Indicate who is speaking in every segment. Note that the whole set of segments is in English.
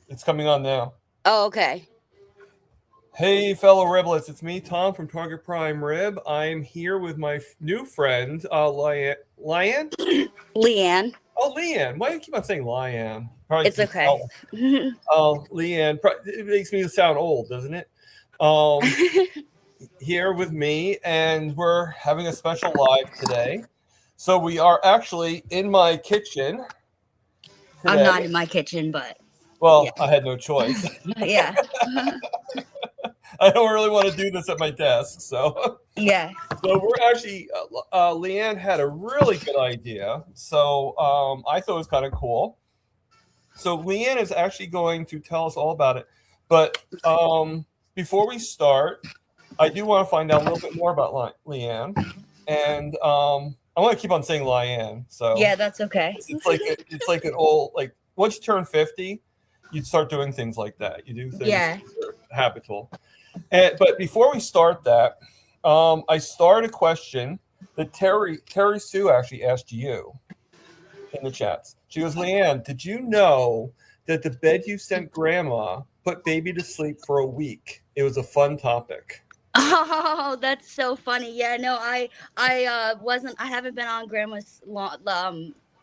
Speaker 1: It's coming on now.
Speaker 2: Oh, okay.
Speaker 1: Hey, fellow Riblets, it's me, Tom from Target Prime Rib. I'm here with my new friend, Lian.
Speaker 2: Leanne.
Speaker 1: Oh, Lian. Why do you keep on saying Lian? Probably
Speaker 2: It's
Speaker 1: because
Speaker 2: okay.
Speaker 1: oh, Lian. It makes me sound old, doesn't it? Um, Here with me, and we're having a special live today. So we are actually in my kitchen
Speaker 2: I'm
Speaker 1: today.
Speaker 2: not in my kitchen, but yeah.
Speaker 1: Well, I had no choice.
Speaker 2: Yeah.
Speaker 1: I don't really want to do this at my desk, so.
Speaker 2: Yeah.
Speaker 1: So we're actually, Leanne had a really good idea. So I thought it was kind of cool. So Leanne is actually going to tell us all about it. But before we start, I do want to find out a little bit more about Leanne. And I want to keep on saying Leanne. So
Speaker 2: Yeah, that's okay.
Speaker 1: it's like an old, like once you turn 50, you start doing things like that. You do things
Speaker 2: Yeah.
Speaker 1: that are habitual. But before we start that, I started a question that Terry Sue actually asked you in the chats. She goes, Leanne, did you know that the bed you sent grandma put baby to sleep for a week? It was a fun topic.
Speaker 2: Oh, that's so funny. Yeah, no, I haven't been on grandma's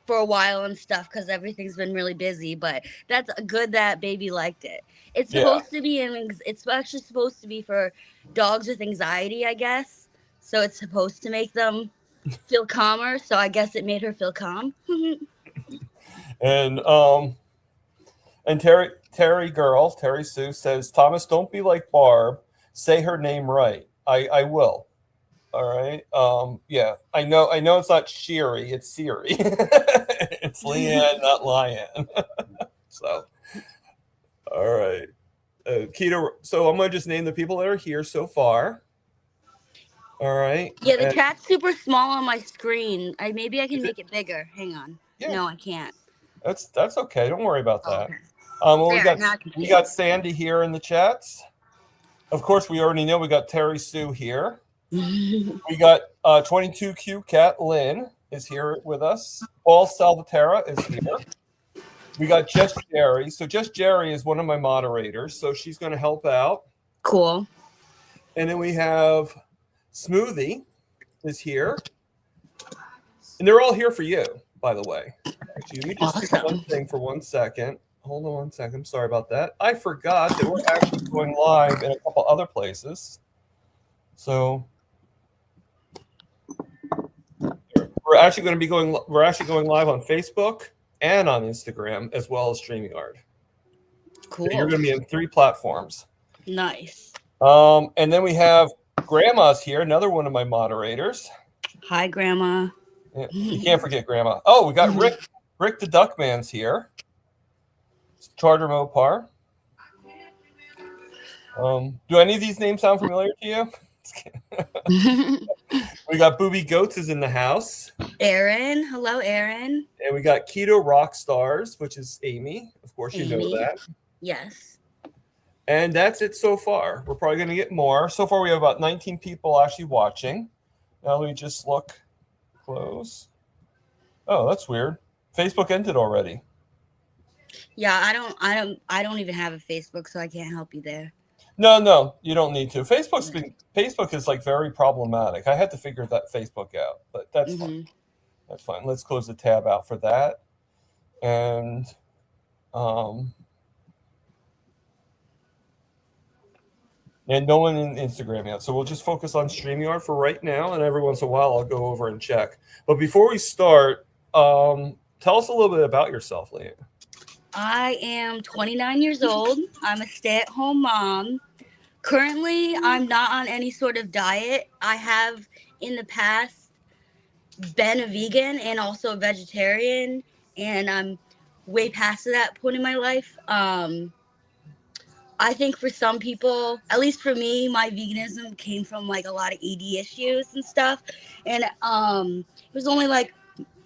Speaker 2: for a while and stuff because everything's been really busy, but that's good that baby liked it. It's
Speaker 1: Yeah.
Speaker 2: supposed to be it's actually supposed to be for dogs with anxiety, I guess. So it's supposed to make them feel calmer, so I guess it made her feel calm.
Speaker 1: And Terry Sue says, Thomas, don't be like Barb. Say her name right. I will. All right. Yeah, I know it's not Sherry, it's Siri. It's Leanne, not Lion. So, all right. Keto. So I'm gonna just name the people that are here so far. All right.
Speaker 2: Yeah, the
Speaker 1: And
Speaker 2: chat's super small on my screen. Maybe I can
Speaker 1: is it?
Speaker 2: make it bigger. Hang on.
Speaker 1: Yeah,
Speaker 2: No, I can't.
Speaker 1: that's okay. Don't worry about
Speaker 2: Oh,
Speaker 1: that.
Speaker 2: okay.
Speaker 1: Well,
Speaker 2: There, now I can
Speaker 1: we
Speaker 2: see it.
Speaker 1: got Sandy here in the chats. Of course, we already know we got Terry Sue here. We got 22Q Cat Lynn is here with us. Paul Salvatera is here. We got Jess Jerry. So Jess Jerry is one of my moderators, so she's going to help out.
Speaker 2: Cool.
Speaker 1: And then we have Smoothie is here. And they're all here for you, by the way. Actually, let me just do one thing for 1 second. Hold on 1 second. Sorry about that. I forgot that we're actually going live in a couple other places. So we're actually going live on Facebook and on Instagram as well as StreamYard.
Speaker 2: Cool.
Speaker 1: So you're going to be in 3 platforms.
Speaker 2: Nice.
Speaker 1: And then we have Grandma's here, another one of my moderators.
Speaker 2: Hi, Grandma.
Speaker 1: Yeah, you can't forget Grandma. Oh, we got Rick the Duckman's here. Charter Mopar. Do any of these names sound familiar to you? We got Booby Goats is in the house.
Speaker 2: Aaron. Hello, Aaron.
Speaker 1: And we got Keto Rock Stars, which is Amy. Of course, you know that.
Speaker 2: Yes.
Speaker 1: And that's it so far. We're probably going to get more. So far, we have about 19 people actually watching. Now let me just look close. Oh, that's weird. Facebook ended already.
Speaker 2: Yeah, I don't even have a Facebook, so I can't help you there.
Speaker 1: No, you don't need to. Facebook is like very problematic. I had to figure that Facebook out, but that's fine. That's fine. Let's close the tab out for that. And no one in Instagram yet. So we'll just focus on StreamYard for right now, and every once in a while I'll go over and check. But before we start, tell us a little bit about yourself, Leanne.
Speaker 2: I am 29 years old. I'm a stay-at-home mom. Currently, I'm not on any sort of diet. I have in the past been a vegan and also a vegetarian, and I'm way past that point in my life. I think for some people, at least for me, my veganism came from like a lot of ED issues and stuff. And it was only like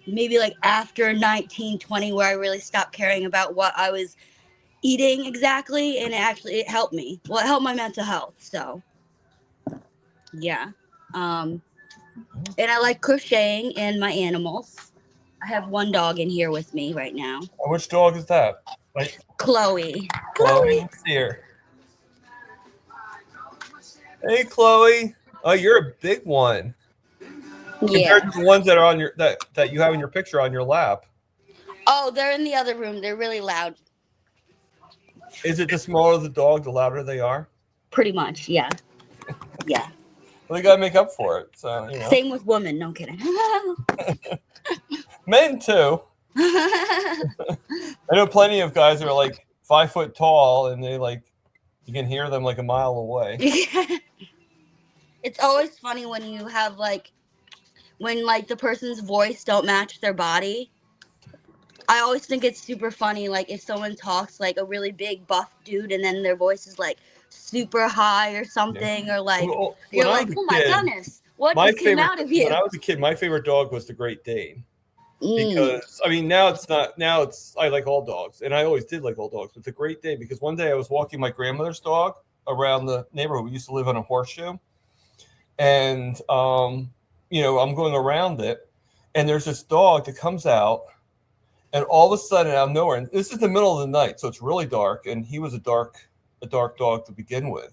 Speaker 2: maybe like after 1920 where I really stopped caring about what I was eating exactly, and it helped me. Well, it helped my mental health. So yeah. And I like crocheting and my animals. I have one dog in here with me right now.
Speaker 1: And which dog is that?
Speaker 2: Chloe.
Speaker 1: Chloe. Let's see her. Hey, Chloe. Oh, you're a big one.
Speaker 2: Yeah.
Speaker 1: Compared to the ones that are on your that you have in your picture on your lap.
Speaker 2: Oh, they're in the other room. They're really loud.
Speaker 1: Is it the smaller the dog, the louder they are?
Speaker 2: Pretty much, yeah. Yeah.
Speaker 1: Well, they gotta make up for it. So
Speaker 2: Same with women. No, I'm kidding.
Speaker 1: Men too. I know plenty of guys that are like 5 foot tall, and they like you can hear them like a mile away.
Speaker 2: It's always funny when you have when the person's voice don't match their body. I always think it's super funny, like if someone talks like a really big buff dude and then their voice is like super high or something, or like you're like, oh my goodness, what just came out of you?
Speaker 1: When I was a kid, my favorite dog was the Great Dane. Because I mean now it's not, now it's, I like all dogs, and I always did like all dogs, but the Great Dane, because one day I was walking my grandmother's dog around the neighborhood. We used to live on a horseshoe, and I'm going around it, and there's this dog that comes out, and all of a sudden out of nowhere, and this is the middle of the night, so it's really dark, and he was a dark dog to begin with.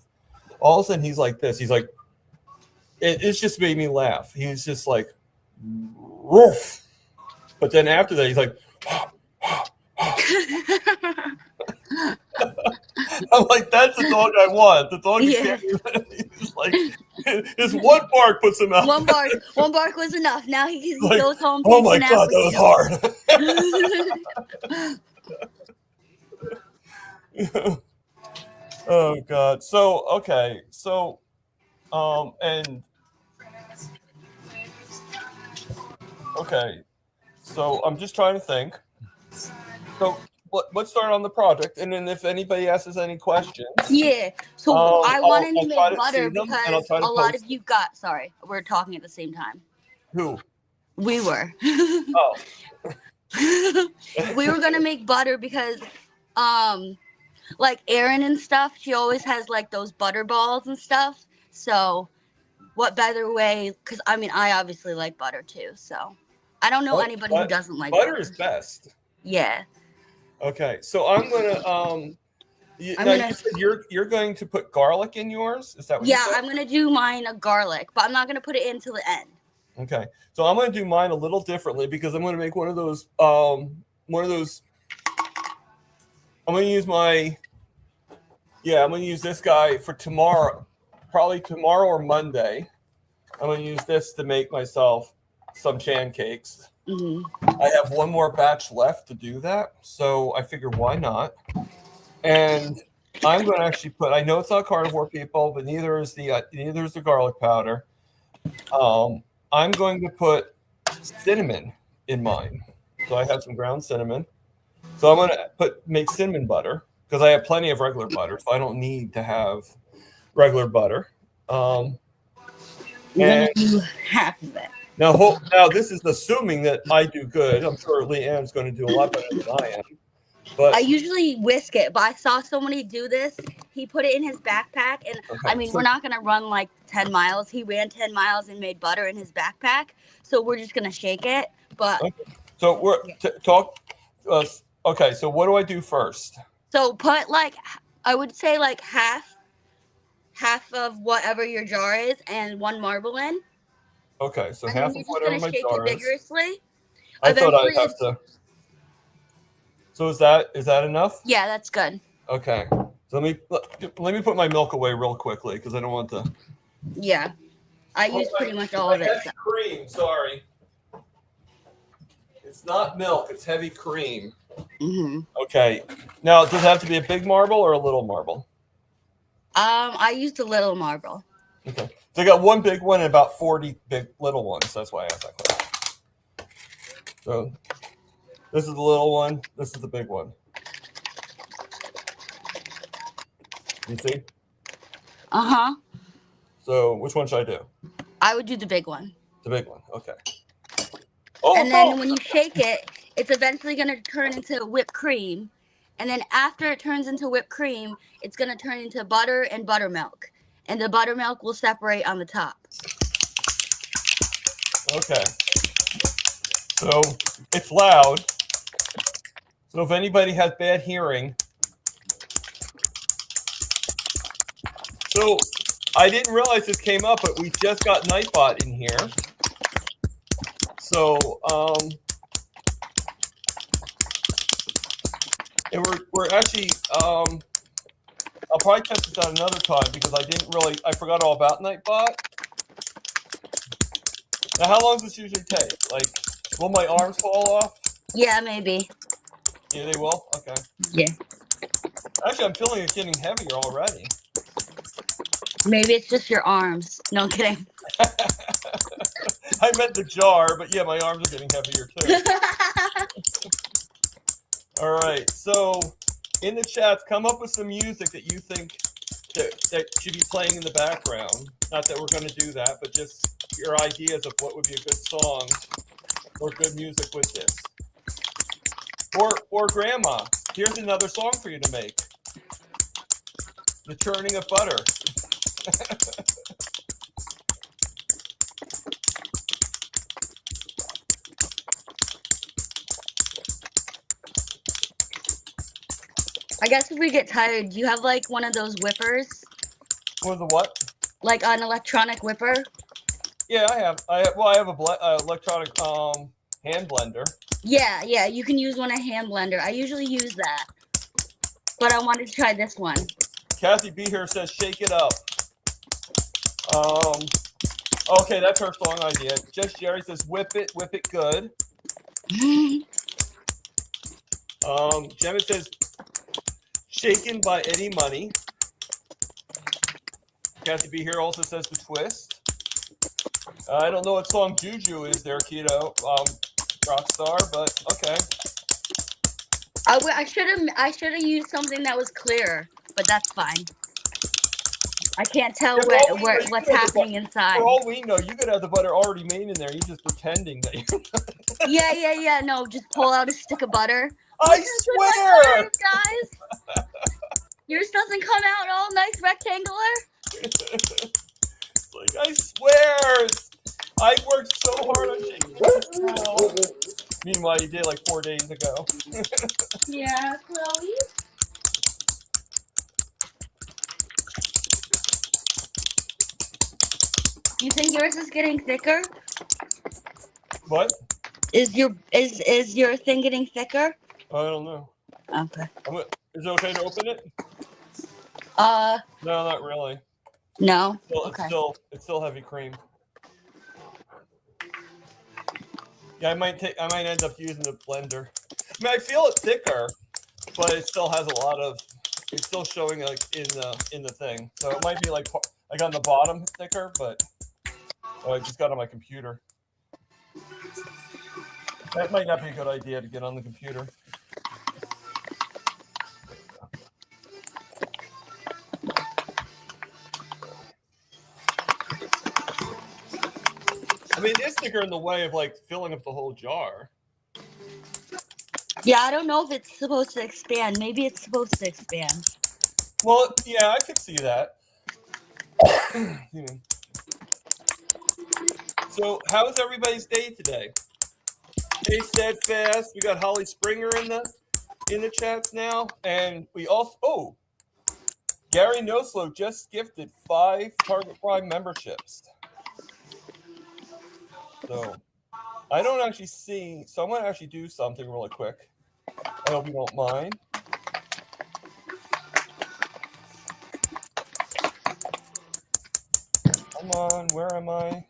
Speaker 1: All of a sudden he's like this. He's like, it's just made me laugh. He's just like, woof. But then after that, he's like, I'm like, that's the dog I want. The dog you can't even, he's like, his one bark puts him out.
Speaker 2: One bark was enough. Now he
Speaker 1: like,
Speaker 2: goes home.
Speaker 1: Oh my God, that was hard. Oh God. So, okay. So, and okay. So I'm just trying to think. So let's start on the project, and then if anybody asks any questions.
Speaker 2: Yeah. So I wanted to make butter because a lot of you got. Sorry, we're talking at the same time.
Speaker 1: Who?
Speaker 2: We were.
Speaker 1: Oh.
Speaker 2: We were gonna make butter because, like Erin and stuff, she always has like those butter balls and stuff. So, what better way? Because I mean, I obviously like butter too. So. I don't know anybody who doesn't like butter.
Speaker 1: Butter is best.
Speaker 2: Yeah.
Speaker 1: Okay, so I'm gonna you said you're going to put garlic in yours. Is that what you said? Yeah,
Speaker 2: I'm gonna do mine a garlic, but I'm not gonna put it in till the end.
Speaker 1: Okay, so I'm gonna do mine a little differently because I'm gonna make one of those. I'm gonna use I'm gonna use this guy for tomorrow, probably tomorrow or Monday. I'm gonna use this to make myself some pancakes. I have one more batch left to do that, so I figure why not. And I'm going to actually put, I know it's not carnivore, people, but neither is the garlic powder. I'm going to put cinnamon in mine. So I have some ground cinnamon. So I'm going to make cinnamon butter because I have plenty of regular butter, so I don't need to have regular butter.
Speaker 2: And do half of it.
Speaker 1: Now, this is assuming that I do good. I'm sure Lian's going to do a lot better than I am. But
Speaker 2: I usually whisk it, but I saw somebody do this. He put it in his backpack, and I mean, we're not going to run like 10 miles. He ran 10 miles and made butter in his backpack, so we're just going to shake it. But
Speaker 1: so we're okay. So what do I do first?
Speaker 2: So put I would say half of whatever your jar is, and one marble in.
Speaker 1: Okay, so
Speaker 2: and
Speaker 1: half
Speaker 2: then
Speaker 1: of whatever my jar is.
Speaker 2: Vigorously.
Speaker 1: I thought I'd have to. So is that enough?
Speaker 2: Yeah, that's good.
Speaker 1: Okay, so let me put my milk away real quickly because I don't want to.
Speaker 2: Yeah, I use pretty much all of it.
Speaker 1: Heavy cream. Sorry, it's not milk. It's heavy cream. Okay. Now, does it have to be a big marble or a little marble?
Speaker 2: I used a little marble.
Speaker 1: Okay. So I got one big one and about 40 big little ones. That's why I asked that question. So this is the little one. This is the big one. You see?
Speaker 2: Uh-huh.
Speaker 1: So which one should I do?
Speaker 2: I would do the big one.
Speaker 1: The big one. Okay.
Speaker 2: And then when you shake it, it's eventually going to turn into whipped cream. And then after it turns into whipped cream, it's going to turn into butter and buttermilk. And the buttermilk will separate on the top.
Speaker 1: Okay. So it's loud. So if anybody has bad hearing, So I didn't realize this came up, but we just got Nightbot in here. So and we're actually I'll probably test this out another time because I forgot all about Nightbot. Now, how long does this usually take? Like, will my arms fall off?
Speaker 2: Yeah, maybe.
Speaker 1: Yeah, they will? Okay.
Speaker 2: Yeah.
Speaker 1: Actually, I'm feeling it getting heavier already.
Speaker 2: Maybe it's just your arms. No, I'm kidding.
Speaker 1: I meant the jar, but yeah, my arms are getting heavier too. All right, so in the chats, come up with some music that you think that should be playing in the background. Not that we're going to do that, but just your ideas of what would be a good song or good music with this. Or Grandma, here's another song for you to make. The churning of butter.
Speaker 2: I guess if we get tired, do you have like one of those whippers?
Speaker 1: What the what?
Speaker 2: Like an electronic whipper?
Speaker 1: Yeah, I have a electronic hand blender.
Speaker 2: Yeah, you can use one a hand blender. I usually use that, but I wanted to try this one.
Speaker 1: Kathy B here says, "Shake it up." Okay, that's her song idea. Just Jerry says, whip it good." Gemma says, "Shaken by Eddie Money." Kathy B here also says, "The Twist." I don't know what song Juju is there, Keto Rockstar, but okay.
Speaker 2: I should have used something that was clearer, but that's fine. I can't tell what's happening inside.
Speaker 1: For all we know, you could have the butter already made in there. You're just pretending that you.
Speaker 2: Yeah. No, just pull out a stick of butter.
Speaker 1: I swear,
Speaker 2: butter, guys. Yours doesn't come out all nice rectangular.
Speaker 1: Like, I swear, I worked so hard on shaking this. Meanwhile, you did like 4 days ago.
Speaker 2: Yeah, Chloe. You think yours is getting thicker?
Speaker 1: What?
Speaker 2: Is your thing getting thicker?
Speaker 1: I don't know.
Speaker 2: Okay.
Speaker 1: Is it okay to open it?
Speaker 2: No,
Speaker 1: not really.
Speaker 2: No.
Speaker 1: Okay. It's still heavy cream. Yeah, I might end up using the blender. I mean, I feel it thicker, but it still has a lot of. It's still showing like in the thing, so it might be like on the bottom thicker, but I just got on my computer. That might not be a good idea to get on the computer. I mean, it's thicker in the way of like filling up the whole jar.
Speaker 2: Yeah, I don't know if it's supposed to expand. Maybe it's supposed to expand.
Speaker 1: Well, yeah, I could see that. So, how was everybody's day today? Hey, Steadfast. We got Holly Springer in the chats now, and we also Gary Noslow just gifted 5 Target Prime memberships. So I don't actually see. So I'm going to actually do something really quick. I hope you don't mind. Come on, where am I?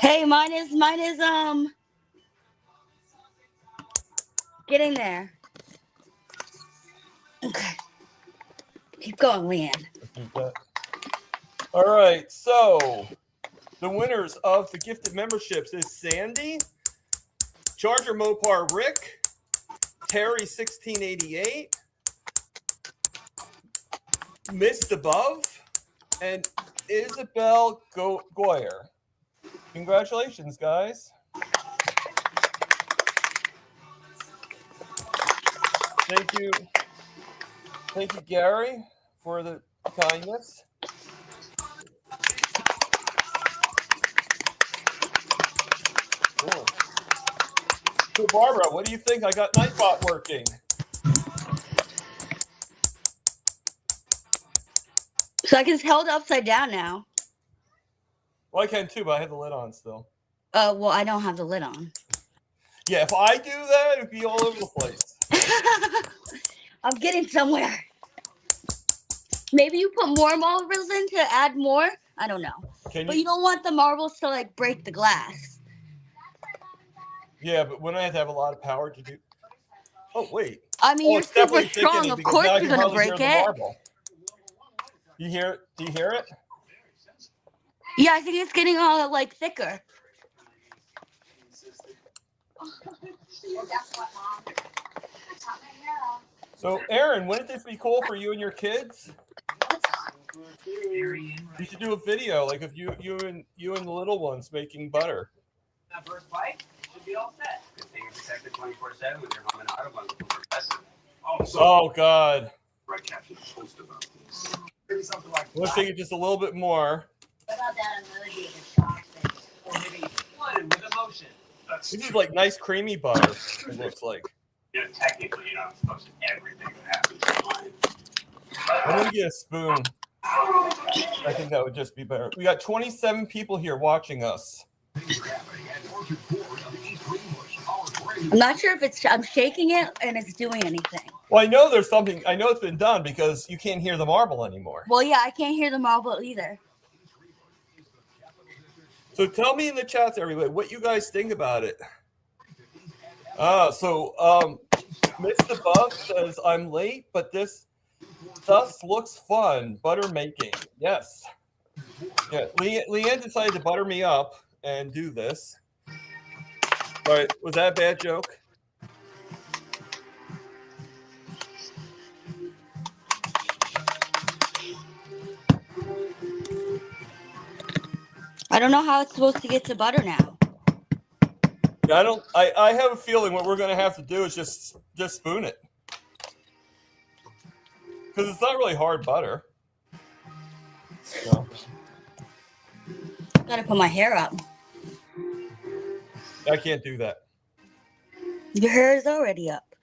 Speaker 2: Hey, mine is getting there. Okay. Keep going, Lian.
Speaker 1: All right, so the winners of the gifted memberships is Sandy, Charger Mopar Rick, Terry 1688, Missed Above, and Isabel Goyer. Congratulations, guys. Thank you, Gary, for the kindness. Cool. So, Barbara, what do you think? I got Nightbot working.
Speaker 2: So I can hold it upside down now.
Speaker 1: Well, I can too, but I have the lid on still.
Speaker 2: Well, I don't have the lid on.
Speaker 1: Yeah, if I do that, it'd be all over the place.
Speaker 2: I'm getting somewhere. Maybe you put more marbles in to add more. I don't know. But you don't want the marbles to like break the glass.
Speaker 1: Yeah, but when I have to have a lot of power to do. Oh wait.
Speaker 2: I mean, you're super strong. Of course you're gonna break it.
Speaker 1: You hear it? Do you hear it?
Speaker 2: Yeah, I think it's getting all like thicker.
Speaker 1: So, Aaron, wouldn't this be cool for you and your kids? You should do a video, like of you and the little ones making butter.
Speaker 3: That first bite should be all set. Good thing you're protected 24/7 with your home and auto bundle from Progressive.
Speaker 1: Oh God.
Speaker 3: Right caption post about this. Maybe something like
Speaker 1: let's take it just a little bit more.
Speaker 2: What about that emoji, the shock face?
Speaker 3: Or maybe flooded with emotion.
Speaker 1: This is like nice creamy butter, it looks like.
Speaker 3: You know, technically, you're not supposed to everything that happens online.
Speaker 1: I'm gonna get a spoon. I think that would just be better. We got 27 people here watching us.
Speaker 2: I'm not sure if I'm shaking it and it's doing anything.
Speaker 1: Well, I know there's something. I know it's been done because you can't hear the marble anymore.
Speaker 2: Well, yeah, I can't hear the marble either.
Speaker 1: So tell me in the chats, everybody, what you guys think about it. Mr. Buff says, I'm late, but this thus looks fun. Butter making. Yes. Yeah. Lian decided to butter me up and do this. All right. Was that a bad joke?
Speaker 2: I don't know how it's supposed to get to butter now.
Speaker 1: I have a feeling what we're going to have to do is just spoon it. Because it's not really hard butter. So.
Speaker 2: Gotta put my hair up.
Speaker 1: I can't do that.
Speaker 2: Your hair is already up.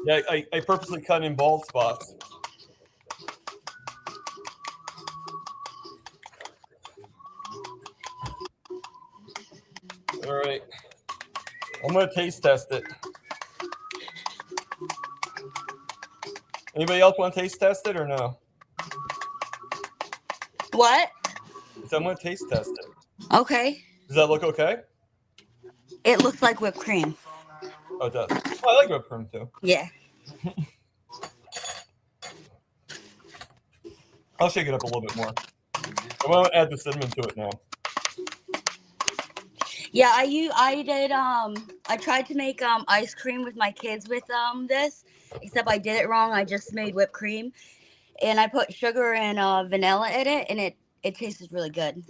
Speaker 1: Yeah, I purposely cut in bald spots. All right. I'm going to taste test it. Anybody else want to taste test it or no?
Speaker 2: What?
Speaker 1: So I'm going to taste test it.
Speaker 2: Okay.
Speaker 1: Does that look okay?
Speaker 2: It looks like whipped cream.
Speaker 1: Oh, it does. Oh, I like whipped cream too.
Speaker 2: Yeah.
Speaker 1: I'll shake it up a little bit more. I'm going to add the cinnamon to it now.
Speaker 2: Yeah, I tried to make ice cream with my kids with this, except I did it wrong. I just made whipped cream, and I put sugar and vanilla in it, and it tastes really good.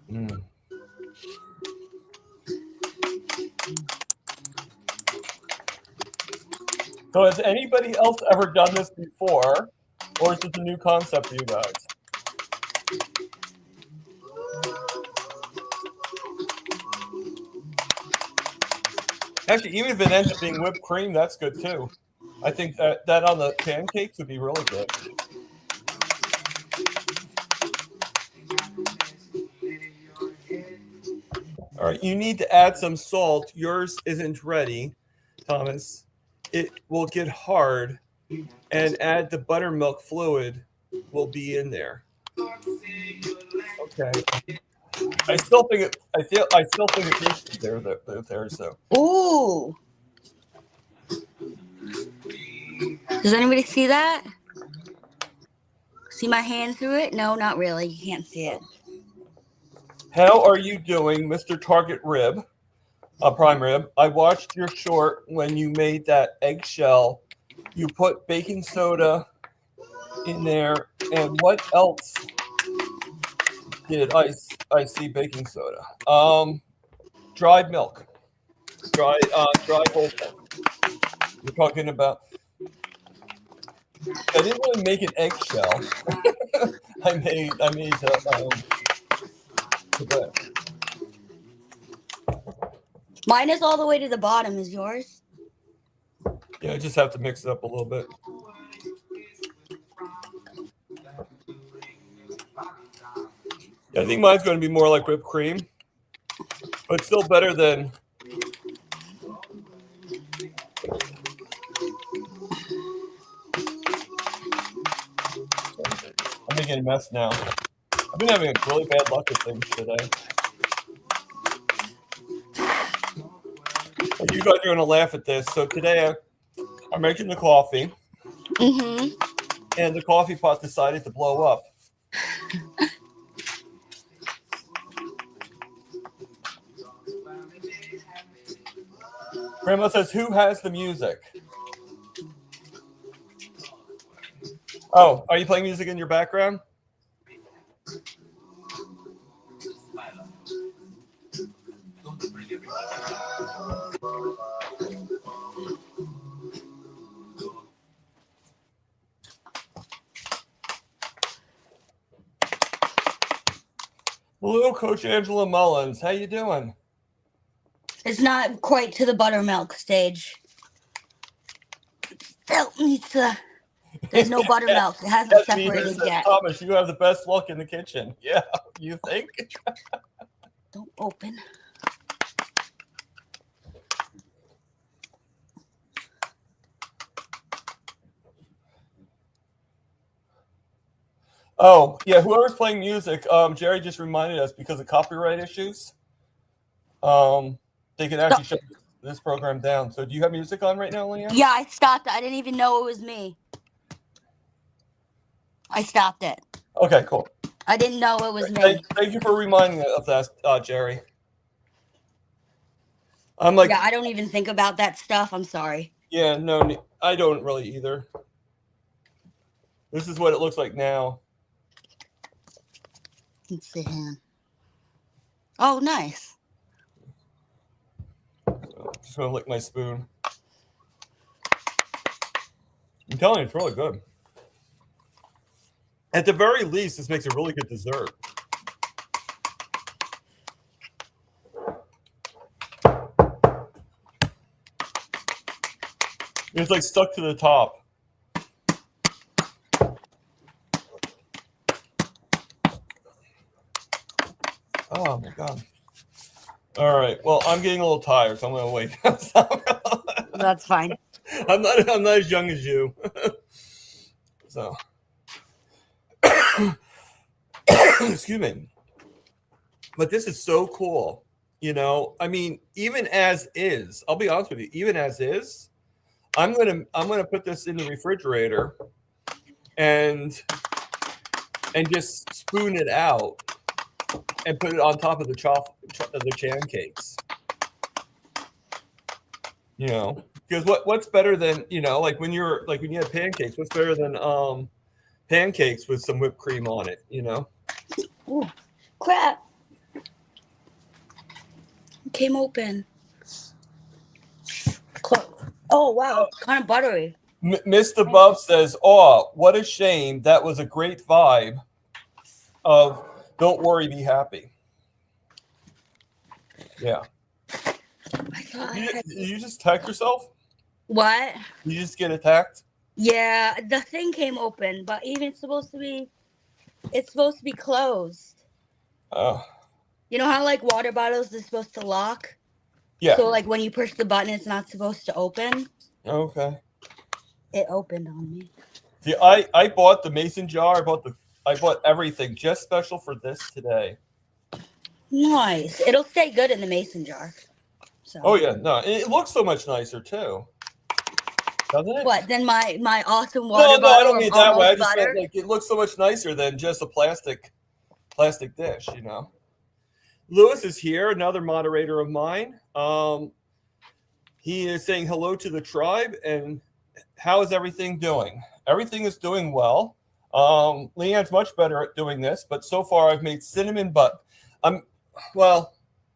Speaker 1: Mm. So has anybody else ever done this before, or is this a new concept for you guys? Actually, even if it ends up being whipped cream, that's good too. I think that on the pancakes would be really good. All right, you need to add some salt. Yours isn't ready, Thomas. It will get hard, and add the buttermilk fluid will be in there. Okay. I still think it tastes there. So.
Speaker 2: Ooh. Does anybody see that? See my hand through it? No, not really. You can't see it.
Speaker 1: How are you doing, Mr. Target Rib? Prime Rib. I watched your short when you made that eggshell. You put baking soda in there, and what else did I see baking soda? Dried milk. Dry whole milk. We're talking about. I didn't really make an eggshell. I made the bread.
Speaker 2: Mine is all the way to the bottom. Is yours?
Speaker 1: Yeah, I just have to mix it up a little bit. I think mine's going to be more like whipped cream, but still better than. I'm making a mess now. I've been having really bad luck with things today. You guys are going to laugh at this. So today I'm making the coffee, and the coffee pot decided to blow up. Grandma says, "Who has the music?" Oh, are you playing music in your background? Hello, Coach Angela Mullins. How you doing?
Speaker 2: It's not quite to the buttermilk stage. Still needs to. There's no buttermilk. It hasn't separated yet.
Speaker 1: Thomas, you have the best luck in the kitchen. Yeah, you think?
Speaker 2: Don't open.
Speaker 1: Oh, yeah, whoever's playing music, Jerry just reminded us because of copyright issues, they can actually shut this program down. So do you have music on right now, Lian?
Speaker 2: Yeah, I stopped it. I didn't even know it was me. I stopped it.
Speaker 1: Okay, cool.
Speaker 2: I didn't know it was me.
Speaker 1: Thank you for reminding me of that, Jerry. I'm like,
Speaker 2: yeah, I don't even think about that stuff. I'm sorry.
Speaker 1: Yeah, no, I don't really either. This is what it looks like now.
Speaker 2: Let's see here. Oh, nice.
Speaker 1: So, just gonna lick my spoon. I'm telling you, it's really good. At the very least, this makes a really good dessert. It's like stuck to the top. Oh my god! All right. Well, I'm getting a little tired, so I'm gonna wait.
Speaker 2: That's fine.
Speaker 1: I'm not as young as you. So, excuse me. But this is so cool. You know, I mean, even as is, I'll be honest with you. Even as is, I'm gonna put this in the refrigerator, and just spoon it out. And put it on top of the chan cakes. You know, because what's better than, you know, like when you have pancakes, what's better than pancakes with some whipped cream on it, you know?
Speaker 2: Ooh, crap. It came open. Oh wow, it's kind of buttery.
Speaker 1: Mr. Buff says, "Oh, what a shame. That was a great vibe of don't worry, be happy." Yeah. Did you just attack yourself?
Speaker 2: What?
Speaker 1: You just get attacked?
Speaker 2: Yeah, the thing came open, but it's supposed to be closed.
Speaker 1: Oh.
Speaker 2: You know how like water bottles are supposed to lock?
Speaker 1: Yeah.
Speaker 2: So like when you push the button, it's not supposed to open.
Speaker 1: Okay.
Speaker 2: It opened on me.
Speaker 1: See, I bought the mason jar. I bought everything just special for this today.
Speaker 2: Nice. It'll stay good in the mason jar. So.
Speaker 1: Oh yeah, no, it looks so much nicer too, doesn't it?
Speaker 2: What? Then my awesome water bottle.
Speaker 1: No, I don't mean that way. I just
Speaker 2: meant,
Speaker 1: like it looks so much nicer than just a plastic dish, you know. Lewis is here, another moderator of mine. He is saying hello to the tribe and how is everything doing? Everything is doing well. Leanne's much better at doing this, but so far I've made cinnamon, but I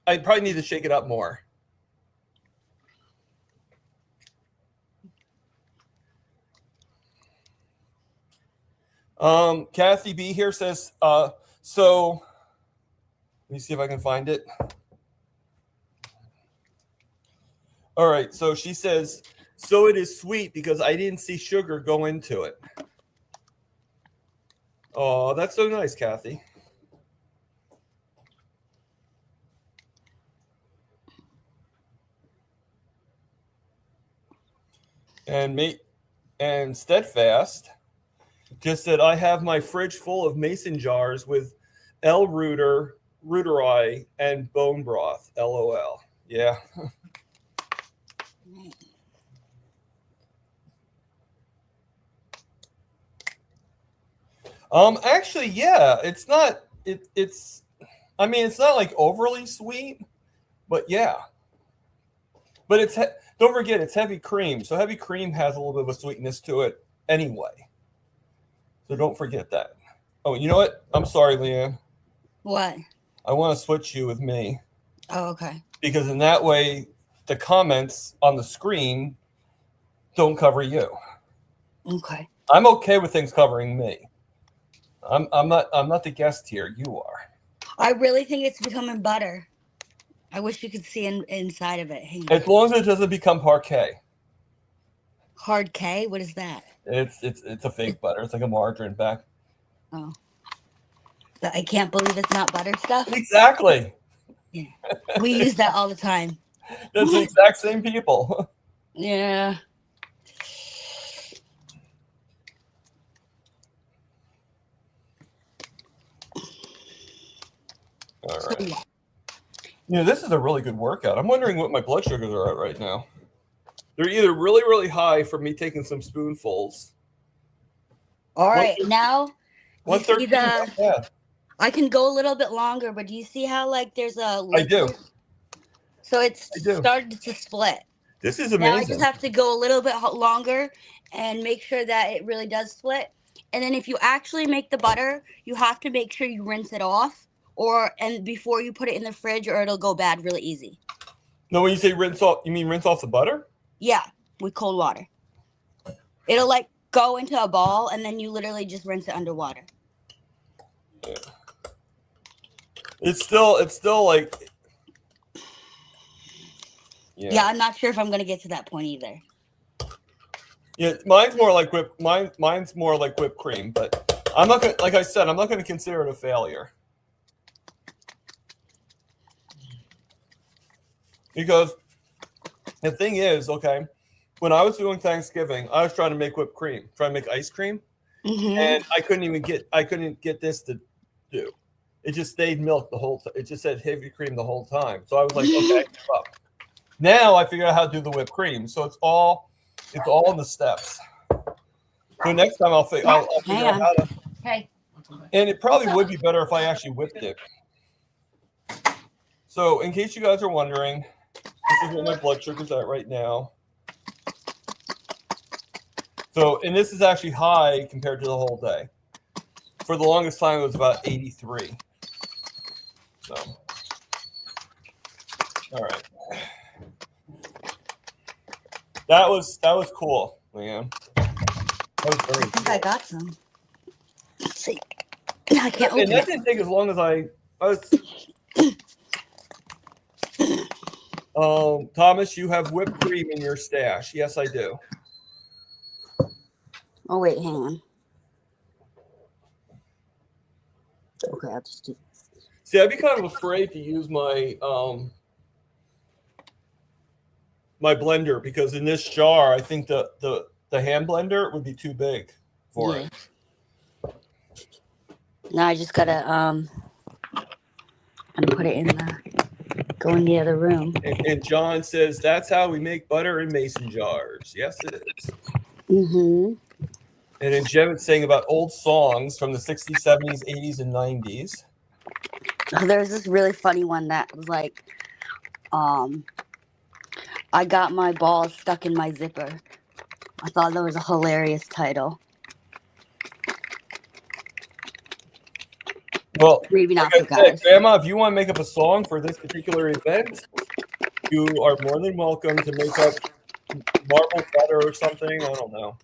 Speaker 1: probably need to shake it up more. Kathy B here says, so let me see if I can find it. All right, so she says, so it is sweet because I didn't see sugar go into it. Oh, that's so nice, Kathy. And Steadfast just said, I have my fridge full of mason jars with L. Ruteri, and bone broth. LOL. Yeah. Actually, yeah, it's not. It's. I mean, it's not like overly sweet, but yeah. But it's. Don't forget, it's heavy cream. So heavy cream has a little bit of a sweetness to it anyway. So don't forget that. Oh, you know what? I'm sorry, Lian.
Speaker 2: What?
Speaker 1: I want to switch you with me.
Speaker 2: Oh, okay.
Speaker 1: Because in that way, the comments on the screen don't cover you.
Speaker 2: Okay.
Speaker 1: I'm okay with things covering me. I'm not the guest here. You are.
Speaker 2: I really think it's becoming butter. I wish you could see inside of it. Hang on.
Speaker 1: As long as it doesn't become parquet.
Speaker 2: Hard K? What is that?
Speaker 1: It's a fake butter. It's like a margarine back.
Speaker 2: Oh. But I can't believe it's not butter stuff.
Speaker 1: Exactly.
Speaker 2: Yeah. We use that all the time.
Speaker 1: That's the exact same people.
Speaker 2: Yeah.
Speaker 1: All right. You know, this is a really good workout. I'm wondering what my blood sugars are at right now. They're either really, really high from me taking some spoonfuls.
Speaker 2: All right, now you see
Speaker 1: 113. Yeah,
Speaker 2: I can go a little bit longer, but do you see how like there's a
Speaker 1: I do.
Speaker 2: So it's
Speaker 1: I do.
Speaker 2: started to split.
Speaker 1: This is
Speaker 2: Now I
Speaker 1: amazing.
Speaker 2: just have to go a little bit longer and make sure that it really does split. And then if you actually make the butter, you have to make sure you rinse it off and before you put it in the fridge or it'll go bad really easy.
Speaker 1: No, when you say rinse off, you mean rinse off the butter?
Speaker 2: Yeah, with cold water. It'll like go into a ball and then you literally just rinse it underwater.
Speaker 1: Yeah. It's still like
Speaker 2: Yeah, I'm not sure if I'm gonna get to that point either.
Speaker 1: Yeah, mine's more like mine's more like whipped cream, but I'm not gonna, like I said, I'm not gonna consider it a failure. Because the thing is, okay, when I was doing Thanksgiving, I was trying to make whipped cream, trying to make ice cream, and I couldn't get this to do. It just stayed milk the whole time. It just said heavy cream the whole time. So I was like, okay, I give up. Now I figured out how to do the whipped cream. So it's all in the steps. So next time I'll figure out how to.
Speaker 2: Okay.
Speaker 1: And it probably would be better if I actually whipped it. So in case you guys are wondering, this is what my blood sugar's at right now. So, and this is actually high compared to the whole day. For the longest time, it was about 83. So, all right. That was cool, Lian. That was very
Speaker 2: I think
Speaker 1: cool.
Speaker 2: I got some. Let's see. I can't open
Speaker 1: And that
Speaker 2: it.
Speaker 1: didn't take as long as I was. Thomas, you have whipped cream in your stash. Yes, I do.
Speaker 2: Oh wait, hang on. Okay, I'll just do.
Speaker 1: See, I'd be kind of afraid to use my my blender because in this jar, I think the hand blender would be too big for it.
Speaker 2: Now I just gotta and put it in go in the other room.
Speaker 1: And John says that's how we make butter in mason jars. Yes, it is.
Speaker 2: Mm-hmm.
Speaker 1: And then Jevin's saying about old songs from the 60s, 70s, 80s, and 90s.
Speaker 2: Oh, there's this really funny one that was like, I got my balls stuck in my zipper. I thought that was a hilarious title.
Speaker 1: Well,
Speaker 2: Maybe not
Speaker 1: like
Speaker 2: for
Speaker 1: I said,
Speaker 2: guys.
Speaker 1: Grandma, if you want to make up a song for this particular event, you are more than welcome to make up marble butter or something. I don't know.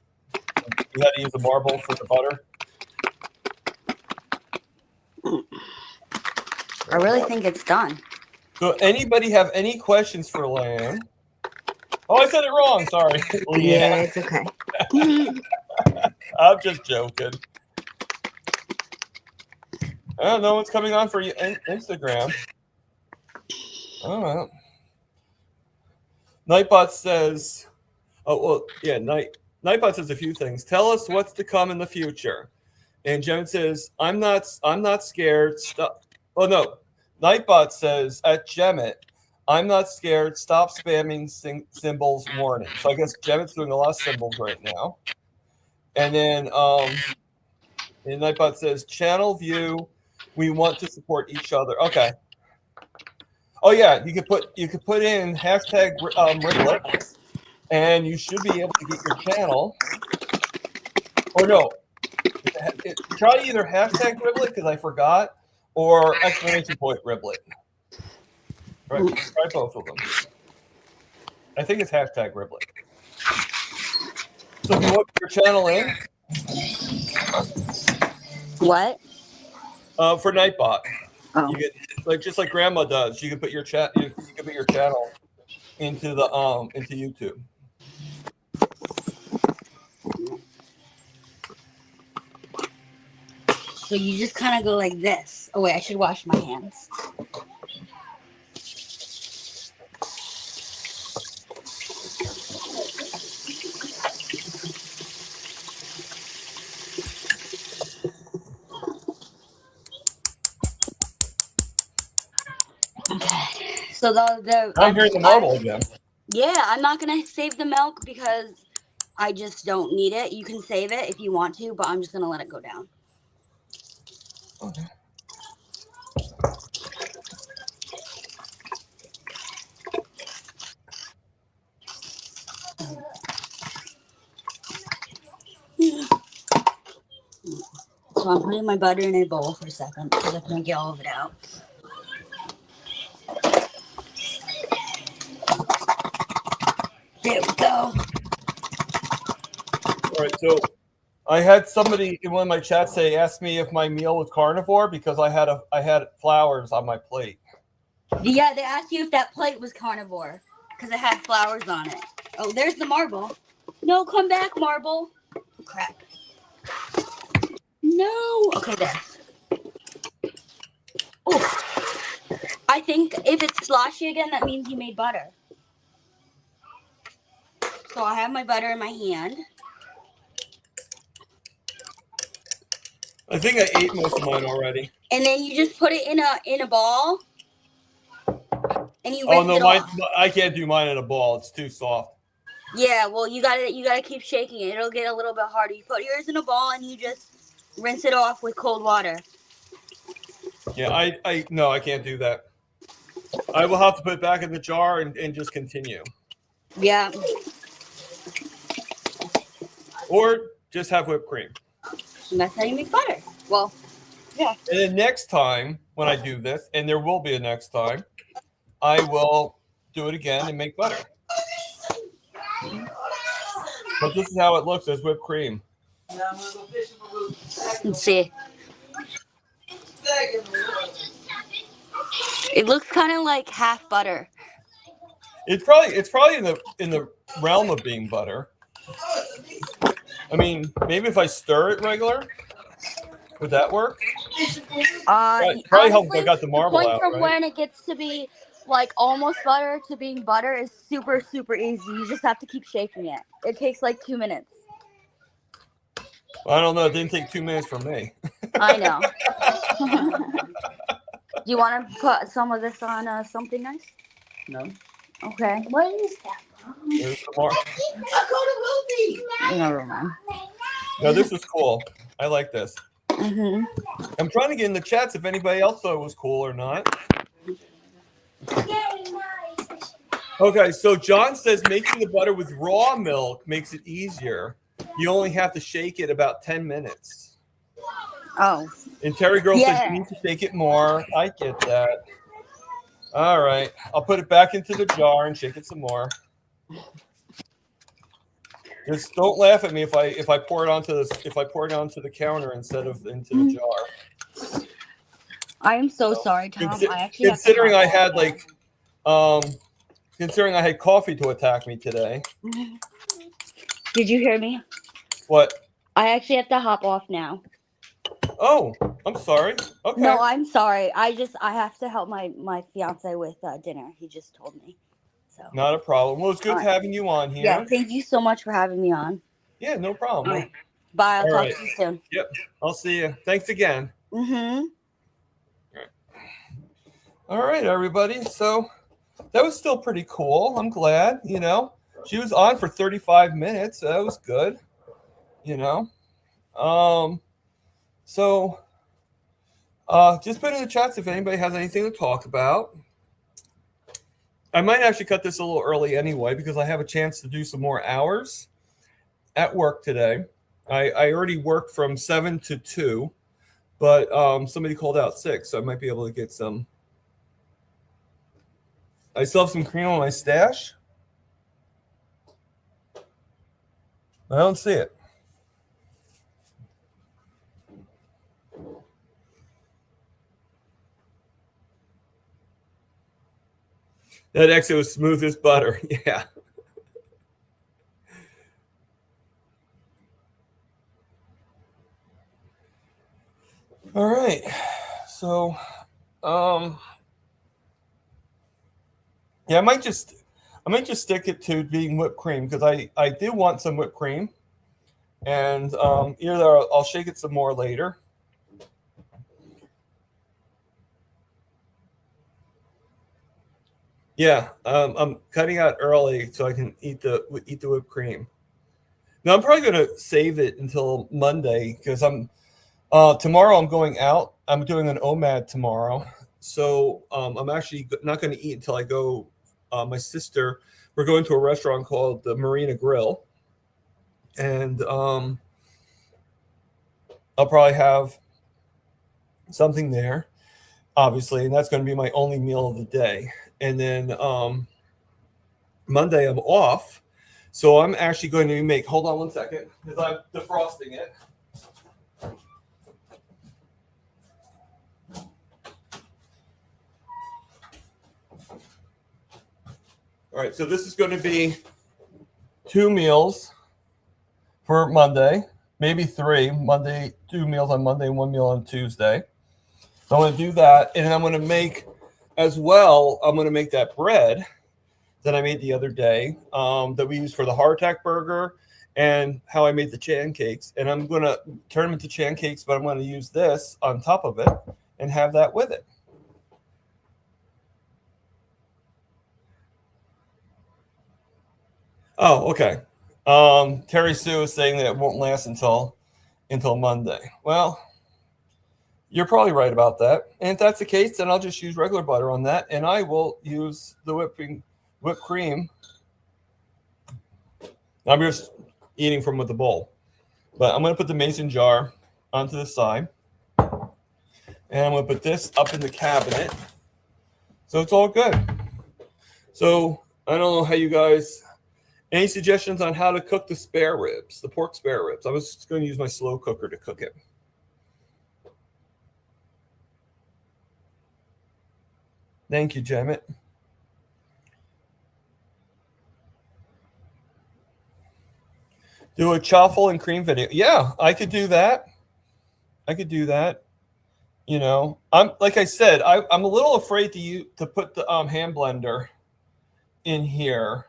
Speaker 1: You had to use a marble for the butter.
Speaker 2: I really think it's done.
Speaker 1: So anybody have any questions for Lian? Oh, I said it wrong. Sorry.
Speaker 2: Yeah, it's okay.
Speaker 1: I'm just joking. I don't know what's coming on for you Instagram. I don't know. Nightbot says, Oh, well, yeah. Nightbot says a few things. Tell us what's to come in the future. And Jen says, I'm not scared. Stop. Oh no. Nightbot says at Gemit, I'm not scared. Stop spamming symbols warning. So I guess Gemit's doing a lot of symbols right now. And then and Nightbot says, channel view, we want to support each other. Okay. Oh yeah, you could put in hashtag Riblet, and you should be able to get your channel. Or no, try either hashtag Riblet because I forgot, or exclamation point Riblet. Right, try both of them. I think it's hashtag Riblet. So if you want your channel in.
Speaker 2: What?
Speaker 1: For Nightbot,
Speaker 2: Oh.
Speaker 1: you get just like Grandma does. You can put your chat. You can put your channel into the into YouTube.
Speaker 2: So you just kind of go like this. Oh wait, I should wash my hands. Okay. So
Speaker 1: I'm hearing the marble again.
Speaker 2: Yeah, I'm not gonna save the milk because I just don't need it. You can save it if you want to, but I'm just gonna let it go down.
Speaker 1: Okay.
Speaker 2: So I'm putting my butter in a bowl for a second because I can't get all of it out. There we go.
Speaker 1: All right, so I had somebody in one of my chats ask me if my meal was carnivore because I had flowers on my plate.
Speaker 2: Yeah, they asked you if that plate was carnivore because it had flowers on it. Oh, there's the marble. No, come back, marble. Oh, crap. No. Okay, there. Oh, I think if it's sloshy again, that means you made butter. So I have my butter in my hand.
Speaker 1: I think I ate most of mine already.
Speaker 2: And then you just put it in a ball. And you
Speaker 1: Oh
Speaker 2: rinse
Speaker 1: no,
Speaker 2: it
Speaker 1: mine!
Speaker 2: off.
Speaker 1: I can't do mine in a ball. It's too soft.
Speaker 2: Yeah, well you gotta keep shaking it. It'll get a little bit harder. You put yours in a ball and you just rinse it off with cold water.
Speaker 1: Yeah, I can't do that. I will have to put it back in the jar and just continue.
Speaker 2: Yeah.
Speaker 1: Or just have whipped cream.
Speaker 2: And that's how you make butter. Well, yeah.
Speaker 1: And then next time when I do this, and there will be a next time, I will do it again and make butter. But this is how it looks as whipped cream.
Speaker 2: Let's see. It looks kind of like half butter.
Speaker 1: It's probably in the realm of being butter. I mean, maybe if I stir it regular, would that work? Probably helps if I got the marble
Speaker 2: point
Speaker 1: out,
Speaker 2: from
Speaker 1: right?
Speaker 2: when it gets to be like almost butter to being butter is super, super easy. You just have to keep shaking it. It takes like 2 minutes.
Speaker 1: I don't know. It didn't take 2 minutes for me.
Speaker 2: I know. Do you want to put some of this on something nice?
Speaker 3: No.
Speaker 2: Okay. What is that?
Speaker 1: There's the mar-
Speaker 2: Never mind.
Speaker 1: No, this is cool. I like this.
Speaker 2: Mm-hmm.
Speaker 1: I'm trying to get in the chats if anybody else thought it was cool or not. Okay, so John says making the butter with raw milk makes it easier. You only have to shake it about 10 minutes.
Speaker 2: Oh.
Speaker 1: And Terry Girl says
Speaker 2: Yeah.
Speaker 1: you need to shake it more. I get that. All right, I'll put it back into the jar and shake it some more. Just don't laugh at me if I pour it onto the counter instead of into the jar.
Speaker 2: I am so sorry, Tom. I actually
Speaker 1: Considering I had considering I had coffee to attack me today.
Speaker 2: Did you hear me?
Speaker 1: What?
Speaker 2: I actually have to hop off now.
Speaker 1: Oh, I'm sorry. Okay.
Speaker 2: No, I'm sorry. I have to help my fiance with dinner. He just told me. So
Speaker 1: Not a problem. Well, it's good
Speaker 2: All right.
Speaker 1: having you on here.
Speaker 2: Yeah, thank you so much for having me on.
Speaker 1: Yeah, no problem.
Speaker 2: All right. Bye. I'll
Speaker 1: All
Speaker 2: talk
Speaker 1: right.
Speaker 2: to you soon.
Speaker 1: Yep. I'll see you. Thanks again.
Speaker 2: Mm-hmm.
Speaker 1: All right, everybody. So that was still pretty cool. I'm glad, she was on for 35 minutes. So that was good, So just put in the chats if anybody has anything to talk about. I might actually cut this a little early anyway because I have a chance to do some more hours at work today. I already worked from 7 to 2, but somebody called out sick, so I might be able to get some. I still have some cream on my stash. I don't see it. That exit was smooth as butter. Yeah. All right. So, yeah, I might just stick it to being whipped cream because I do want some whipped cream, and either I'll shake it some more later. Yeah, I'm cutting out early so I can eat the whipped cream. Now I'm probably going to save it until Monday because tomorrow I'm going out. I'm doing an OMAD tomorrow, so I'm actually not going to eat until I go. My sister, we're going to a restaurant called the Marina Grill, and I'll probably have something there, obviously, and that's going to be my only meal of the day. And then Monday I'm off, so I'm actually going to make. Hold on one second, because I'm defrosting it. All right, so this is going to be 2 meals for Monday, maybe 3. Monday, 2 meals on Monday, 1 meal on Tuesday. So I'm going to do that, and then I'm going to make as well. I'm going to make that bread that I made the other day that we used for the heart attack burger and how I made the pancakes. And I'm going to turn them into pancakes, but I'm going to use this on top of it and have that with it. Oh, okay. Terry Sue is saying that it won't last until Monday. Well, you're probably right about that. And if that's the case, then I'll just use regular butter on that, and I will use the whipped cream. I'm just eating from with the bowl. But I'm going to put the mason jar onto the side. And I'm going to put this up in the cabinet. So it's all good. So I don't know how you guys... Any suggestions on how to cook the spare ribs, the pork spare ribs? I was just going to use my slow cooker to cook it. Thank you, Jemmett. Do a chaffle and cream video. Yeah, I could do that. I'm like I said, I'm a little afraid to put the hand blender in here,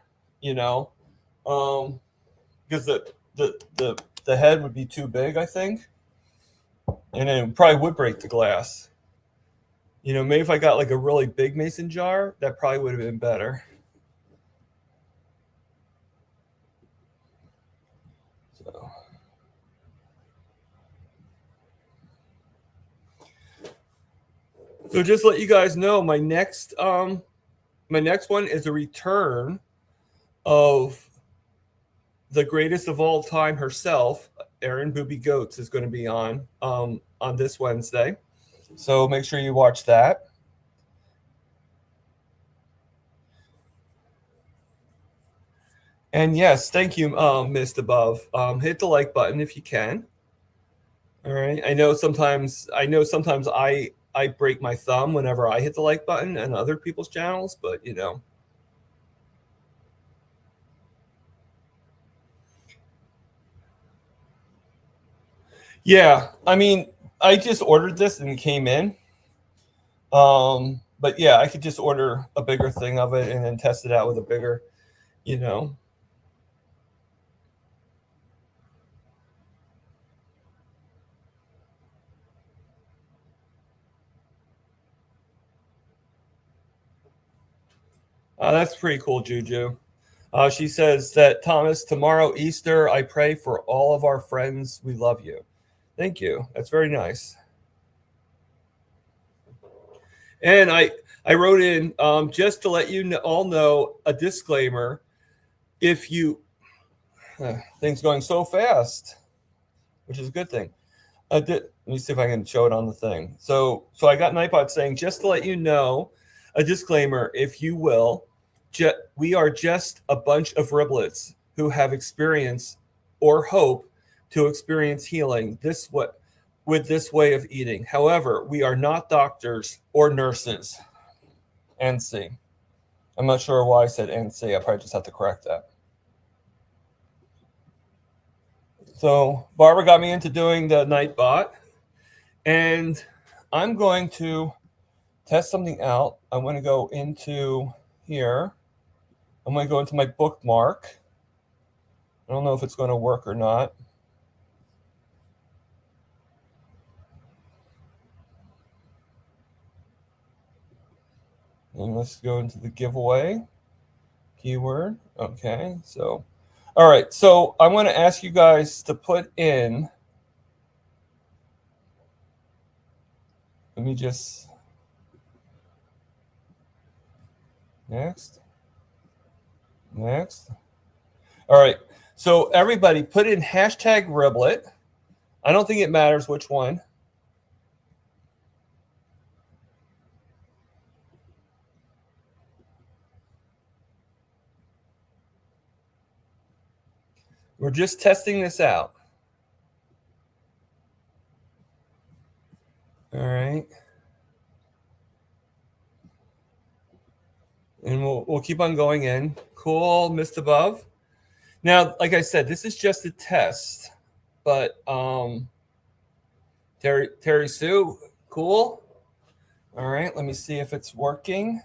Speaker 1: because the head would be too big, I think, and it probably would break the glass. Maybe if I got like a really big mason jar, that probably would have been better. So just let you guys know, my next one is a return of the greatest of all time herself. Erin Booby Goats is going to be on this Wednesday. So make sure you watch that. And yes, thank you, Missed Above. Hit the like button if you can. All right. I know sometimes I break my thumb whenever I hit the like button on other people's channels, but Yeah, I mean, I just ordered this and it came in. But yeah, I could just order a bigger thing of it and then test it out with a bigger, you know. That's pretty cool, Juju. She says that, Thomas, tomorrow Easter, I pray for all of our friends. We love you. Thank you. That's very nice. And I wrote in, just to let you all know, a disclaimer. If you things going so fast, which is a good thing. Let me see if I can show it on the thing. So I got Nightbot saying, just to let you know, a disclaimer, if you will, we are just a bunch of riblets who have experience or hope to experience healing with this way of eating. However, we are not doctors or nurses. NC. I'm not sure why I said NC. I probably just have to correct that. So Barbara got me into doing the Nightbot, and I'm going to test something out. I'm going to go into here. I'm going to go into my bookmark. I don't know if it's going to work or not. And let's go into the giveaway keyword. Okay, so, all right. So I'm going to ask you guys to put in, let me just, next. All right. So everybody put in hashtag Riblet. I don't think it matters which one. We're just testing this out. All right. And we'll keep on going in. Cool, missed above. Now, like I said, this is just a test. But Terry Sue, cool. All right, let me see if it's working.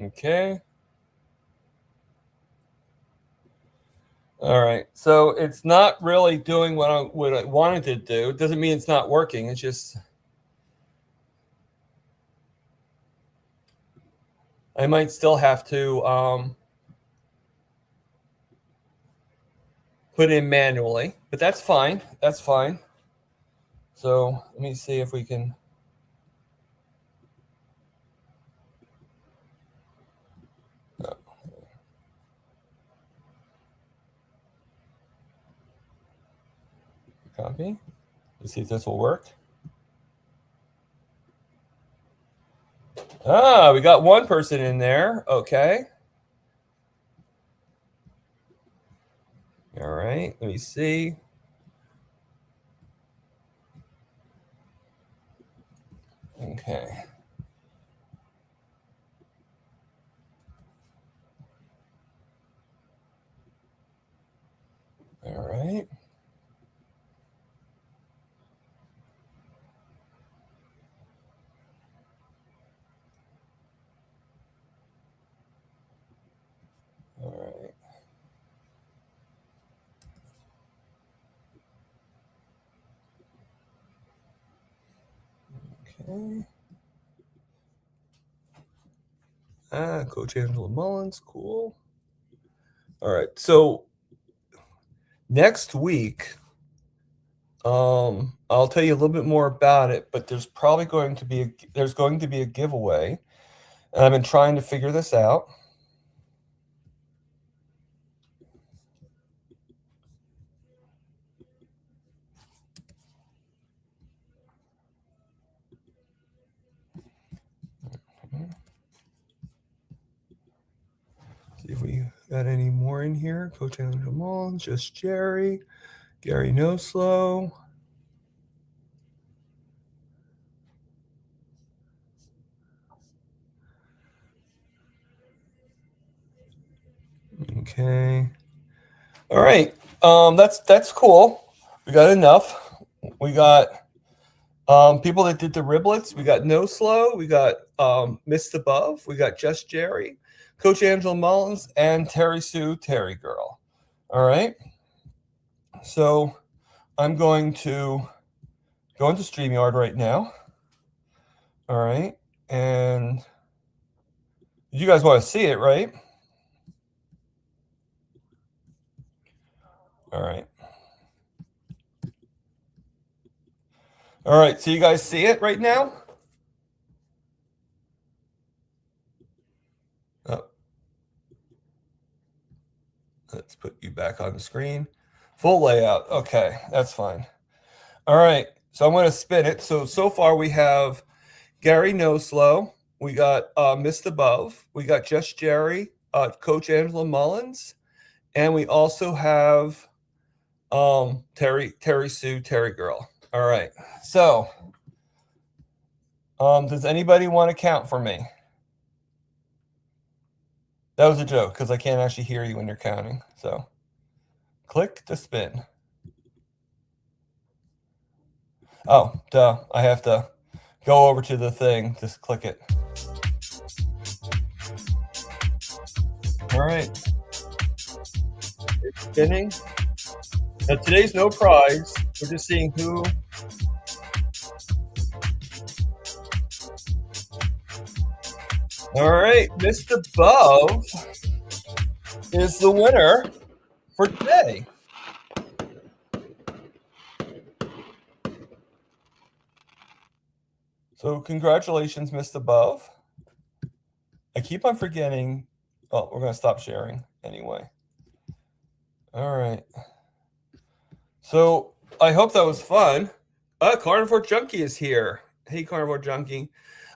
Speaker 1: Okay. All right. So it's not really doing what I wanted to do. It doesn't mean it's not working. It's just I might still have to put in manually, but that's fine. That's fine. So let me see if we can. Copy. Let's see if this will work. We got one person in there. Okay. All right. Let me see. Okay. All right. All right. Okay. Coach Angela Mullins, cool. All right. So next week, I'll tell you a little bit more about it, but there's probably going to be a giveaway. And I've been trying to figure this out. See if we got any more in here. Coach Angela Mullins, just Jerry, Gary Noslow. Okay. All right. That's cool. We got enough. We got people that did the riblets. We got No Slow. We got Missed Above. We got Just Jerry, Coach Angela Mullins, and Terry Sue, Terry Girl. All right. So I'm going to go into StreamYard right now. All right. And you guys want to see it, right? All right. All right. So you guys see it right now? Oh. Let's put you back on the screen. Full layout. Okay. That's fine. All right. So I'm going to spin it. So far we have Gary No Slow. We got Missed Above. We got Just Jerry, Coach Angela Mullins. And we also have Terry Sue, Terry Girl. All right. So does anybody want to count for me? That was a joke because I can't actually hear you when you're counting. So click to spin. Oh, duh. I have to go over to the thing. Just click it. All right. It's spinning. Now, today's no prize. We're just seeing who. All right. Missed Above is the winner for today. So congratulations, Missed Above. I keep on forgetting. Oh, we're going to stop sharing anyway. All right. So I hope that was fun. Carnivore Junkie is here. Hey, Carnivore Junkie.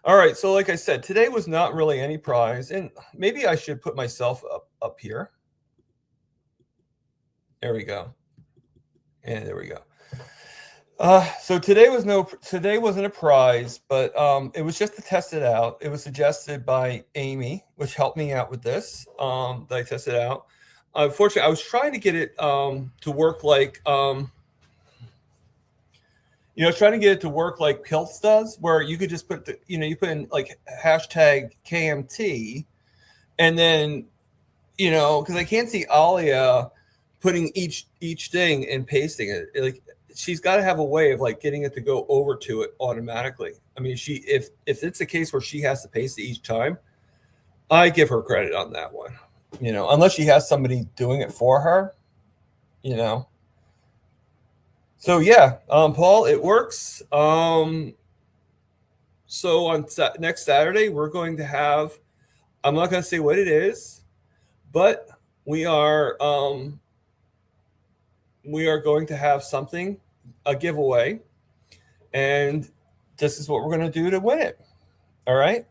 Speaker 1: All right. So like I said, today was not really any prize. And maybe I should put myself up here. There we go. And there we go. So today wasn't a prize, but it was just to test it out. It was suggested by Amy, which helped me out with this. That I tested out. Unfortunately, I was trying to get it to work like trying to get it to work like Kiltz does, where you could just put you put in like hashtag KMT, and then because I can't see Alia putting each thing and pasting it. Like she's got to have a way of like getting it to go over to it automatically. I mean, if it's a case where she has to paste it each time, I give her credit on that one. Unless she has somebody doing it for her, So yeah, Paul, it works. So on next Saturday, we're going to have. I'm not going to say what it is, but we are going to have something, a giveaway, and this is what we're going to do to win it. All right.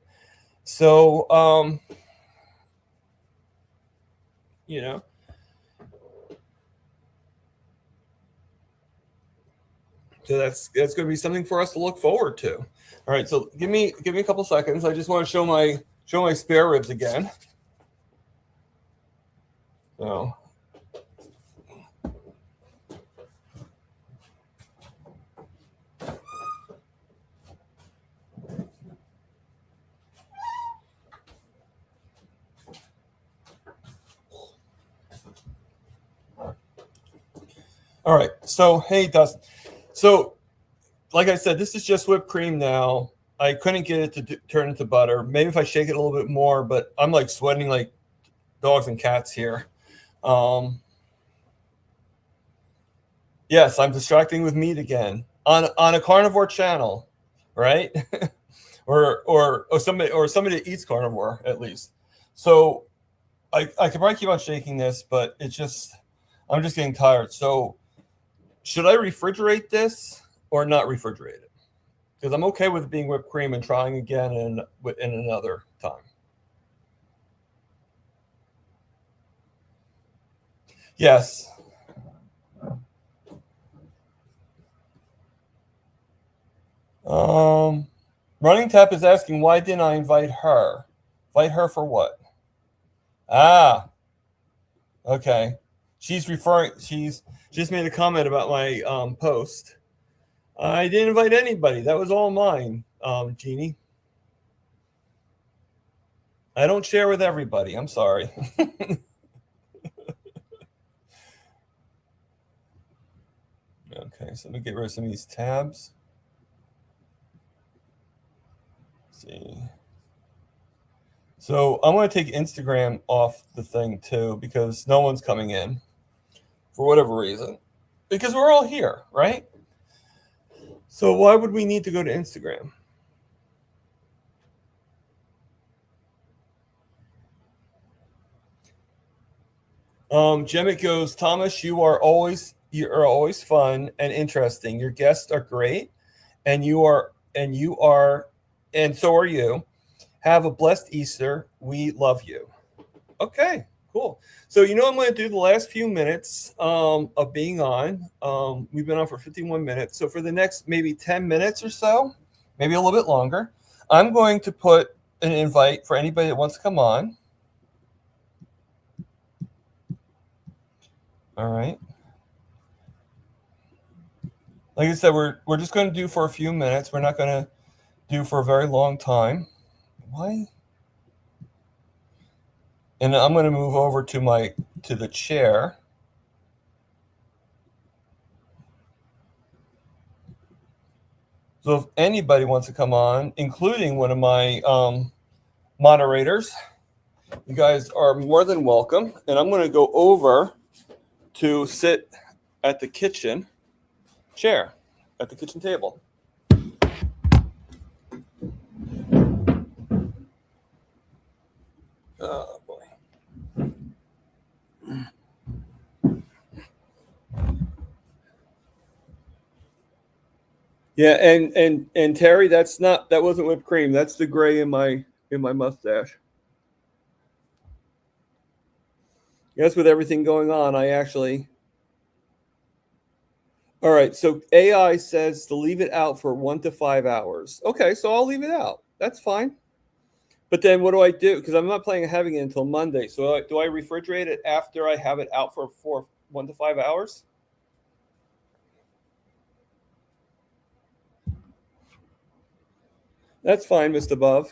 Speaker 1: So so that's going to be something for us to look forward to. All right. So give me a couple seconds. I just want to show my spare ribs again. So. All right. So, hey, Dustin. So, like I said, this is just whipped cream now. I couldn't get it to turn into butter. Maybe if I shake it a little bit more, but I'm like sweating like dogs and cats here. Yes, I'm distracting with meat again on a carnivore channel, right? or somebody that eats carnivore at least. So I could probably keep on shaking this, but I'm just getting tired. So should I refrigerate this or not refrigerate it? Because I'm okay with it being whipped cream and trying again in another time. Yes. Running Tap is asking, why didn't I invite her? Invite her for what? Okay. She's just made a comment about my post. I didn't invite anybody. That was all mine, Jeannie. I don't share with everybody. I'm sorry. Okay, so let me get rid of some of these tabs. Let's see. So I'm going to take Instagram off the thing too because no one's coming in for whatever reason. Because we're all here, right? So why would we need to go to Instagram? Jemmett goes, Thomas, you're always fun and interesting. Your guests are great, and and so are you. Have a blessed Easter. We love you. Okay, cool. So I'm going to do the last few minutes of being on. We've been on for 51 minutes. So for the next maybe 10 minutes or so, maybe a little bit longer, I'm going to put an invite for anybody that wants to come on. All right. Like I said, we're just going to do for a few minutes. We're not going to do for a very long time. Why? And I'm going to move over to the chair. So if anybody wants to come on, including one of my moderators, you guys are more than welcome. And I'm going to go over to sit at the kitchen chair, at the kitchen table. Oh, boy. Yeah, and Terry, that wasn't whipped cream. That's the gray in my mustache. Yes, with everything going on, I actually. All right, so AI says to leave it out for 1 to 5 hours. Okay, so I'll leave it out. That's fine. But then what do I do? Because I'm not planning on having it until Monday. So do I refrigerate it after I have it out for 1 to 5 hours? That's fine, Mr. Above.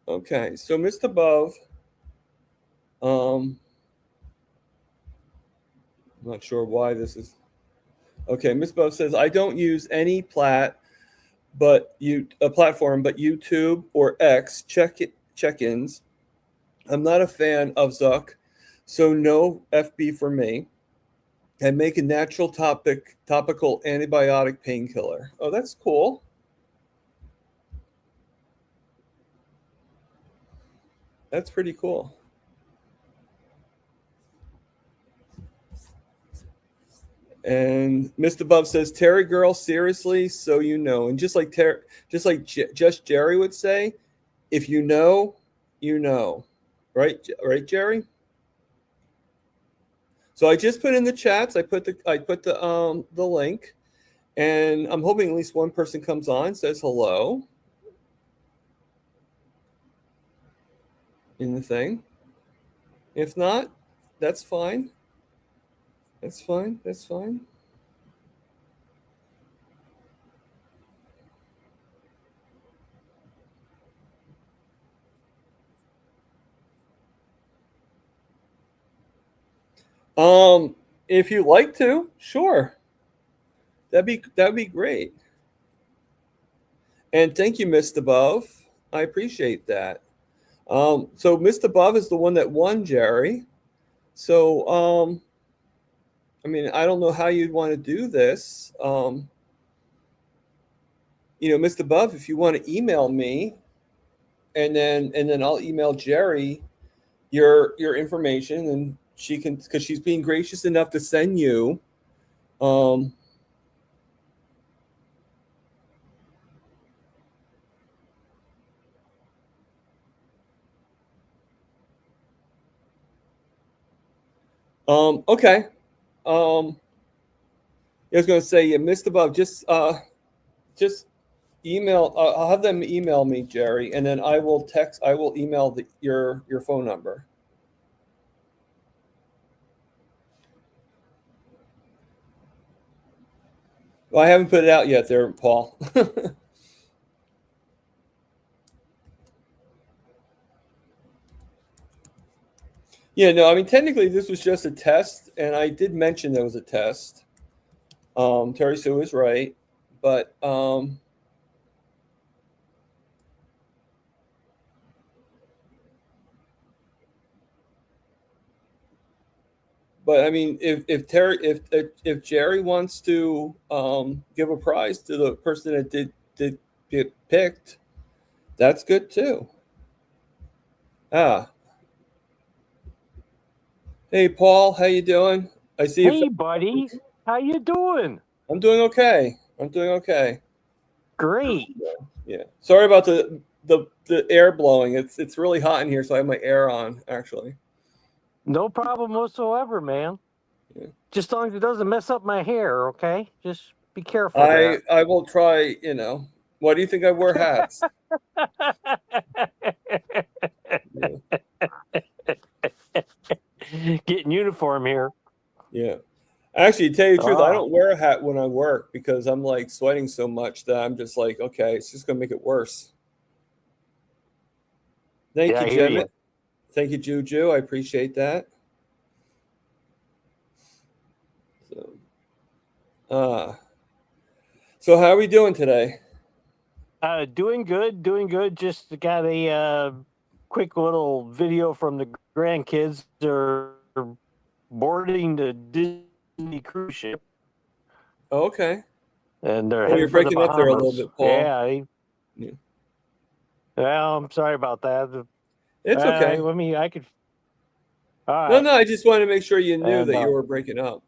Speaker 1: Okay, so Mr. Above, I'm not sure why this is. Okay, Ms. Above says, I don't use any platform, but YouTube or X check-ins. I'm not a fan of Zuck, so no FB for me. And make a natural topical antibiotic painkiller. Oh, that's cool. That's pretty cool. And Mr. Above says, Terry girl, seriously, so you know. And just like just Jerry would say, if you know, you know. Right, Jerry? So I just put in the chats, I put the link, and I'm hoping at least one person comes on, says hello in the thing. If not, that's fine. That's fine. That's fine. If you like to, sure. That'd be great. And thank you, Mr. Above. I appreciate that. So Mr. Above is the one that won, Jerry. So I mean, I don't know how you'd want to do this. Mr. Above, if you want to email me, and then I'll email Jerry your information, and she can, because she's being gracious enough to send you okay. I was going to say, you missed above. Just email. I'll have them email me, Jerry, and then I will text. I will email your phone number. Well, I haven't put it out yet, there, Paul. Yeah, no, I mean, technically, this was just a test, and I did mention there was a test. Terry Sue is right, but I mean, if Jerry wants to give a prize to the person that did get picked, that's good too. Hey, Paul, how you doing? I see.
Speaker 4: Hey, buddy, how you doing?
Speaker 1: I'm doing okay.
Speaker 4: Great.
Speaker 1: Yeah. Sorry about the air blowing. It's really hot in here, so I have my air on actually.
Speaker 4: No problem whatsoever, man.
Speaker 1: Yeah.
Speaker 4: Just as long as it doesn't mess up my hair, okay? Just be careful.
Speaker 1: I will try. Why do you think I wear hats? Yeah.
Speaker 4: Getting uniform here.
Speaker 1: Yeah. Actually, to tell you the truth, I don't wear a hat when I work because I'm like sweating so much that I'm just like, okay, it's just gonna make it worse. Thank you, Jim. Thank you, Juju. I appreciate that. So how are we doing today?
Speaker 4: Doing good. Just got a quick little video from the grandkids. They're boarding the Disney cruise ship.
Speaker 1: Oh, okay.
Speaker 4: And they're
Speaker 1: you're breaking up there a little bit, Paul.
Speaker 4: Yeah. Well, I'm sorry about that.
Speaker 1: It's okay.
Speaker 4: I could.
Speaker 1: No, I just wanted to make sure you knew that you were breaking up.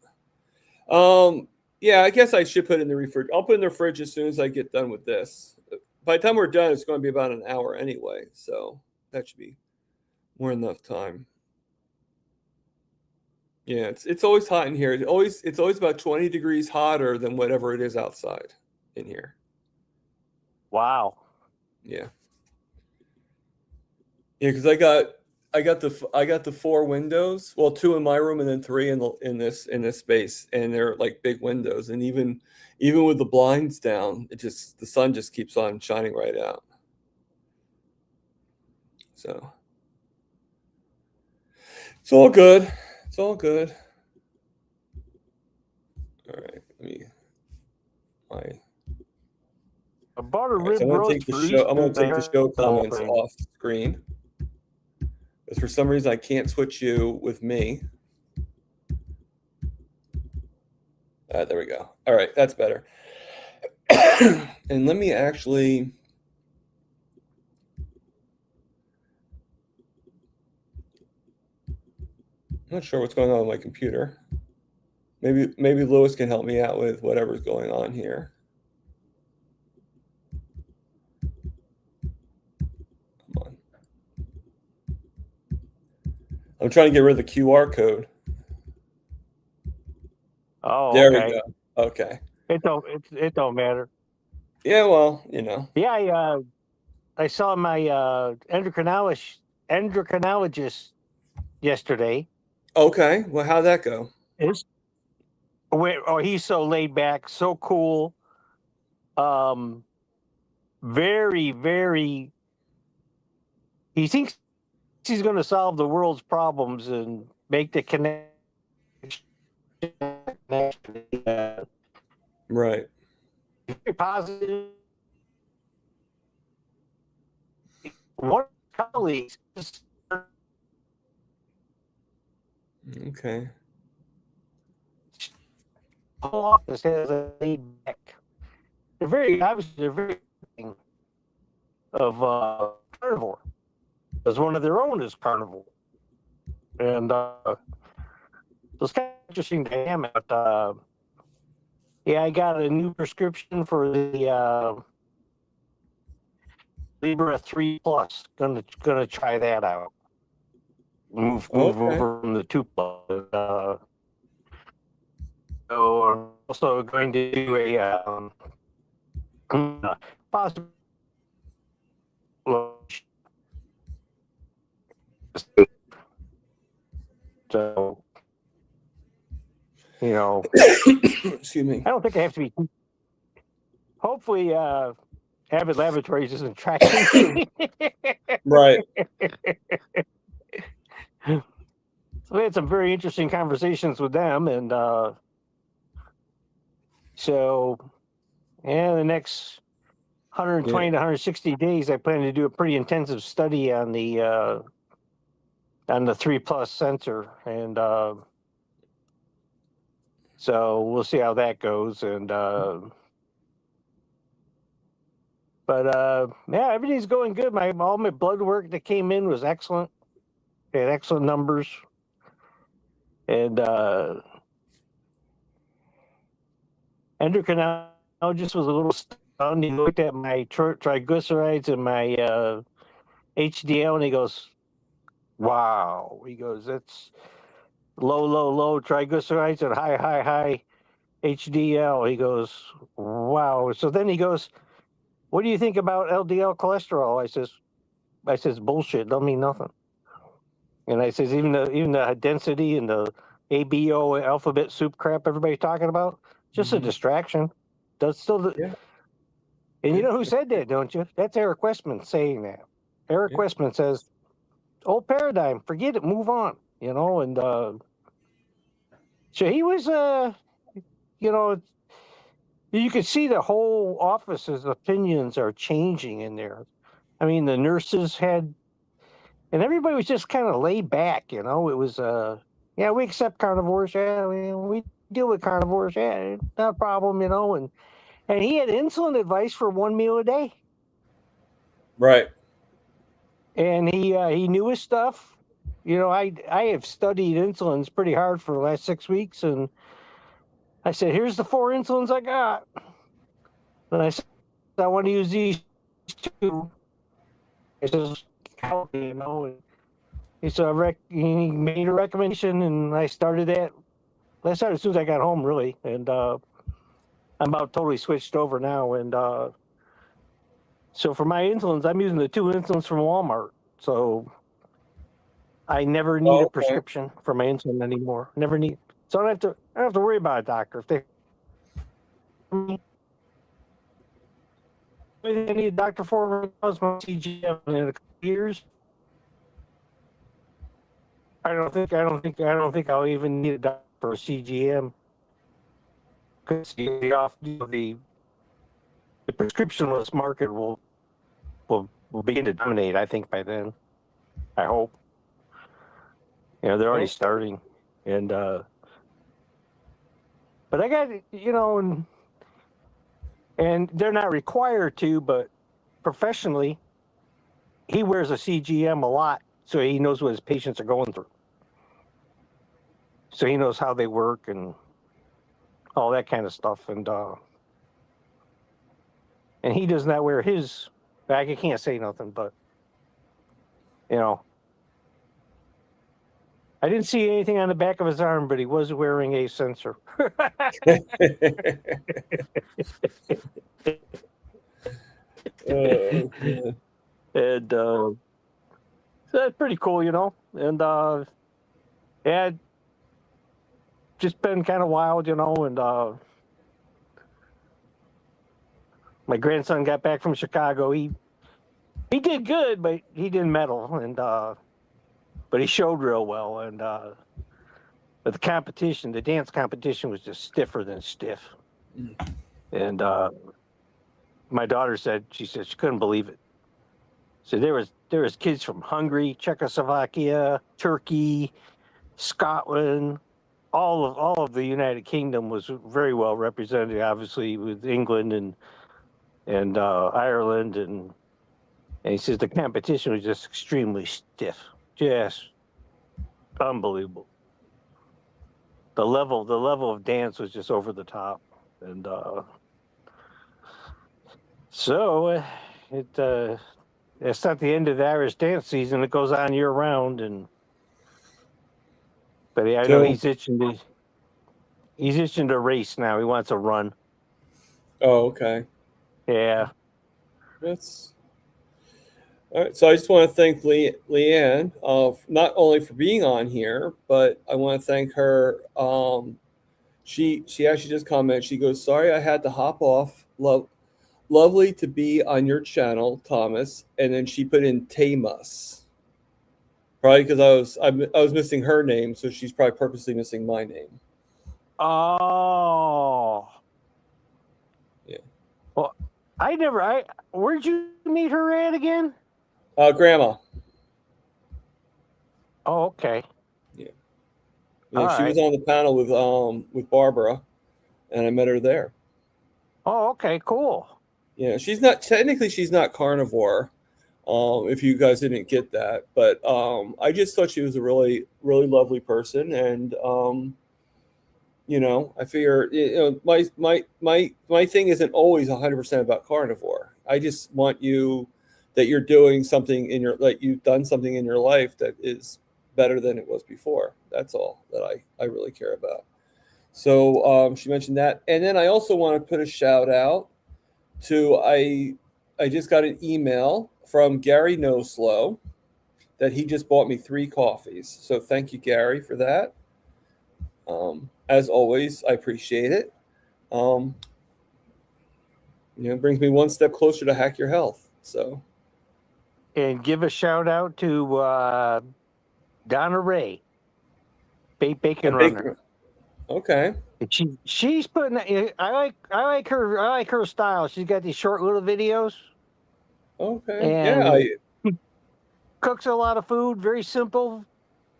Speaker 1: Yeah, I guess I should put it in the refrigerator. I'll put it in the fridge as soon as I get done with this. By the time we're done, it's going to be about an hour anyway, so that should be more than enough time. Yeah, it's always hot in here. It's always about 20 degrees hotter than whatever it is outside in here.
Speaker 4: Wow.
Speaker 1: Yeah. Yeah, because I got the 4 windows. Well, 2 in my room and then 3 in this space, and they're like big windows. And even with the blinds down, the sun just keeps on shining right out. So it's all good. All right,
Speaker 4: I bought a rib
Speaker 1: I'm going
Speaker 4: roast.
Speaker 1: to take the show comments off screen. Because for some reason I can't switch you with me. There we go. All right, that's better. And let me actually. I'm not sure what's going on with my computer. Maybe Lewis can help me out with whatever's going on here. Come on. I'm trying to get rid of the QR code.
Speaker 4: Oh,
Speaker 1: there we go. Okay.
Speaker 4: It don't matter.
Speaker 1: Yeah, well,
Speaker 4: Yeah, I saw my endocrinologist yesterday.
Speaker 1: Okay. Well, how'd that go?
Speaker 4: He's so laid back, so cool. Very, very. He thinks he's going to solve the world's problems and make the connection.
Speaker 1: Right.
Speaker 4: Very positive. One of my colleagues.
Speaker 1: Okay.
Speaker 4: Whole office has a laid back. They're very of carnivore. As one of their own is carnivore, and it's kind of interesting dynamic. Yeah, I got a new prescription for the Libra 3 Plus. Gonna try that out. Move over from the 2 Plus. So also going to do a possible. So, you know,
Speaker 1: Excuse me.
Speaker 4: I don't think I have to be. Hopefully, Avid Laboratories isn't tracking me.
Speaker 1: Right.
Speaker 4: So we had some very interesting conversations with them, and so, yeah, the next 120 to 160 days, I plan to do a pretty intensive study on the 3+ sensor, and so we'll see how that goes, and but yeah, everything's going good. All my blood work that came in was excellent. They had excellent numbers, and endocrinologist was a little stunned. He looked at my triglycerides and my HDL, and he goes, "Wow!" He goes, "That's low triglycerides and high HDL." He goes, "Wow!" So then he goes, "What do you think about LDL cholesterol?" I says, "Bullshit. Don't mean nothing." And I says, even the density and the ABO alphabet soup crap everybody's talking about, just a distraction. Does still.
Speaker 1: Yeah.
Speaker 4: And you know who said that, don't you? That's Eric Westman saying that. Eric Westman says, "Old paradigm, forget it, move on." You know, and so he was, you know, you could see the whole office's opinions are changing in there. I mean, the nurses had, and everybody was just kind of laid back, you know. It was, yeah, we accept carnivores, yeah, we deal with carnivores, yeah, not a problem, you know. And he had insulin advice for 1 meal a day.
Speaker 1: Right.
Speaker 4: And he knew his stuff. You know, I have studied insulins pretty hard for the last 6 weeks, and I said, "Here's the 4 insulins I got." And I said, "I want to use these 2." He says, "You know," and he said, he made a recommendation, and I started that. I started as soon as I got home, really, and I'm about totally switched over now. And so for my insulins, I'm using the 2 insulins from Walmart. So I never need a prescription for my insulin anymore. Never need. So I don't have to worry about a doctor. If they I need a doctor for my CGM in a couple years, I don't think I'll even need a doctor for a CGM, because the prescriptionless market will begin to dominate, I think, by then. I hope. You know, they're already starting, and but I got, you know, and they're not required to, but professionally, he wears a CGM a lot, so he knows what his patients are going through. So he knows how they work and all that kind of stuff, and he does not wear his. I can't say nothing, but you know, I didn't see anything on the back of his arm, but he was wearing a sensor. And so that's pretty cool, you know. And yeah, just been kind of wild, you know. And my grandson got back from Chicago. He did good, but he didn't medal, and but he showed real well. And but the competition, the dance competition, was just stiffer than stiff. And my daughter said she couldn't believe it. So there was kids from Hungary, Czechoslovakia, Turkey, Scotland, all of the United Kingdom was very well represented, obviously, with England and Ireland, and he says the competition was just extremely stiff, just unbelievable. The level of dance was just over the top, and so it's not the end of the Irish dance season. It goes on year round, but yeah, I know he's itching to. He's itching to race now. He wants to run.
Speaker 1: Oh, okay.
Speaker 4: Yeah.
Speaker 1: That's all right. So I just want to thank Leanne, not only for being on here, but I want to thank her. She actually just commented. She goes, "Sorry, I had to hop off. Lovely to be on your channel, Thomas." And then she put in Tamus. Probably because I was missing her name, so she's probably purposely missing my name.
Speaker 4: Oh.
Speaker 1: Yeah.
Speaker 4: Well, where'd you meet her at again?
Speaker 1: Grandma.
Speaker 4: Oh, okay.
Speaker 1: Yeah,
Speaker 4: All
Speaker 1: she was
Speaker 4: right.
Speaker 1: on the panel with Barbara, and I met her there.
Speaker 4: Oh, okay, cool.
Speaker 1: Yeah, she's not carnivore. If you guys didn't get that, but I just thought she was a really, really lovely person, and I figure my thing isn't always 100% about carnivore. I just want that you're doing something you've done something in your life that is better than it was before. That's all that I really care about. So she mentioned that, and then I also want to put a shout out to I just got an email from Gary No Slow that he just bought me 3 coffees. So thank you, Gary, for that. As always, I appreciate it. It brings me one step closer to Hack Your Health. So,
Speaker 4: And give a shout out to Donna Ray, Bacon Runner.
Speaker 1: Okay.
Speaker 4: She's putting. I like her style. She's got these short little videos.
Speaker 1: Okay.
Speaker 4: And
Speaker 1: Yeah.
Speaker 4: Cooks a lot of food, very simple.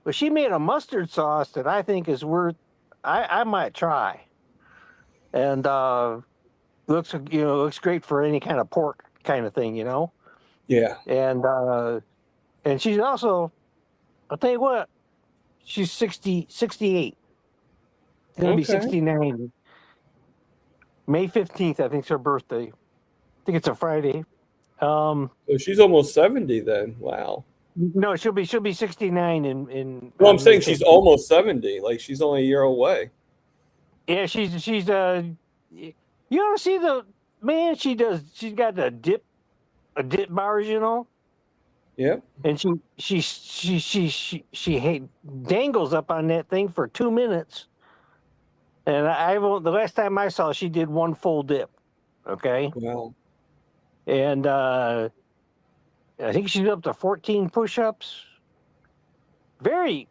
Speaker 4: But she made a mustard sauce that I think is worth. I might try. And looks great for any kind of pork kind of thing,
Speaker 1: Yeah.
Speaker 4: And she's also, I'll tell you what, she's 68. It's gonna be 69. May 15th, I think, is her birthday. I think it's a Friday.
Speaker 1: So she's almost 70 then. Wow.
Speaker 4: No, she'll be 69 in
Speaker 1: Well, I'm saying
Speaker 4: May
Speaker 1: she's
Speaker 4: 15th.
Speaker 1: almost 70. Like she's only a year away.
Speaker 4: Yeah, she's you ought to see she's got a dip bars,
Speaker 1: Yep.
Speaker 4: and she dangles up on that thing for 2 minutes. And the last time I saw, she did one full dip. Okay.
Speaker 1: Wow.
Speaker 4: And I think she's up to 14 push-ups. Very,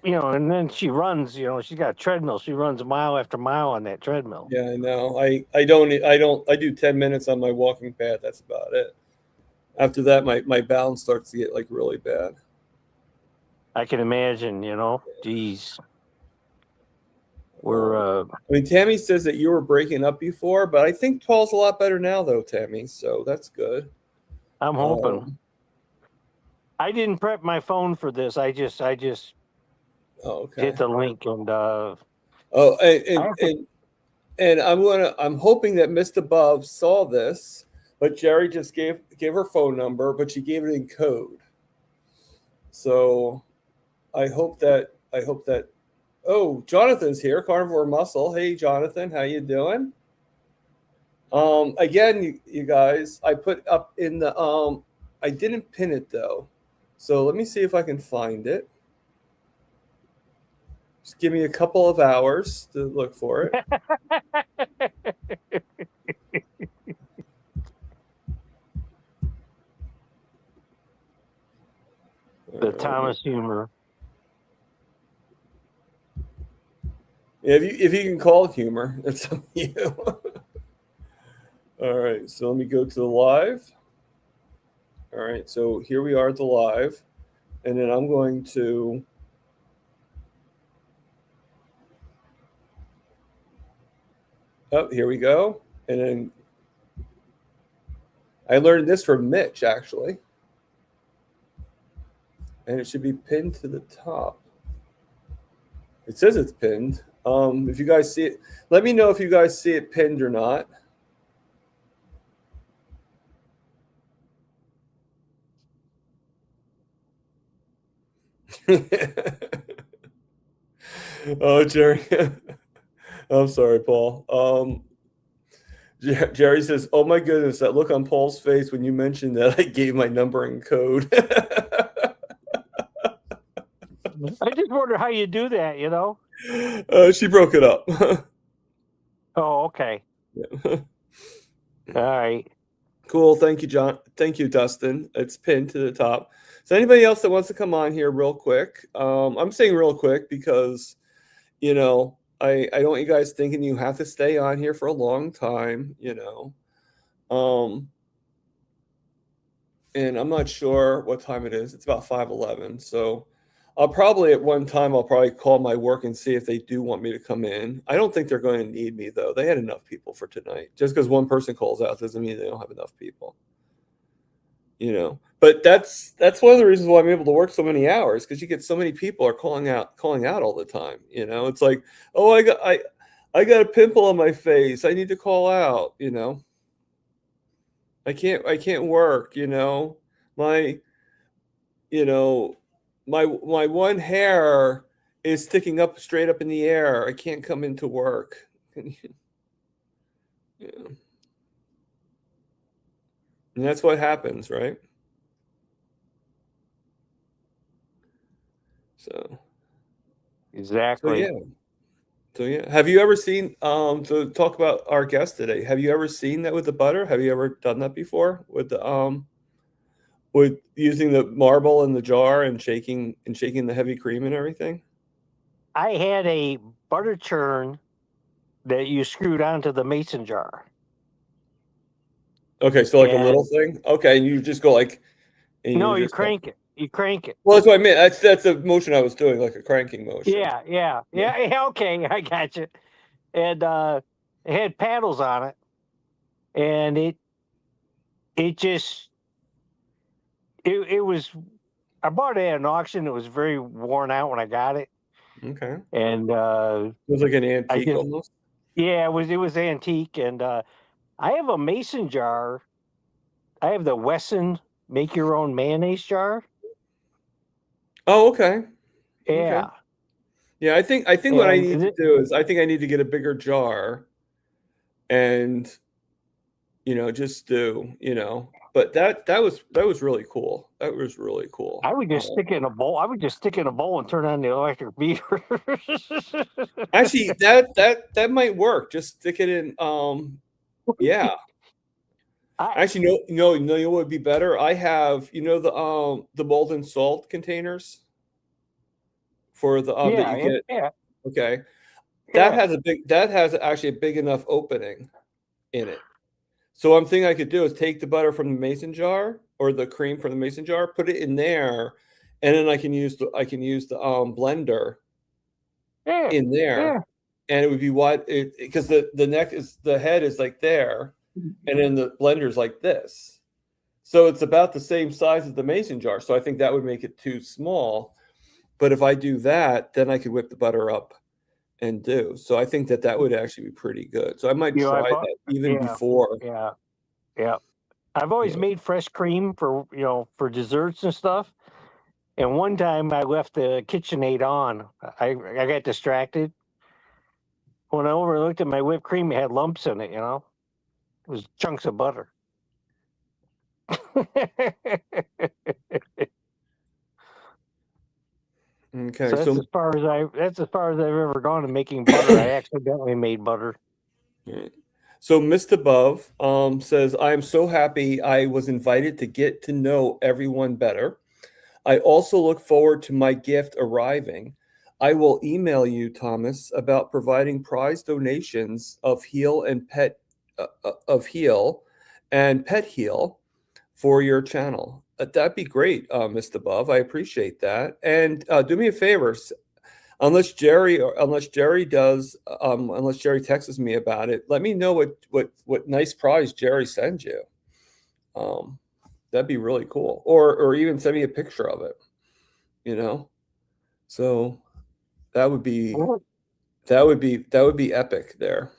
Speaker 4: and then she runs, she's got a treadmill. She runs mile after mile on that treadmill.
Speaker 1: Yeah, I know. I do 10 minutes on my walking path. That's about it. After that, my balance starts to get like really bad.
Speaker 4: I can imagine, geez.
Speaker 1: Tammy says that you were breaking up before, but I think Paul's a lot better now though, Tammy. So that's good.
Speaker 4: I'm hoping. I didn't prep my phone for this. I just hit the link and
Speaker 1: I'm hoping that Mr. Above saw this, but Jerry just gave her phone number, but she gave it in code. So I hope that oh, Jonathan's here, Carnivore Muscle. Hey Jonathan, how you doing? Again, you guys, I put up in the I didn't pin it though. So let me see if I can find it. Just give me a couple of hours to look for it.
Speaker 4: the Thomas humor.
Speaker 1: Yeah, if you can call it humor, it's up to you. All right, so let me go to the live. All right, so here we are at the live, and then I'm going to here we go. And then I learned this from Mitch actually, and it should be pinned to the top. It says it's pinned. If you guys see it, let me know if you guys see it pinned or not. Oh, Jerry. I'm sorry, Paul. Jerry says, "Oh my goodness, that look on Paul's face when you mentioned that I gave my number and code."
Speaker 4: I just wonder how you do that, you know?
Speaker 1: She broke it up.
Speaker 4: Oh, okay.
Speaker 1: Yeah.
Speaker 4: All right.
Speaker 1: Cool. Thank you, John. Thank you, Dustin. It's pinned to the top. So anybody else that wants to come on here real quick? I'm saying real quick because, you know, I don't want you guys thinking you have to stay on here for a long time, you know. And I'm not sure what time it is. It's about 5:11. So I'll probably at one time I'll probably call my work and see if they do want me to come in. I don't think they're going to need me though. They had enough people for tonight. Just because one person calls out doesn't mean they don't have enough people. You know. But that's one of the reasons why I'm able to work so many hours, because you get so many people are calling out all the time. You know, it's like, oh, I got a pimple on my face. I need to call out, you know. I can't work, you know. My one hair is sticking up straight up in the air. I can't come into work. Yeah. And that's what happens, right? So
Speaker 4: Exactly.
Speaker 1: So yeah. Have you ever seen to talk about our guest today? Have you ever seen that with the butter? Have you ever done that before with the with using the marble in the jar and shaking the heavy cream and everything?
Speaker 4: I had a butter churn that you screwed onto the mason jar.
Speaker 1: Okay, so like a little thing. Okay, and you just go like.
Speaker 4: No, you crank it. You crank it.
Speaker 1: Well, that's what I meant. That's the motion I was doing, like a cranking motion.
Speaker 4: Yeah. Okay, I got you. And it had paddles on it, and it was. I bought it at an auction. It was very worn out when I got it.
Speaker 1: Okay.
Speaker 4: And
Speaker 1: it was like an antique almost.
Speaker 4: Yeah, it was antique, and I have a mason jar. I have the Wesson make your own mayonnaise jar.
Speaker 1: Oh, okay.
Speaker 4: Yeah.
Speaker 1: Okay. Yeah, I think what I need to do is I think I need to get a bigger jar and just do, but that was really cool. That was really cool.
Speaker 4: I would just stick it in a bowl. I would just stick it in a bowl and turn on the electric meter.
Speaker 1: Actually, that might work. Just stick it in yeah. Actually, no, what would be better? I have, the molten salt containers for the that you get.
Speaker 4: Yeah.
Speaker 1: Okay. That has actually a big enough opening in it. So one thing I could do is take the butter from the mason jar or the cream from the mason jar, put it in there, and then I can use the blender in there, and it would be wide because the head is like there, and then the blender is like this. So it's about the same size as the mason jar. So I think that would make it too small. But if I do that, then I could whip the butter up and do. So I think that would actually be pretty good. So I might try that even before.
Speaker 4: Yeah. I've always made fresh cream for desserts and stuff. And one time I left the KitchenAid on. I got distracted. When I overlooked at my whipped cream, it had lumps in it, It was chunks of butter.
Speaker 1: Okay,
Speaker 4: so that's as far as I've ever gone in making butter. I accidentally made butter.
Speaker 1: Right. So Mr. Above says, I am so happy I was invited to get to know everyone better. I also look forward to my gift arriving. I will email you, Thomas, about providing prize donations of Heal and Pet Heal for your channel. That'd be great, Mr. Above. I appreciate that. And do me a favor, unless Jerry texts me about it, let me know what nice prize Jerry sends you. That'd be really cool. Or even send me a picture of it. So that would be epic there.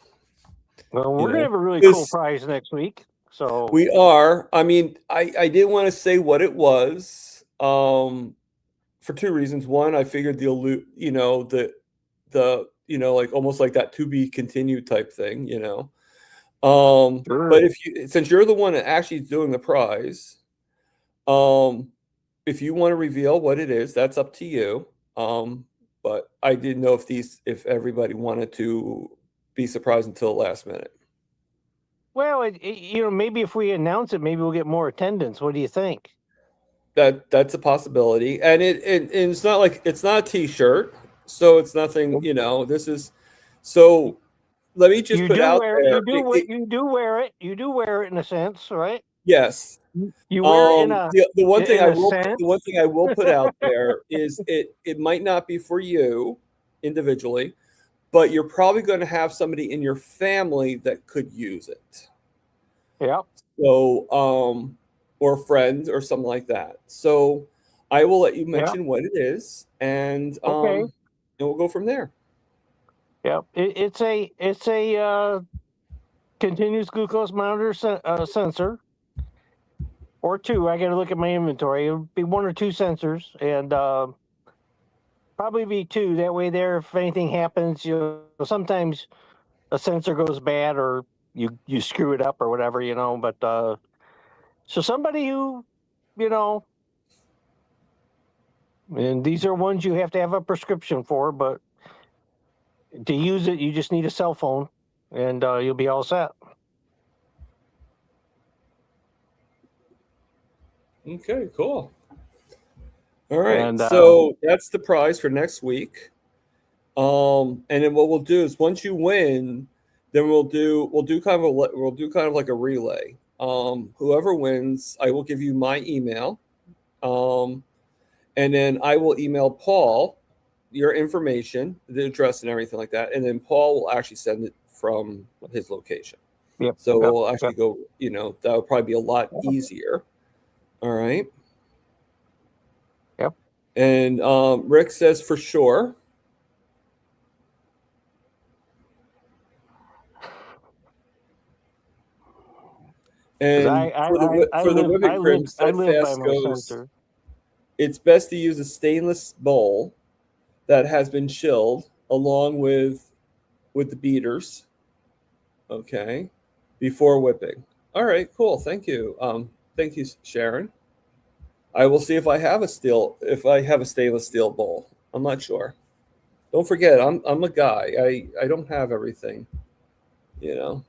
Speaker 4: Well, we're gonna have a really cool prize next week. So
Speaker 1: we are. I mean, I didn't want to say what it was for two reasons. One, I figured the like almost like that to be continued type thing,
Speaker 4: Sure.
Speaker 1: But since you're the one that actually is doing the prize, if you want to reveal what it is, that's up to you. But I didn't know if everybody wanted to be surprised until the last minute.
Speaker 4: Well, maybe if we announce it, maybe we'll get more attendance. What do you think?
Speaker 1: That's a possibility, and it's not like it's not a T-shirt, so it's nothing. This is so. Let me just put out there.
Speaker 4: You do wear it. You do wear it in a sense, right?
Speaker 1: Yes.
Speaker 4: You wear it in
Speaker 1: the one thing I will put out there is it might not be for you individually, but you're probably going to have somebody in your family that could use it.
Speaker 4: Yeah.
Speaker 1: So, or friends or something like that. So I will let you mention what it is, and and we'll go from there.
Speaker 4: Yeah, it's a continuous glucose monitor sensor, or two. I got to look at my inventory. It'll be one or two sensors, and probably be two. That way, if anything happens, sometimes a sensor goes bad or you screw it up or whatever, But so somebody who, and these are ones you have to have a prescription for, but to use it, you just need a cell phone, and you'll be all set.
Speaker 1: Okay, cool. All right, so that's the prize for next week. And then what we'll do is once you win, then we'll do kind of like a relay. Whoever wins, I will give you my email, and then I will email Paul your information, the address and everything like that, and then Paul will actually send it from his location.
Speaker 4: Yep.
Speaker 1: So we'll actually go. That would probably be a lot easier. All right.
Speaker 4: Yep.
Speaker 1: And Rick says for sure. And for the whipping cream, Steadfast goes, it's best to use a stainless bowl that has been chilled along with the beaters, okay, before whipping. All right, cool. Thank you. Thank you, Sharon. I will see if I have a stainless steel bowl. I'm not sure. Don't forget, I'm a guy. I don't have everything,
Speaker 4: You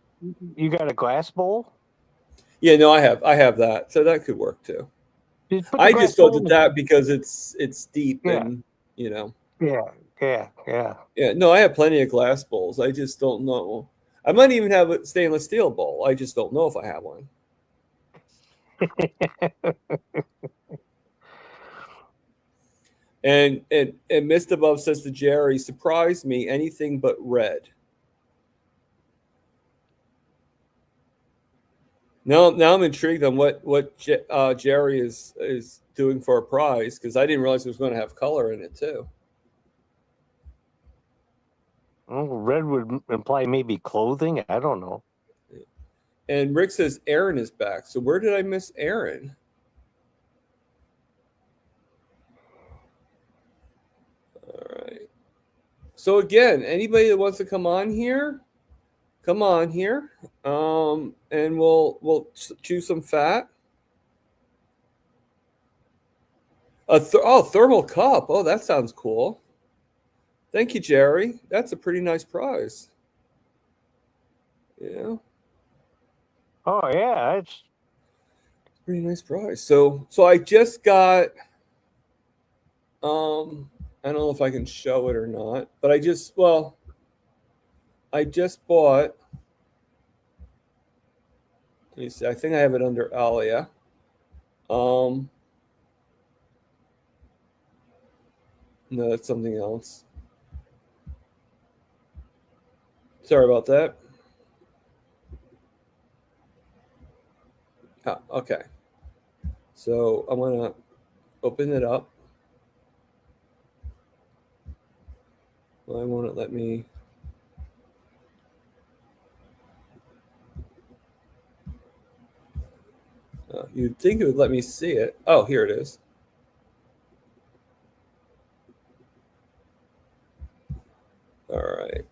Speaker 4: got a glass bowl?
Speaker 1: Yeah, no, I have that, so that could work too. I just thought that because it's deep and
Speaker 4: Yeah.
Speaker 1: Yeah, no, I have plenty of glass bowls. I just don't know. I might even have a stainless steel bowl. I just don't know if I have one. and Mist Above says to Jerry, surprise me, anything but red. Now I'm intrigued on what Jerry is doing for a prize, because I didn't realize it was going to have color in it too.
Speaker 4: Well, red would imply maybe clothing. I don't know.
Speaker 1: And Rick says Aaron is back. So where did I miss Aaron? All right. So again, anybody that wants to come on here, come on here, and we'll chew some fat. Thermal cup. Oh, that sounds cool. Thank you, Jerry. That's a pretty nice prize. Yeah.
Speaker 4: Oh yeah, it's
Speaker 1: pretty nice prize. So I just got. I don't know if I can show it or not, but I just bought. Let me see. I think I have it under Alia. No, that's something else. Sorry about that. Okay. So I'm going to open it up. Why won't it let me? You'd think it would let me see it. Oh, here it is. All right.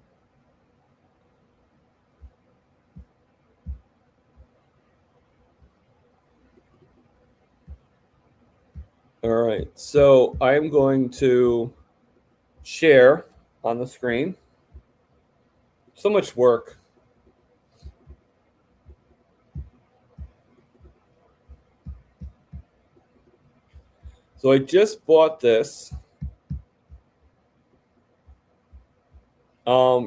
Speaker 1: All right. So I am going to share on the screen. So much work. So I just bought this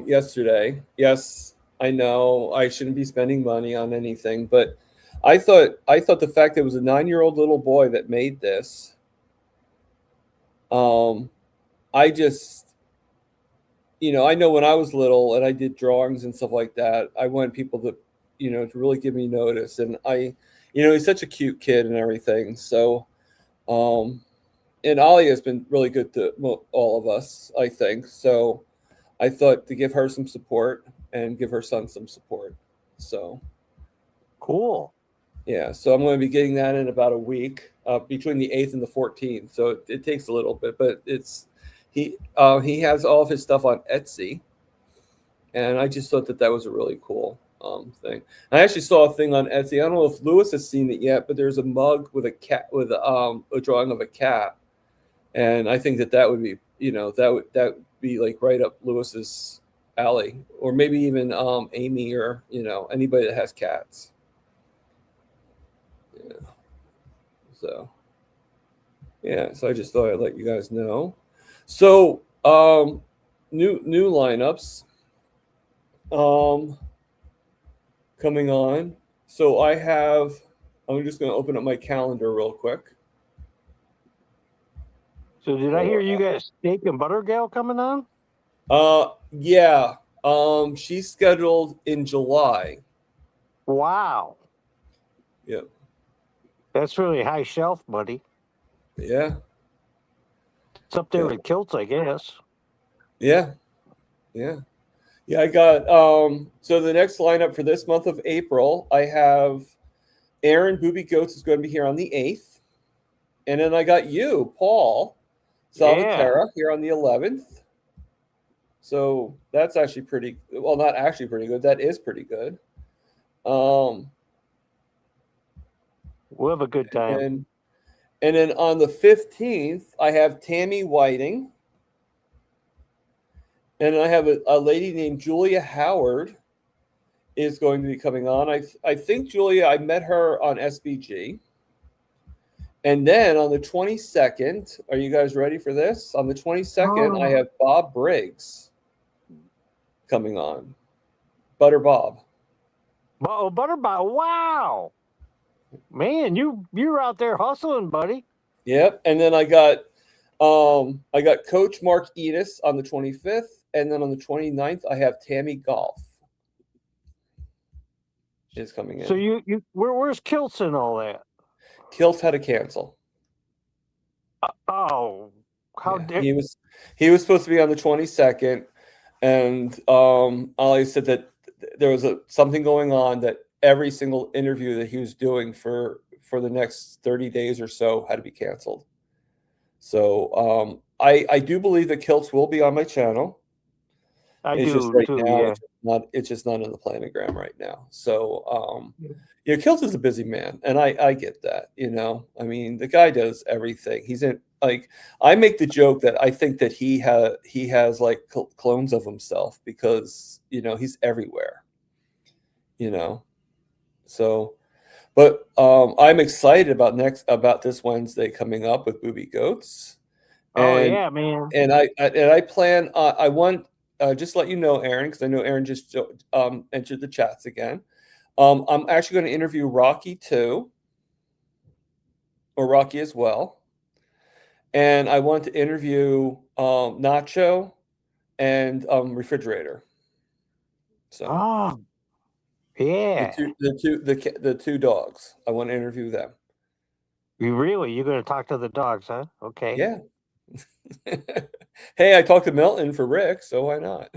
Speaker 1: yesterday. Yes, I know I shouldn't be spending money on anything, but I thought the fact that it was a 9-year-old little boy that made this, I just, I know when I was little and I did drawings and stuff like that, I wanted people to, to really give me notice. And he's such a cute kid and everything. So, and Ollie has been really good to all of us, I think. So I thought to give her some support and give her son some support. So
Speaker 4: Cool.
Speaker 1: yeah, so I'm going to be getting that in about a week, between the 8th and the 14th. So it takes a little bit, but he has all of his stuff on Etsy, and I just thought that was a really cool thing. I actually saw a thing on Etsy. I don't know if Lewis has seen it yet, but there's a mug with a cat with a drawing of a cat, and I think that would be that would be like right up Lewis's alley, or maybe even Amy, or anybody that has cats. Yeah. So I just thought I'd let you guys know. So new lineups coming on. So I'm just going to open up my calendar real quick.
Speaker 4: So did I hear you got Steak and Butter Gal coming on?
Speaker 1: Yeah. She's scheduled in July.
Speaker 4: Wow.
Speaker 1: Yep.
Speaker 4: That's really high shelf, buddy.
Speaker 1: Yeah.
Speaker 4: It's up there with Kiltz, I guess.
Speaker 1: Yeah. I got so the next lineup for this month of April, I have Aaron Booby Goats is going to be here on the 8th. And then I got you, Paul Salvatierra, here on the 11th. So that's actually not actually pretty good. That is pretty good.
Speaker 4: We'll have a good time.
Speaker 1: And then on the 15th, I have Tammy Whiting. And I have a lady named Julia Howard is going to be coming on. I think Julia, I met her on SBG. And then on the 22nd, are you guys ready for this? On the 22nd, I have Bob Briggs coming on. Butter Bob.
Speaker 4: Oh, Butter Bob. Wow. Man, you're out there hustling, buddy.
Speaker 1: Yep. And then I got Coach Mark Edis on the 25th. And then on the 29th, I have Tammy Golf is coming in.
Speaker 4: So where's Kiltz and all that?
Speaker 1: Kiltz had to cancel.
Speaker 4: How dare
Speaker 1: he was supposed to be on the 22nd, and Ollie said that there was something going on that every single interview that he was doing for the next 30 days or so had to be canceled. So I do believe that Kiltz will be on my channel. It's just not in the planogram right now. So Kiltz is a busy man, and I get that. I mean, the guy does everything. He's in, like, I make the joke that I think that he has like clones of himself, because he's everywhere. So, but I'm excited about this Wednesday coming up with Booby Goats.
Speaker 4: Yeah, man.
Speaker 1: And I plan. I want just to let you know, Aaron, because I know Aaron just entered the chats again. I'm actually going to interview Rocky too, or Rocky as well, and I want to interview Nacho and Refrigerator. So,
Speaker 4: yeah,
Speaker 1: the two dogs. I want to interview them.
Speaker 4: You're going to talk to the dogs, huh? Okay.
Speaker 1: Yeah. Hey, I talked to Milton for Rick, so why not?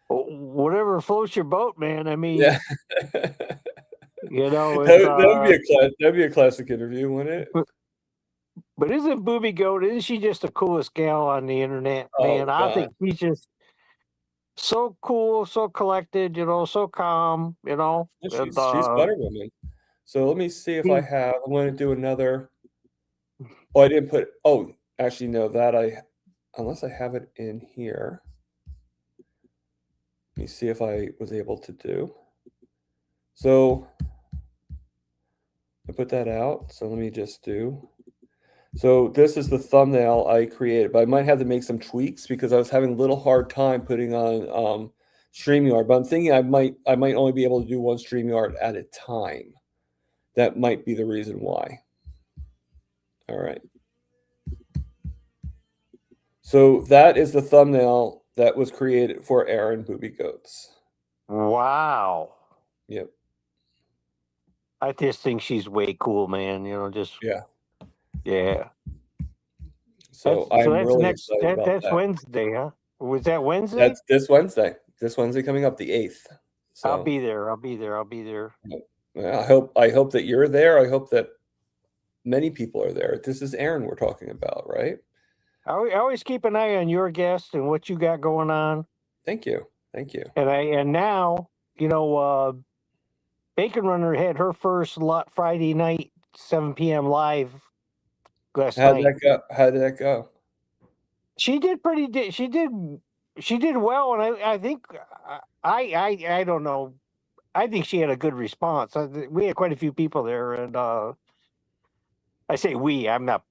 Speaker 4: Whatever floats your boat, man. I mean,
Speaker 1: yeah. That'd be a classic interview, wouldn't it?
Speaker 4: But isn't Booby Goat? Isn't she just the coolest gal on the internet, man? I think So cool, so collected, so calm,
Speaker 1: Yeah,
Speaker 4: and
Speaker 1: she's Butter Woman. So let me see if I
Speaker 4: she-
Speaker 1: have. I'm going to do another. Oh, I didn't put. Oh, actually, no. That unless I have it in here. Let me see if I was able to do. So I put that out. So let me just do. So this is the thumbnail I created, but I might have to make some tweaks because I was having a little hard time putting on StreamYard. But I'm thinking I might only be able to do one StreamYard at a time. That might be the reason why. All right. So that is the thumbnail that was created for Aaron Booby Goats.
Speaker 4: wow.
Speaker 1: Yep.
Speaker 4: I just think she's way cool, man.
Speaker 1: Yeah.
Speaker 4: Yeah.
Speaker 1: So
Speaker 4: So
Speaker 1: I'm
Speaker 4: that's
Speaker 1: really
Speaker 4: next.
Speaker 1: excited about
Speaker 4: That's
Speaker 1: that.
Speaker 4: Wednesday, huh? Was that Wednesday?
Speaker 1: That's this Wednesday. This Wednesday coming up, the 8th. So
Speaker 4: I'll be there. I'll be there.
Speaker 1: I hope that you're there. I hope that many people are there. This is Aaron we're talking about, right?
Speaker 4: I always keep an eye on your guests and what you got going on.
Speaker 1: Thank you. Thank you.
Speaker 4: And now, Bacon Runner had her first Friday night, 7 p.m. live last night.
Speaker 1: How did that go?
Speaker 4: She did she did well, and I think I don't know. I think she had a good response. We had quite a few people there, and I say we. I'm not.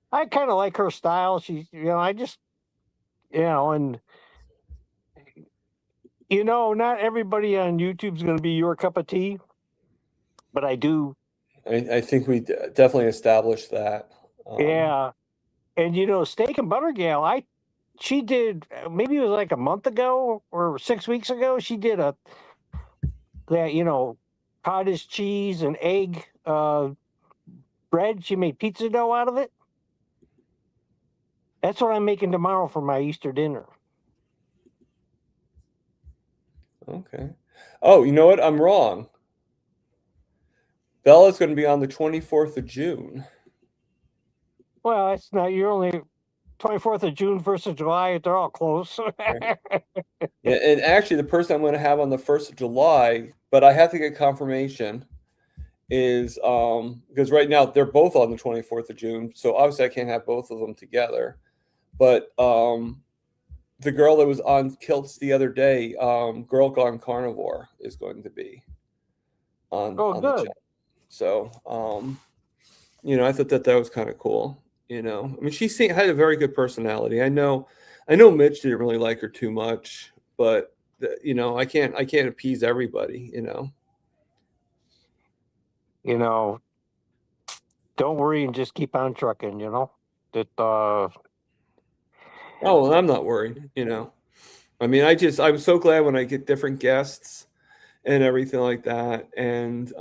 Speaker 4: I kind of like her style. She's I just and not everybody on YouTube's going to be your cup of tea, but I do.
Speaker 1: I think we definitely established that.
Speaker 4: Yeah, and Steak and Butter Gal, she did maybe it was like a month ago or 6 weeks ago. She did that cottage cheese and egg bread. She made pizza dough out of it. That's what I'm making tomorrow for my Easter dinner.
Speaker 1: Okay. Oh, you know what? I'm wrong. Bella's going to be on the 24th of June.
Speaker 4: Well, it's not. You're only 24th of June, 1st of July. They're all close.
Speaker 1: Right. Yeah, and actually, the person I'm going to have on the 1st of July, but I have to get confirmation, is because right now they're both on the 24th of June, so obviously I can't have both of them together. But the girl that was on Kiltz the other day, Girl Gone Carnivore, is going to be on
Speaker 4: good.
Speaker 1: The channel. So I thought that was kind of cool. I mean, she had a very good personality. I know Mitch didn't really like her too much, but I can't appease everybody.
Speaker 4: Don't worry and just keep on trucking. That.
Speaker 1: Oh, well, I'm not worried. I mean, I'm so glad when I get different guests and everything like that, and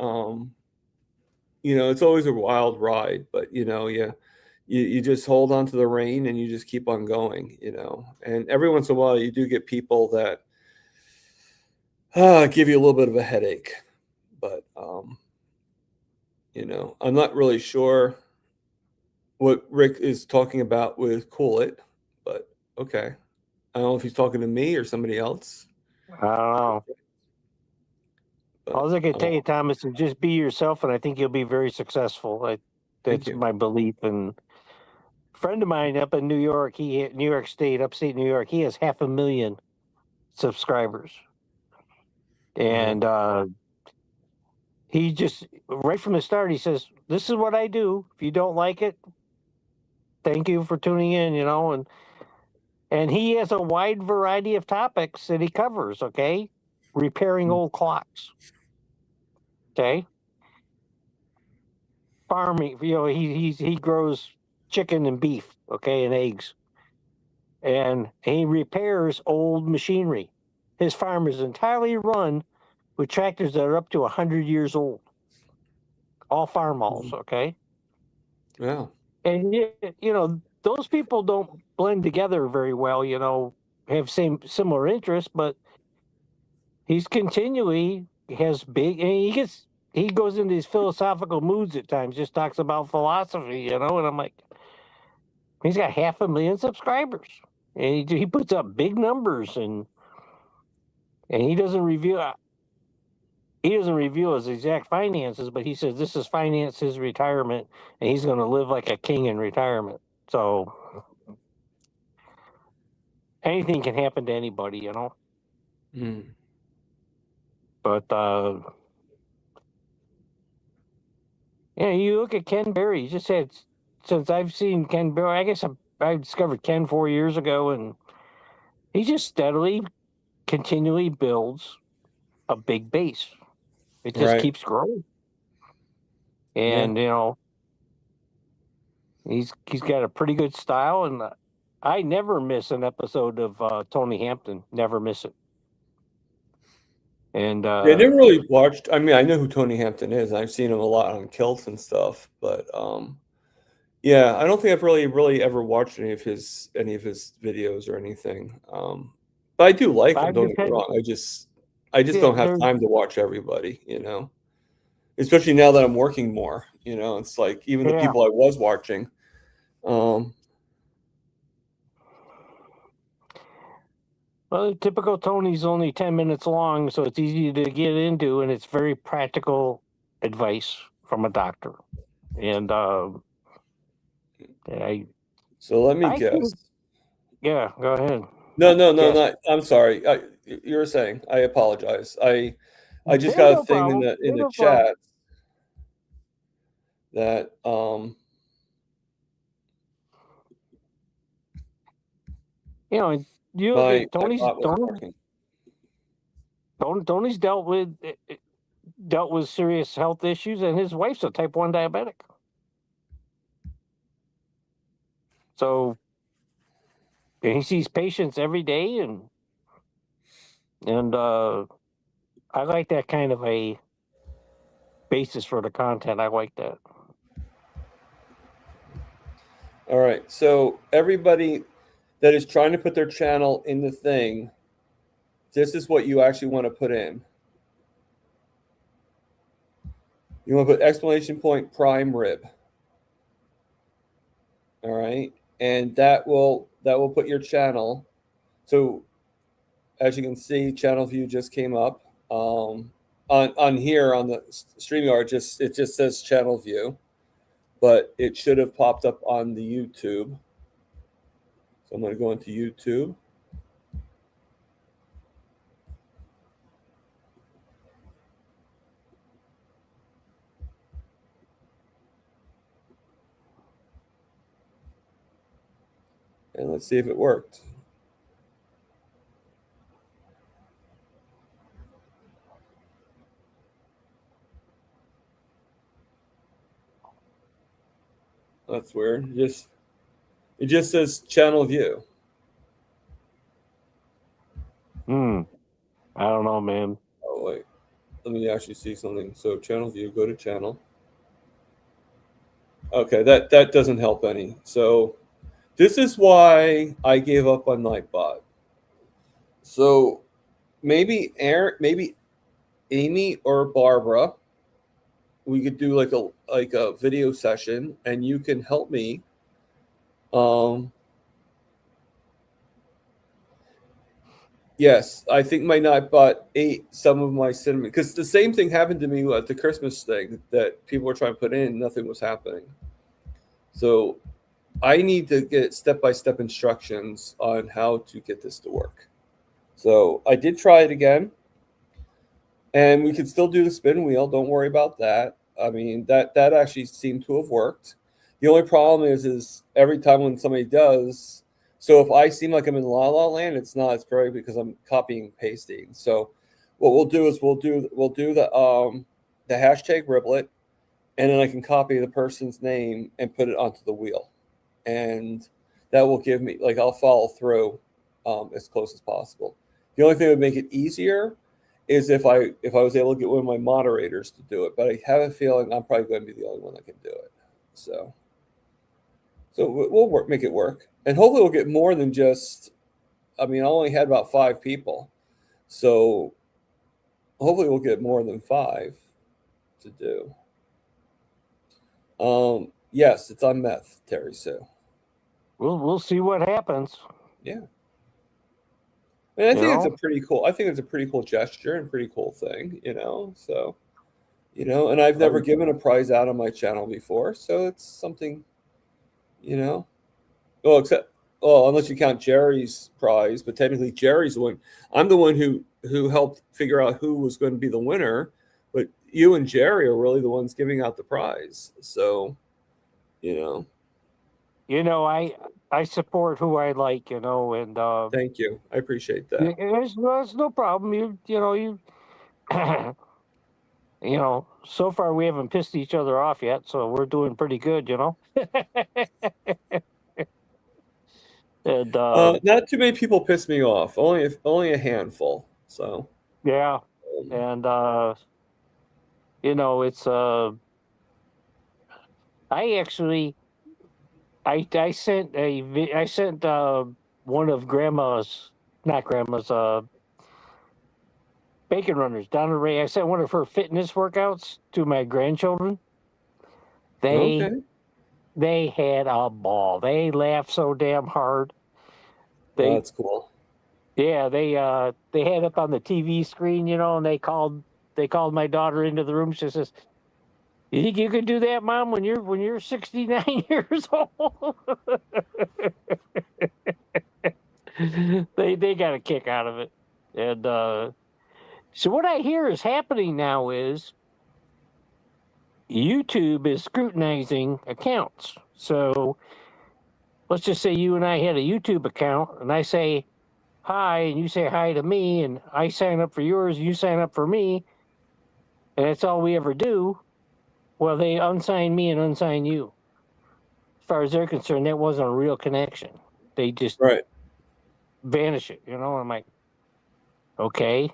Speaker 1: it's always a wild ride, but you just hold on to the rein and you just keep on going, and every once in a while you do get people that give you a little bit of a headache, but I'm not really sure what Rick is talking about with Cool It, but okay. I don't know if he's talking to me or somebody else.
Speaker 4: I don't know. All I can tell you, Thomas, is just be yourself, and I think you'll be very successful. That's my belief. And a friend of mine up in New York, New York State, upstate New York, he has 500,000 subscribers. And he just, right from the start, he says, this is what I do. If you don't like it, thank you for tuning in, and he has a wide variety of topics that he covers, okay? Repairing old clocks. Okay. Farming, he grows chicken and beef, okay, and eggs. And he repairs old machinery. His farm is entirely run with tractors that are up to 100 years old. All farm-alls, okay?
Speaker 1: Yeah.
Speaker 4: And those people don't blend together very well, have similar interests, but he's continually has big, and he goes into these philosophical moods at times, just talks about philosophy, and I'm like, he's got 500,000 subscribers. and he puts up big numbers, and he doesn't reveal his exact finances, but he says this is finance his retirement, and he's going to live like a king in retirement. So anything can happen to anybody, you know.
Speaker 1: Mm.
Speaker 4: But yeah, you look at Ken Berry. He just had, since I've seen Ken Berry, I guess I discovered Ken 4 years ago, and he just steadily, continually builds a big base. It just
Speaker 1: Right.
Speaker 4: keeps growing, and you know, he's got a pretty good style, and I never miss an episode of Tony Hampton. Never miss it. And
Speaker 1: Yeah, I never really watched. I mean, I know who Tony Hampton is. I've seen him a lot on Kiltz and stuff, but yeah, I don't think I've really ever watched any of his videos or anything. But I do like him. Don't get me wrong. I just don't have time to watch everybody. You know, especially now that I'm working more. You know, it's like even the people I was watching.
Speaker 4: Well, typical Tony's only 10 minutes long, so it's easy to get into, and it's very practical advice from a doctor. And
Speaker 1: so let me guess.
Speaker 4: Yeah, go ahead.
Speaker 1: No, not. I'm sorry. You were saying. I apologize. I just got a thing in the chat that
Speaker 4: you know, you look at Tony's dealt with serious health issues, and his wife's a type 1 diabetic. So he sees patients every day, and I like that kind of a basis for the content. I like that.
Speaker 1: All right. So everybody that is trying to put their channel in the thing, this is what you actually want to put in. You want to put exclamation point prime rib. All right. And that will put your channel. So as you can see, channel view just came up. On here on the StreamYard, it just says channel view, but it should have popped up on the YouTube. So I'm going to go into YouTube. And let's see if it worked. That's weird. It just says channel view.
Speaker 4: I don't know, man.
Speaker 1: Oh wait, let me actually see something. So channel view, go to channel. Okay, that doesn't help any. So this is why I gave up on Nightbot. So maybe Amy or Barbara, we could do like a video session, and you can help me. Yes, I think my Nightbot ate some of my cinnamon, because the same thing happened to me at the Christmas thing that people were trying to put in, nothing was happening. So I need to get step-by-step instructions on how to get this to work. So I did try it again, and we could still do the spin wheel. Don't worry about that. I mean, that actually seemed to have worked. The only problem is every time when somebody does, so if I seem like I'm in La La Land, it's not. It's probably because I'm copying and pasting. So what we'll do is we'll do the hashtag riblet, and then I can copy the person's name and put it onto the wheel, and that will give me, like, I'll follow through as close as possible. The only thing that would make it easier is if I was able to get one of my moderators to do it, but I have a feeling I'm probably going to be the only one that can do it. So we'll make it work, and hopefully we'll get more than just. I mean, I only had about 5 people, so hopefully we'll get more than 5 to do. Yes, it's on meth, Terry Sue.
Speaker 4: We'll see what happens.
Speaker 1: Yeah. And I
Speaker 4: You
Speaker 1: think it's a
Speaker 4: know?
Speaker 1: pretty cool. I think it's a pretty cool gesture and pretty cool thing, you know. So, you know, and I've never given a prize out on my channel before, so it's something, you know. Well, except, well, unless you count Jerry's prize, but technically Jerry's the one. I'm the one who helped figure out who was going to be the winner, but you and Jerry are really the ones giving out the prize. So, you know,
Speaker 4: You know, I support who I like, you know, and
Speaker 1: thank you. I appreciate that.
Speaker 4: there's no problem. You know, you know, so far we haven't pissed each other off yet, so we're doing pretty good, you know. And
Speaker 1: Not too many people piss me off. Only a handful. So,
Speaker 4: yeah, and you know, it's I actually I sent I sent one of grandma's, not grandma's, bacon runners, Donna Ray. I sent one of her fitness workouts to my grandchildren.
Speaker 1: okay.
Speaker 4: They had a ball. They laughed so damn hard.
Speaker 1: Well,
Speaker 4: They
Speaker 1: that's cool.
Speaker 4: Yeah, they had up on the TV screen, you know, and they called my daughter into the room. She says, "You think you can do that, Mom, when you're 69 years old?" They got a kick out of it. And so what I hear is happening now is YouTube is scrutinizing accounts. So let's just say you and I had a YouTube account, and I say hi, and you say hi to me, and I sign up for yours, and you sign up for me, and that's all we ever do. Well, they unsign me and unsign you. As far as they're concerned, that wasn't a real connection. They just
Speaker 1: Right.
Speaker 4: vanish it, you know? I'm like, okay.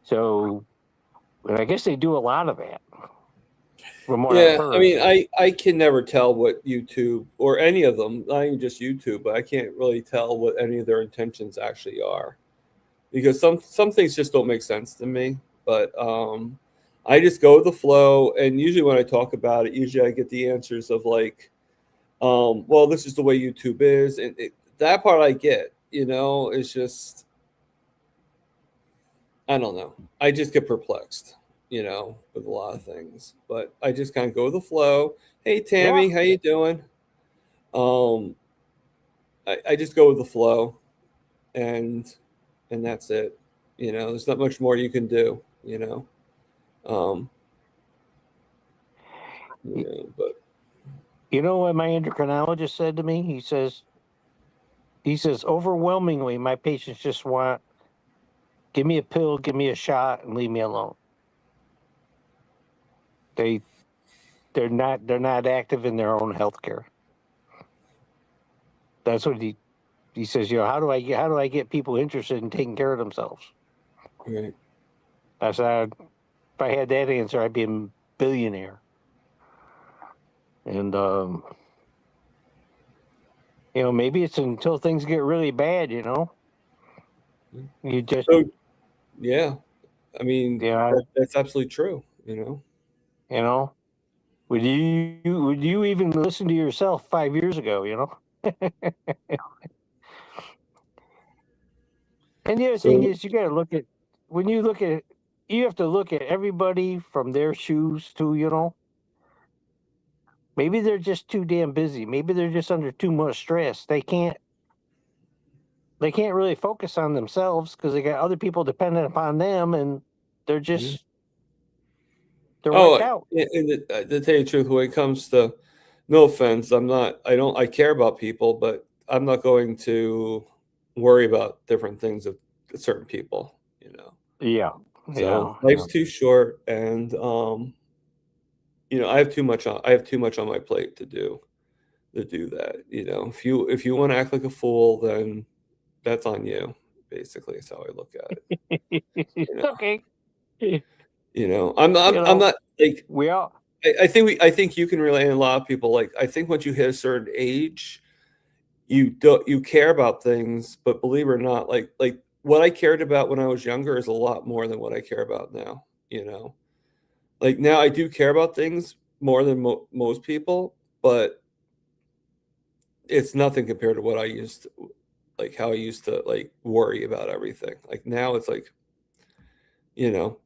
Speaker 4: So, and I guess they do a lot of that. From what I've
Speaker 1: Yeah, I
Speaker 4: heard.
Speaker 1: mean, I can never tell what YouTube or any of them, not even just YouTube, but I can't really tell what any of their intentions actually are, because some things just don't make sense to me. But I just go with the flow, and usually when I talk about it, usually I get the answers of like, well, this is the way YouTube is, and that part I get. You know, it's just I don't know. I just get perplexed, you know, with a lot of things. But I just kind of go with the flow. Hey
Speaker 4: Yeah.
Speaker 1: Tammy, how you doing? Um, I just go with the flow, and that's it. You know, there's not much more you can do. You know, um, you know, but
Speaker 4: You know what my endocrinologist said to me? He says, overwhelmingly, my patients just want, give me a pill, give me a shot, and leave me alone. They they're not active in their own healthcare. That's what he says. You know, how do I get people interested in taking care of themselves?
Speaker 1: right.
Speaker 4: I said, if I had that answer, I'd be a billionaire. And you know, maybe it's until things get really bad. You know, you just
Speaker 1: So yeah, I mean,
Speaker 4: yeah,
Speaker 1: that's absolutely true. You know,
Speaker 4: you know. Would you even listen to yourself 5 years ago? You know. And the other thing
Speaker 1: so
Speaker 4: is, you got to look at when you look at you have to look at everybody from their shoes too. You know, maybe they're just too damn busy. Maybe they're just under too much stress. They can't really focus on themselves because they got other people dependent upon them, and they're
Speaker 1: yeah.
Speaker 4: just they're
Speaker 1: Oh,
Speaker 4: wiped out.
Speaker 1: and to tell you the truth, when it comes to, no offense, I'm not, I care about people, but I'm not going to worry about different things of certain people, you know.
Speaker 4: Yeah,
Speaker 1: So
Speaker 4: yeah,
Speaker 1: life's too short, and you know, I have too much on my plate to do that. You know, if you want to act like a fool, then that's on you. Basically, is how I look at it.
Speaker 4: yeah.
Speaker 1: You know,
Speaker 4: Okay, you
Speaker 1: I'm
Speaker 4: know,
Speaker 1: not like
Speaker 4: we all.
Speaker 1: I think you can relate to a lot of people. Like I think once you hit a certain age, you care about things, but believe it or not, like what I cared about when I was younger is a lot more than what I care about now. You know, like now I do care about things more than most people, but it's nothing compared to what I used to. like how I used to like worry about everything. Like now it's like, you know,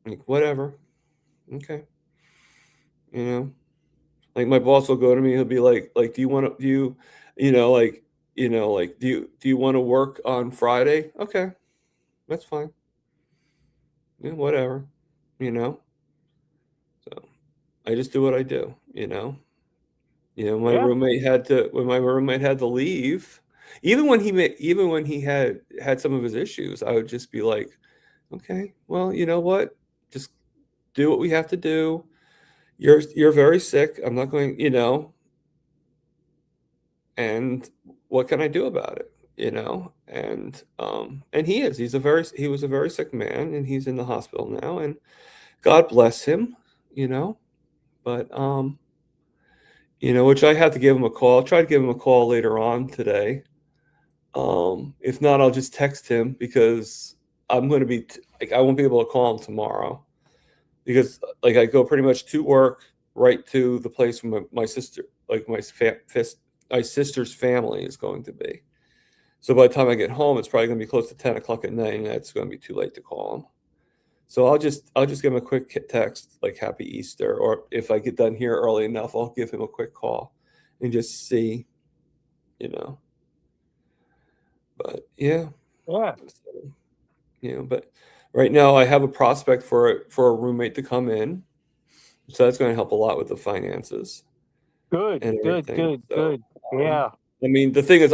Speaker 1: like whatever. Okay. You know, like my boss will go to me, he'll be like, do you want to, do you, like, do you want to work on Friday? Okay, that's fine. Yeah, whatever, you know. So I just do what I do, you know. My
Speaker 4: Yeah.
Speaker 1: roommate had to when my roommate had to leave, even when he had some of his issues, I would just be like, okay, well, you know what? Just do what we have to do. You're very sick. I'm not going, and what can I do about it? And he was a very sick man, and he's in the hospital now, and God bless him, you know. But which I had to give him a call. I'll try to give him a call later on today. If not, I'll just text him because I'm going to be like, I won't be able to call him tomorrow because like I go pretty much to work right to the place where my sister, like my sister's family is going to be. So by the time I get home, it's probably going to be close to 10 o'clock at night, and that's going to be too late to call him. So I'll just give him a quick text like Happy Easter, or if I get done here early enough, I'll give him a quick call and just see, But yeah,
Speaker 4: Yeah.
Speaker 1: But right now I have a prospect for a roommate to come in, so that's going to help a lot with the finances
Speaker 4: Good.
Speaker 1: and
Speaker 4: Good.
Speaker 1: everything.
Speaker 4: Good.
Speaker 1: So,
Speaker 4: Good. Yeah.
Speaker 1: I mean, the thing is,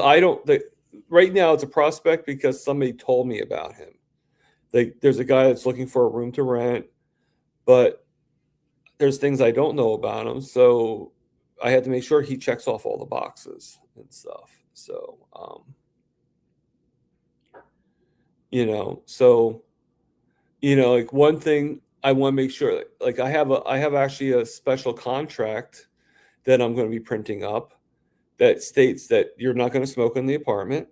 Speaker 1: right now it's a prospect because somebody told me about him. There's a guy that's looking for a room to rent, but there's things I don't know about him, so I had to make sure he checks off all the boxes and stuff. So, like one thing I want to make sure, like I have actually a special contract that I'm going to be printing up that states that you're not going to smoke in the apartment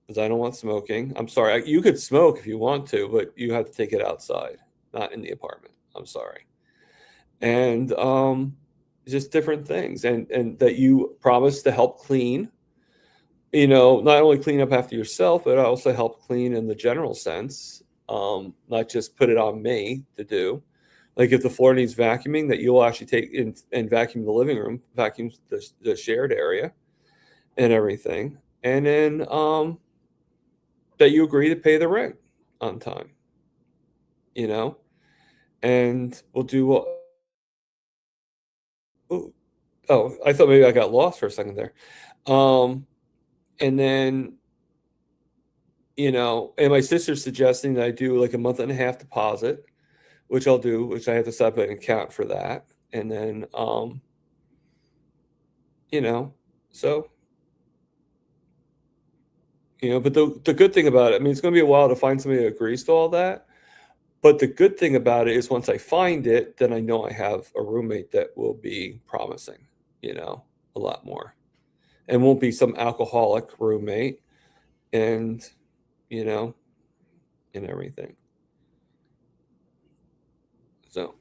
Speaker 1: because I don't want smoking. I'm sorry. You could smoke if you want to, but you have to take it outside, not in the apartment. I'm sorry. And just different things, and that you promise to help clean. Not only clean up after yourself, but also help clean in the general sense. Not just put it on me to do. Like if the floor needs vacuuming, that you'll actually take in and vacuum the living room, vacuum the shared area and everything. And then that you agree to pay the rent on time, and we'll do what. Oh, I thought maybe I got lost for a second there. And then, and my sister's suggesting that I do like a month and a half deposit, which I'll do, which I have to set up an account for that. And then, so, but the good thing about it, I mean, it's going to be a while to find somebody that agrees to all that. But the good thing about it is once I find it, then I know I have a roommate that will be promising, a lot more, and won't be some alcoholic roommate, and, and everything. So,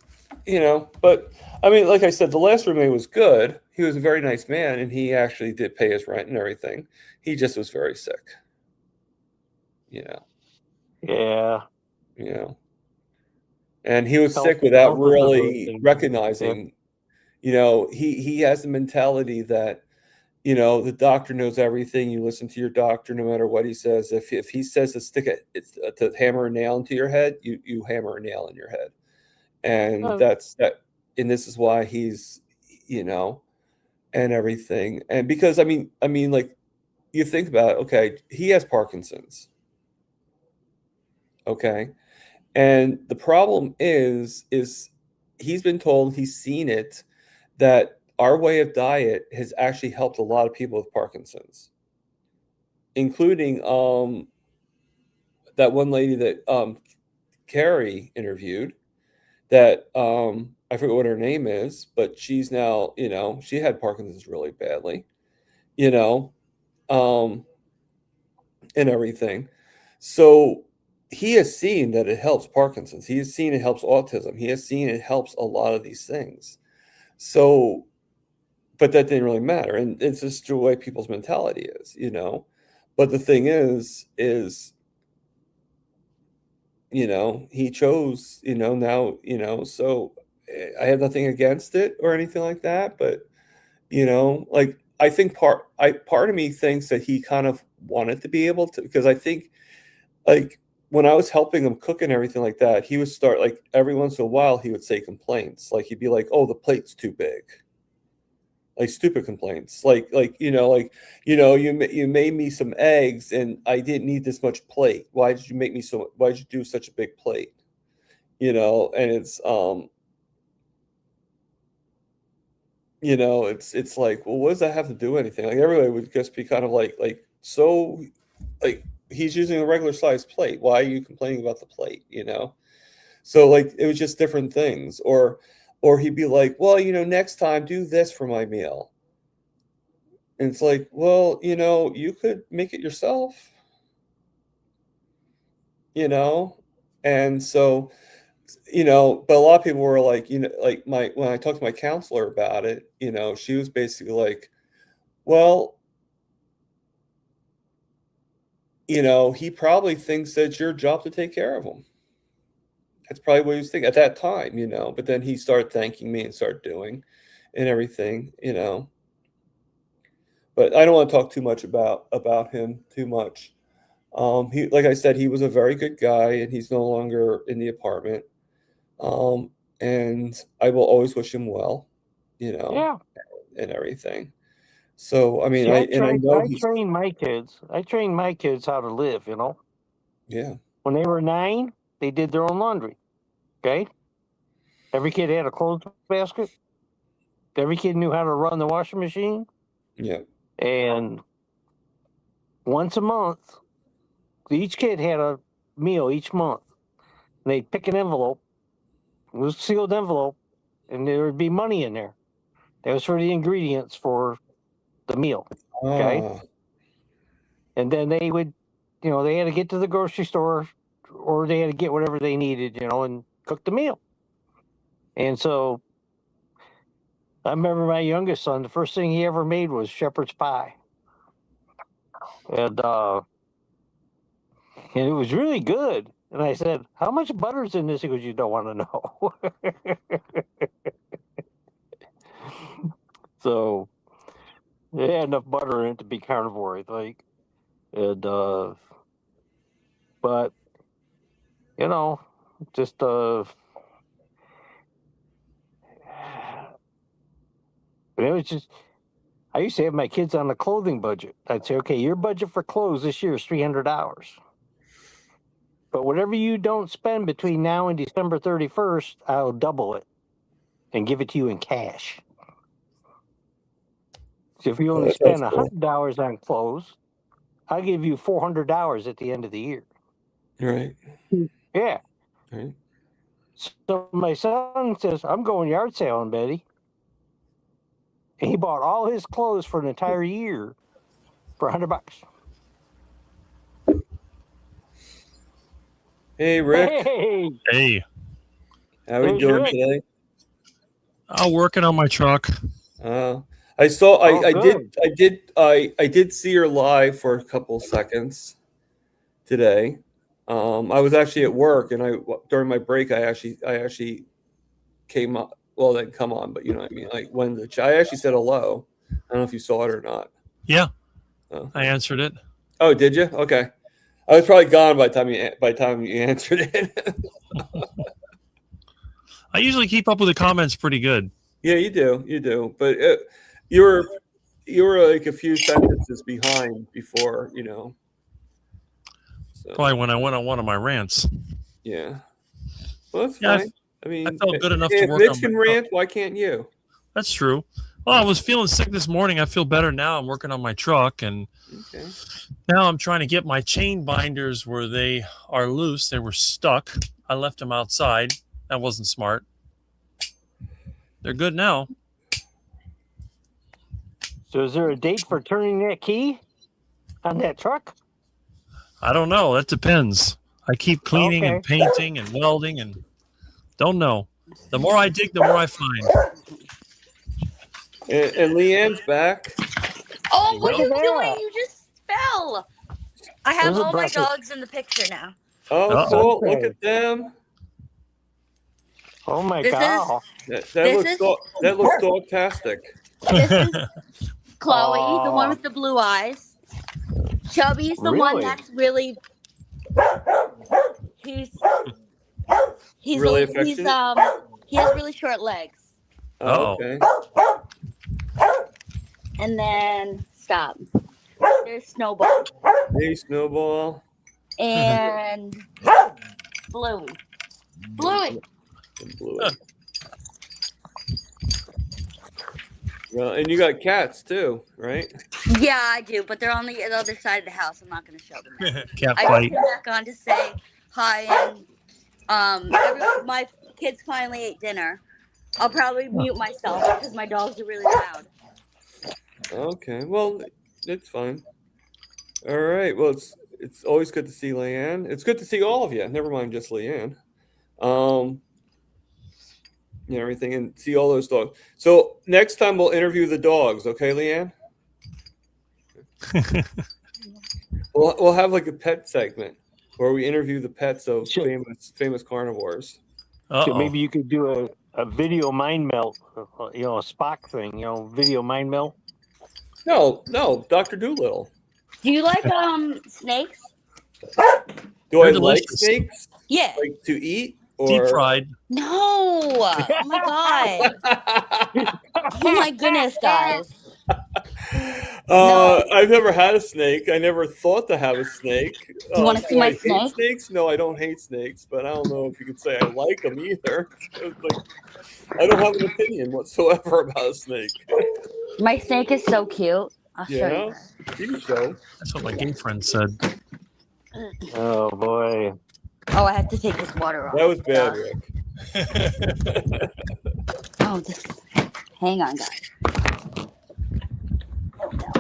Speaker 1: but I mean, like I said, the last roommate was good. He was a very nice man, and he actually did pay his rent and everything. He just was very sick,
Speaker 4: Yeah.
Speaker 1: And he was sick without really recognizing, he has the mentality that, the doctor knows everything. You listen to your doctor no matter what he says. If he says to hammer a nail into your head, you hammer a nail in your head. And that's that. And this is why he's, and everything. And because, I mean, like you think about it, okay, he has Parkinson's. Okay. And the problem is he's been told, he's seen it, that our way of diet has actually helped a lot of people with Parkinson's, including that one lady that Carrie interviewed, that I forget what her name is, but she's now, she had Parkinson's really badly, and everything. So he has seen that it helps Parkinson's. He has seen it helps autism. He has seen it helps a lot of these things. So, but that didn't really matter, and it's just the way people's mentality is, you know. But the thing is, you know, he chose, you know, now, you know, so I have nothing against it or anything like that, but you know, like I think part of me thinks that he kind of wanted to be able to, because I think like when I was helping him cook and everything like that, he would start like every once in a while he would say complaints. Like he'd be like, "Oh, the plate's too big." Like stupid complaints. You made me some eggs and I didn't need this much plate. Why did you do such a big plate? You know, and it's you know, it's like, well, what does that have to do with anything? Like everybody would just be kind of like so like he's using a regular sized plate. Why are you complaining about the plate? You know? So like it was just different things. Or he'd be like, well, you know, next time do this for my meal. And it's like, well, you know, you could make it yourself. You know? And so, you know, but a lot of people were like, you know, like when I talked to my counselor about it, you know, she was basically like, well, you know, he probably thinks that it's your job to take care of him. That's probably what he was thinking at that time, you know. But then he started thanking me and started doing and everything, you know. But I don't want to talk too much about him too much. He, like I said, he was a very good guy, and he's no longer in the apartment. And I will always wish him well, you know,
Speaker 4: Yeah.
Speaker 1: and everything. So I mean,
Speaker 4: See,
Speaker 1: I know
Speaker 4: I trained my kids. I trained my kids how to live. You know,
Speaker 1: yeah,
Speaker 4: when they were 9, they did their own laundry. Okay, every kid had a clothes basket. Every kid knew how to run the washing machine.
Speaker 1: yeah.
Speaker 4: And once a month, each kid had a meal each month. And they'd pick an envelope. It was a sealed envelope, and there would be money in there. That was for the ingredients for the meal. Okay.
Speaker 1: Ah,
Speaker 4: And then they would, you know, they had to get to the grocery store or they had to get whatever they needed, you know, and cook the meal. And so I remember my youngest son, the first thing he ever made was shepherd's pie. And it was really good. And I said, how much butter's in this? He goes, you don't want to know. So it had enough butter in it to be carnivore, I think. And but you know, just it was just I used to have my kids on a clothing budget. I'd say, okay, your budget for clothes this year is $300. But whatever you don't spend between now and December 31st, I'll double it and give it to you in cash. So if you only spend $100 on clothes, I'll give you $400 at the end of the year.
Speaker 1: right.
Speaker 4: Yeah.
Speaker 1: Right.
Speaker 4: So my son says, I'm going yard sailing, Betty. And he bought all his clothes for an entire year for $100.
Speaker 1: Hey, Rick.
Speaker 4: Hey,
Speaker 5: Hey,
Speaker 1: How are you
Speaker 4: There's
Speaker 1: doing
Speaker 4: Rick.
Speaker 1: today?
Speaker 5: I'm working on my truck.
Speaker 1: I saw.
Speaker 4: Oh,
Speaker 1: I did see her live for a couple seconds today. I was actually at work, and during my break, I actually came up. Well, didn't come on, but you know what I mean. Like when I actually said hello. I don't know if you saw it or not.
Speaker 5: Yeah,
Speaker 1: Oh.
Speaker 5: I answered it.
Speaker 1: Oh, did you? Okay. I was probably gone by the time you answered it.
Speaker 5: I usually keep up with the comments pretty good.
Speaker 1: Yeah, you do. But you were like a few sentences behind before, you know. So,
Speaker 5: Probably when I went on one of my rants.
Speaker 1: yeah. Well, that's
Speaker 5: Yeah,
Speaker 1: fine. I mean,
Speaker 5: I felt good enough
Speaker 1: if
Speaker 5: to work
Speaker 1: Mitch
Speaker 5: on
Speaker 1: can
Speaker 5: my
Speaker 1: rant, why can't you?
Speaker 5: That's true. Well, I was feeling sick this morning. I feel better now. I'm working on my truck, and
Speaker 1: Okay.
Speaker 5: now I'm trying to get my chain binders where they are loose. They were stuck. I left them outside. That wasn't smart. They're good now.
Speaker 4: So is there a date for turning that key on that truck?
Speaker 5: I don't know. That depends. I keep cleaning and painting and welding and don't know. The more I dig, the more I find.
Speaker 1: And Leanne's back.
Speaker 2: Oh, what are
Speaker 4: Look
Speaker 2: you
Speaker 4: at
Speaker 2: doing?
Speaker 4: that.
Speaker 2: You just fell. I have
Speaker 4: Those are
Speaker 2: all my
Speaker 4: impressive.
Speaker 2: dogs in the picture now.
Speaker 1: Oh,
Speaker 5: Uh-oh.
Speaker 1: cool. Look
Speaker 4: Okay.
Speaker 1: at them.
Speaker 4: Oh my
Speaker 2: This
Speaker 4: god.
Speaker 1: That
Speaker 2: This
Speaker 1: looks
Speaker 2: is-
Speaker 1: that looks dog-tastic.
Speaker 2: This is Chloe, the one
Speaker 4: Aw.
Speaker 2: with the blue eyes. Chubby's the one
Speaker 4: Really?
Speaker 2: that's really. He's
Speaker 1: Really
Speaker 2: he's
Speaker 1: affectionate?
Speaker 2: he has really short legs.
Speaker 1: Oh,
Speaker 5: Uh-oh.
Speaker 1: okay.
Speaker 2: And then stop. There's Snowball
Speaker 1: Hey, Snowball.
Speaker 2: and Bluey. Bluey.
Speaker 1: And Bluey. Well, and you got cats too, right?
Speaker 2: Yeah, I do, but they're on the other side of the house. I'm not going to show them. That.
Speaker 5: Cat
Speaker 2: I just
Speaker 5: fight.
Speaker 2: came back on to say hi, and my kids finally ate dinner. I'll probably mute myself because my dogs are really loud.
Speaker 1: Okay, well, it's fine. All right. Well, it's always good to see Leanne. It's good to see all of you. Never mind just Leanne. Yeah, everything, and see all those dogs. So next time we'll interview the dogs, okay, Leanne? We'll have like a pet segment where we interview the pets of
Speaker 4: Sure.
Speaker 1: famous carnivores.
Speaker 4: So
Speaker 5: Uh-oh.
Speaker 4: maybe you could do a video mind melt, a Spock thing, video mind melt.
Speaker 1: No, Dr. Doolittle.
Speaker 2: Do you like snakes?
Speaker 1: Do I
Speaker 5: They're
Speaker 1: like
Speaker 5: delicious.
Speaker 1: snakes?
Speaker 2: Yeah.
Speaker 1: Like to eat? Or...
Speaker 5: Deep fried.
Speaker 2: No. Oh my god. Oh my goodness, guys. No.
Speaker 1: I've never had a snake. I never thought to have a snake.
Speaker 2: Do you want to see my
Speaker 1: I hate
Speaker 2: snake?
Speaker 1: snakes? No, I don't hate snakes, but I don't know if you could say I like them either. I don't have an opinion whatsoever about a snake.
Speaker 2: My snake is so cute. I'll show
Speaker 1: Yeah,
Speaker 2: you.
Speaker 1: you can show.
Speaker 5: That's what my gay friend said.
Speaker 4: Oh boy.
Speaker 2: Oh, I have to take this water off.
Speaker 1: That was bad, Rick.
Speaker 2: Oh, this. Hang on, guys. Oh, no.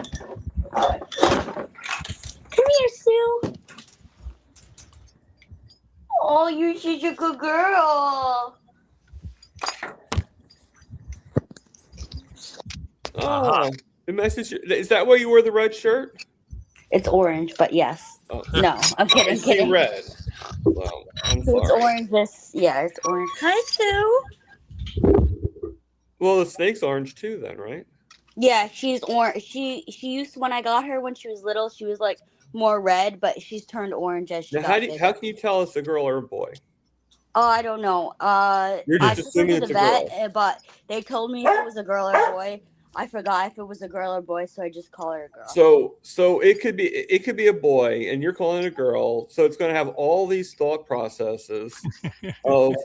Speaker 2: Come here, Sue. Oh, you're such a good girl.
Speaker 1: Oh, the message. Is that why you wore the red shirt?
Speaker 2: It's orange, but yes.
Speaker 1: Oh.
Speaker 2: No, I'm
Speaker 1: I
Speaker 2: kidding.
Speaker 1: see
Speaker 2: Kidding.
Speaker 1: red. Well, I'm
Speaker 2: So it's
Speaker 1: sorry.
Speaker 2: orange. It's orange. Hi, Sue.
Speaker 1: Well, the snake's orange too, then, right?
Speaker 2: Yeah, she's orange. She used when I got her when she was little. She was like more red, but she's turned orange as she
Speaker 1: Now,
Speaker 2: got bigger.
Speaker 1: how can you tell it's a girl or a boy?
Speaker 2: Oh, I don't know.
Speaker 1: You're just
Speaker 2: I took her
Speaker 1: assuming
Speaker 2: to
Speaker 1: it's
Speaker 2: the
Speaker 1: a
Speaker 2: vet,
Speaker 1: girl.
Speaker 2: but they told me if it was a girl or a boy. I forgot if it was a girl or boy, so I just call her a girl.
Speaker 1: So it could be a boy, and you're calling it a girl. So it's going to have all these thought processes of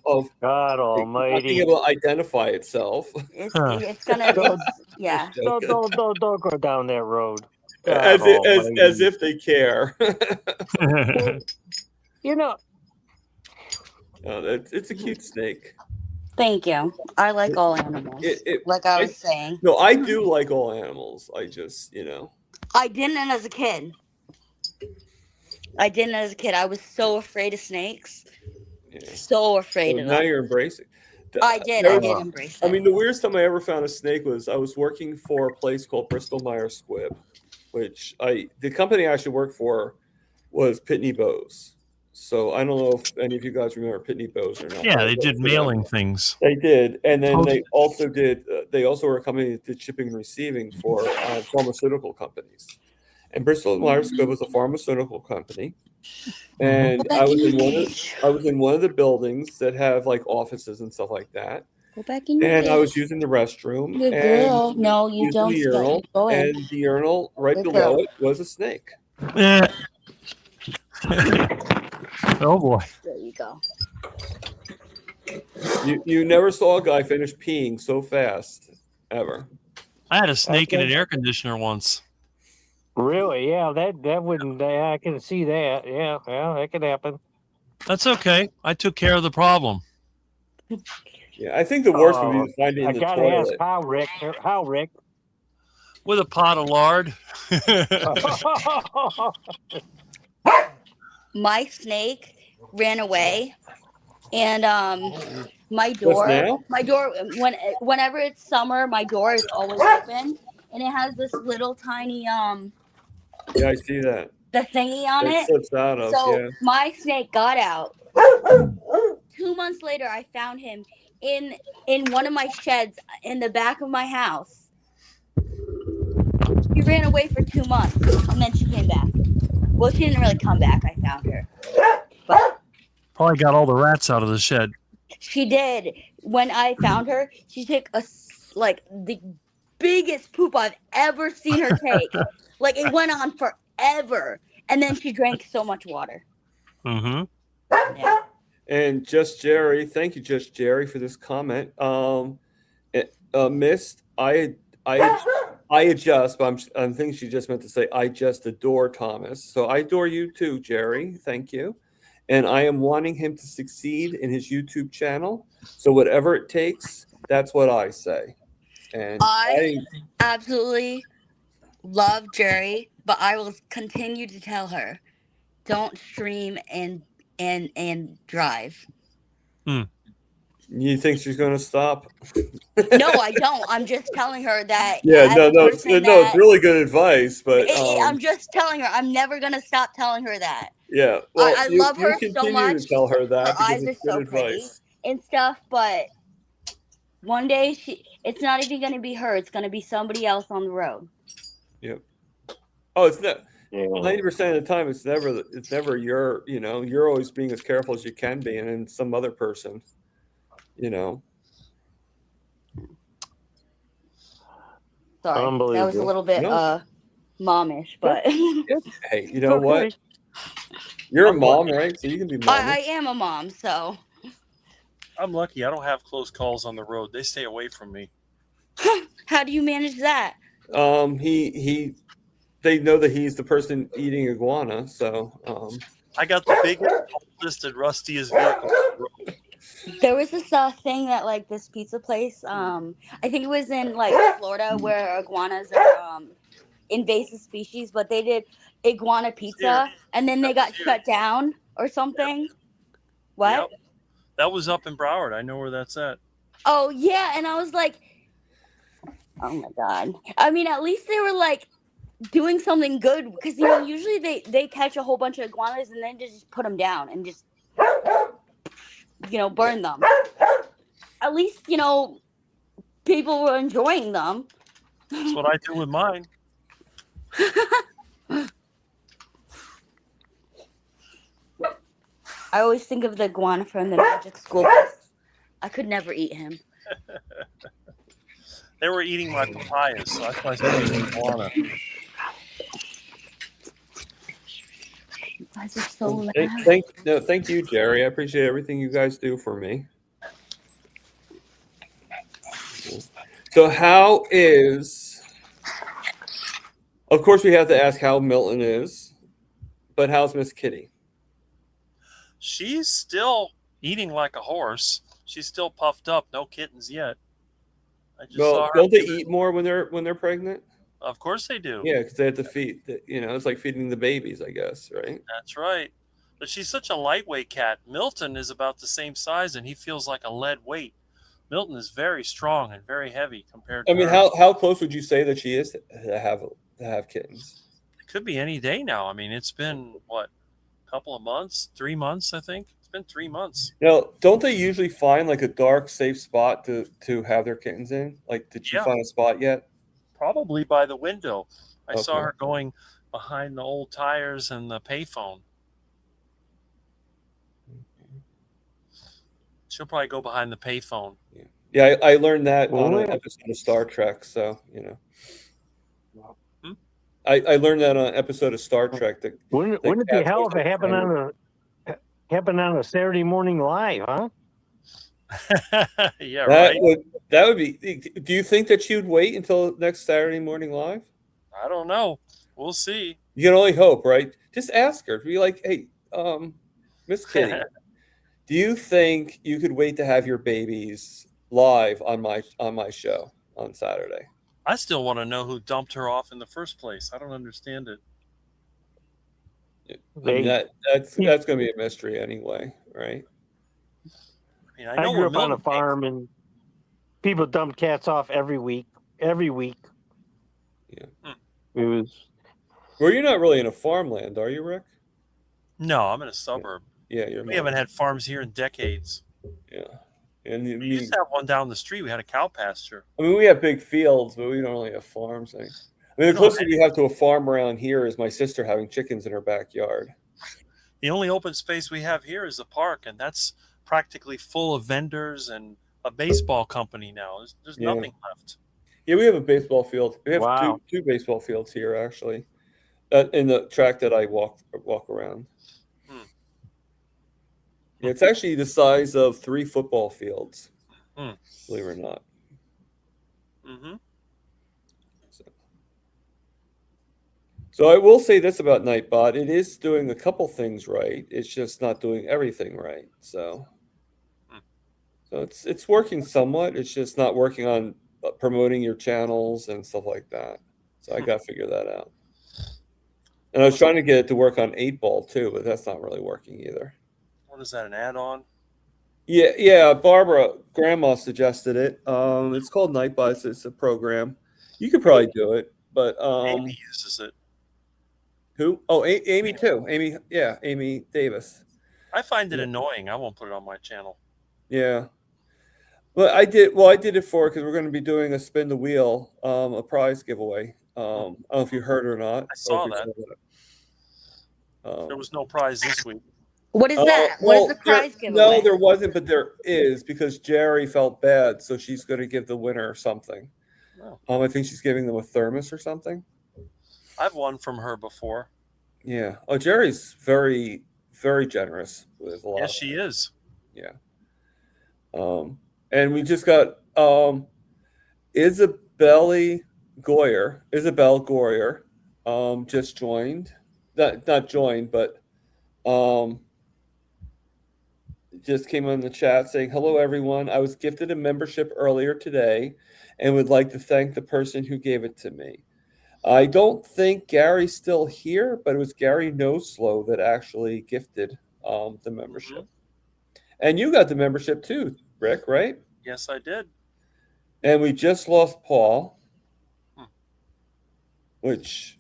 Speaker 4: God
Speaker 1: not
Speaker 4: Almighty.
Speaker 1: being able to identify itself.
Speaker 2: It's
Speaker 4: Don't,
Speaker 2: yeah.
Speaker 4: don't go down that road. God
Speaker 1: As
Speaker 4: Almighty.
Speaker 1: if they care.
Speaker 4: You know,
Speaker 1: It's a cute snake.
Speaker 2: Thank you. I like all animals. Like I was saying.
Speaker 1: No, I do like all animals. I just,
Speaker 2: I didn't as a kid. I was so afraid of snakes.
Speaker 1: yeah.
Speaker 2: So afraid
Speaker 1: So
Speaker 2: of
Speaker 1: now
Speaker 2: them.
Speaker 1: you're embracing.
Speaker 2: I did embrace it.
Speaker 1: I mean, the weirdest time I ever found a snake was I was working for a place called Bristol Myers Squibb, which the company I actually worked for was Pitney Bowes. So I don't know if any of you guys remember Pitney Bowes or not.
Speaker 5: Yeah, they did mailing things.
Speaker 1: They did, and then
Speaker 5: Okay.
Speaker 1: they also did. They also were a company that did shipping and receiving for pharmaceutical companies. And Bristol Myers Squibb was a pharmaceutical company, and
Speaker 2: Go back
Speaker 1: I was
Speaker 2: in
Speaker 1: in
Speaker 2: your
Speaker 1: one of
Speaker 2: cage.
Speaker 1: the buildings that have like offices and stuff like that.
Speaker 2: Go back in your
Speaker 1: And I was
Speaker 2: cage.
Speaker 1: using the restroom
Speaker 2: Good
Speaker 1: and
Speaker 2: girl. No, you
Speaker 1: using
Speaker 2: don't.
Speaker 1: the urinal,
Speaker 2: Go ahead.
Speaker 1: and the urinal right
Speaker 2: Good
Speaker 1: below
Speaker 2: girl.
Speaker 1: it was a snake.
Speaker 5: Eh. Oh boy.
Speaker 2: There you go.
Speaker 1: You never saw a guy finish peeing so fast ever.
Speaker 5: I had a snake in an air conditioner once.
Speaker 4: really, yeah, that wouldn't. I can see that. Yeah, that could happen.
Speaker 5: That's okay. I took care of the problem.
Speaker 1: Yeah, I think the worst would be to find it
Speaker 4: I
Speaker 1: in the
Speaker 4: gotta ask
Speaker 1: toilet.
Speaker 4: how, Rick. How, Rick?
Speaker 5: With a pot of lard.
Speaker 2: My snake ran away, and my
Speaker 1: Just
Speaker 2: door,
Speaker 1: now?
Speaker 2: whenever it's summer, my door is always open, and it has this little tiny
Speaker 1: Yeah, I see that.
Speaker 2: the thingy on
Speaker 1: It
Speaker 2: it.
Speaker 1: slips out of,
Speaker 2: So
Speaker 1: yeah.
Speaker 2: my snake got out. 2 months later, I found him in one of my sheds in the back of my house. She ran away for 2 months, and then she came back. Well, she didn't really come back. I found her, but
Speaker 5: Probably got all the rats out of the shed.
Speaker 2: she did. When I found her, she took like the biggest poop I've ever seen her take. Like it went on forever, and then she drank so much water.
Speaker 5: Mm-hmm.
Speaker 2: Yeah.
Speaker 1: And Just Jerry, thank you, Just Jerry, for this comment. Missed, I adjust, but I'm thinking she just meant to say I just adore Thomas. So I adore you too, Jerry. Thank you. And I am wanting him to succeed in his YouTube channel. So whatever it takes, that's what I say. And
Speaker 2: I absolutely love Jerry, but I will continue to tell her, don't stream and drive.
Speaker 1: You think she's going to stop?
Speaker 2: No, I don't. I'm just telling her that.
Speaker 1: Yeah, it's
Speaker 2: that,
Speaker 1: really good advice, but
Speaker 2: I'm just telling her. I'm never gonna stop telling her that.
Speaker 1: yeah. Well,
Speaker 2: I love her so
Speaker 1: continue
Speaker 2: much.
Speaker 1: to tell her that
Speaker 2: Her
Speaker 1: because
Speaker 2: eyes are
Speaker 1: it's good
Speaker 2: so pretty
Speaker 1: advice.
Speaker 2: and stuff, but one day it's not even gonna be her. It's gonna be somebody else on the road.
Speaker 1: Yep. Oh, it's not.
Speaker 4: Yeah.
Speaker 1: 90% of the time, it's never your. You're always being as careful as you can be, and then some other person.
Speaker 2: Sorry, that was a
Speaker 4: Unbelievable.
Speaker 2: little bit
Speaker 1: No.
Speaker 2: momish, but
Speaker 1: Hey, you know what? You're a mom, right? So you can be mom.
Speaker 2: I am a mom, so
Speaker 5: I'm lucky. I don't have close calls on the road. They stay away from me.
Speaker 2: how do you manage that?
Speaker 1: They know that he's the person eating iguana, so
Speaker 5: I got the biggest, oldest, and rustiest vehicle.
Speaker 2: There was this thing that like this pizza place. I think it was in like Florida where iguanas are invasive species, but they did iguana pizza, and then they got shut down or something. Yep. What?
Speaker 5: Yep. That was up in Broward. I know where that's at.
Speaker 2: Oh yeah, and I was like, oh my god. I mean, at least they were like doing something good because usually they catch a whole bunch of iguanas and then just put them down and just burn them. At least people were enjoying them.
Speaker 5: That's what I do with mine.
Speaker 2: I always think of the iguana from the Magic School Bus. I could never eat him.
Speaker 5: They were eating my papayas, so that's why I said iguana.
Speaker 2: You guys are so loud.
Speaker 1: Thank you, Jerry. I appreciate everything you guys do for me. So how is? Of course, we have to ask how Milton is, but how's Miss Kitty?
Speaker 5: She's still eating like a horse. She's still puffed up. No kittens yet. I just saw her.
Speaker 1: Don't they eat more when they're pregnant?
Speaker 5: Of course they do.
Speaker 1: Yeah, because they have to feed. It's like feeding the babies, I guess, right?
Speaker 5: That's right. But she's such a lightweight cat. Milton is about the same size, and he feels like a lead weight. Milton is very strong and very heavy compared to her.
Speaker 1: How close would you say that she is to have kittens?
Speaker 5: It could be any day now. I mean, it's been what, a couple of months, 3 months, I think. It's been 3 months.
Speaker 1: Now, don't they usually find like a dark, safe spot to have their kittens in? Like, did you find a spot yet?
Speaker 5: Probably by the window. I saw
Speaker 1: Okay.
Speaker 5: her going behind the old tires and the payphone. She'll probably go behind the payphone.
Speaker 1: Yeah, I learned that on an episode of Star Trek. So I learned that on an episode of Star Trek.
Speaker 4: Wouldn't it be hell if it happened on a Saturday morning live, huh?
Speaker 5: Yeah, right.
Speaker 1: That would be. Do you think that she would wait until next Saturday morning live?
Speaker 5: I don't know. We'll see.
Speaker 1: You can only hope, right? Just ask her. Be like, hey, Miss Kitty, do you think you could wait to have your babies live on my show on Saturday?
Speaker 5: I still want to know who dumped her off in the first place. I don't understand it.
Speaker 1: I mean, that's going to be a mystery anyway, right?
Speaker 5: mean, I
Speaker 4: I
Speaker 5: know
Speaker 4: grew
Speaker 5: where
Speaker 4: up on a
Speaker 5: milk came from.
Speaker 4: farm, and people dumped cats off every week. Every week.
Speaker 1: Yeah.
Speaker 4: It was.
Speaker 1: Well, you're not really in a farmland, are you, Rick?
Speaker 5: No, I'm in a suburb.
Speaker 1: Yeah, you're
Speaker 5: We
Speaker 1: not.
Speaker 5: haven't had farms here in decades.
Speaker 1: Yeah. And
Speaker 5: We used to have one down the street. We had a cow pasture.
Speaker 1: I mean, we have big fields, but we don't really have farms. I mean, the
Speaker 5: don't
Speaker 1: closest
Speaker 5: have
Speaker 1: we have to a farm around here is my sister having chickens in her backyard.
Speaker 5: The only open space we have here is the park, and that's practically full of vendors and a baseball company now. There's
Speaker 1: Yeah.
Speaker 5: nothing left.
Speaker 1: Yeah, we have a baseball field. We have
Speaker 4: Wow.
Speaker 1: two baseball fields here, actually, in the track that I walk around.
Speaker 5: Hmm.
Speaker 1: Yeah, it's actually the size of 3 football fields,
Speaker 5: Hmm.
Speaker 1: believe it or not.
Speaker 5: Mm-hmm.
Speaker 1: So I will say this about Nightbot: it is doing a couple things right. It's just not doing everything right. So it's working somewhat. It's just not working on promoting your channels and stuff like that. So I got to figure that out. And I was trying to get it to work on 8-Ball too, but that's not really working either.
Speaker 5: What is that, an add-on?
Speaker 1: Yeah. Barbara, Grandma suggested it. It's called Nightbot. It's a program. You could probably do it, but
Speaker 5: Amy uses it.
Speaker 1: who? Oh, Amy too. Amy Davis.
Speaker 5: I find it annoying. I won't put it on my channel.
Speaker 1: Yeah. Well, I did it for because we're going to be doing a spin the wheel, a prize giveaway. I don't know if you heard or not.
Speaker 5: I saw that.
Speaker 1: There
Speaker 5: There was no prize this week.
Speaker 2: What is that? What is the prize giveaway?
Speaker 1: No, there wasn't, but there is because Jerry felt bad, so she's going to give the winner something.
Speaker 5: Oh.
Speaker 1: I think she's giving them a thermos or something.
Speaker 5: I've won from her before.
Speaker 1: Yeah. Oh, Jerry's very, very generous with a lot.
Speaker 5: Yes, she is.
Speaker 1: Yeah. And we just got Isabel Goyer just joined. Not joined, but just came on the chat saying, "Hello, everyone. I was gifted a membership earlier today and would like to thank the person who gave it to me. I don't think Gary's still here, but it was Gary Noslow that actually gifted the membership. And you got the membership too, Rick, right?
Speaker 5: Yes, I did.
Speaker 1: And we just lost Paul, which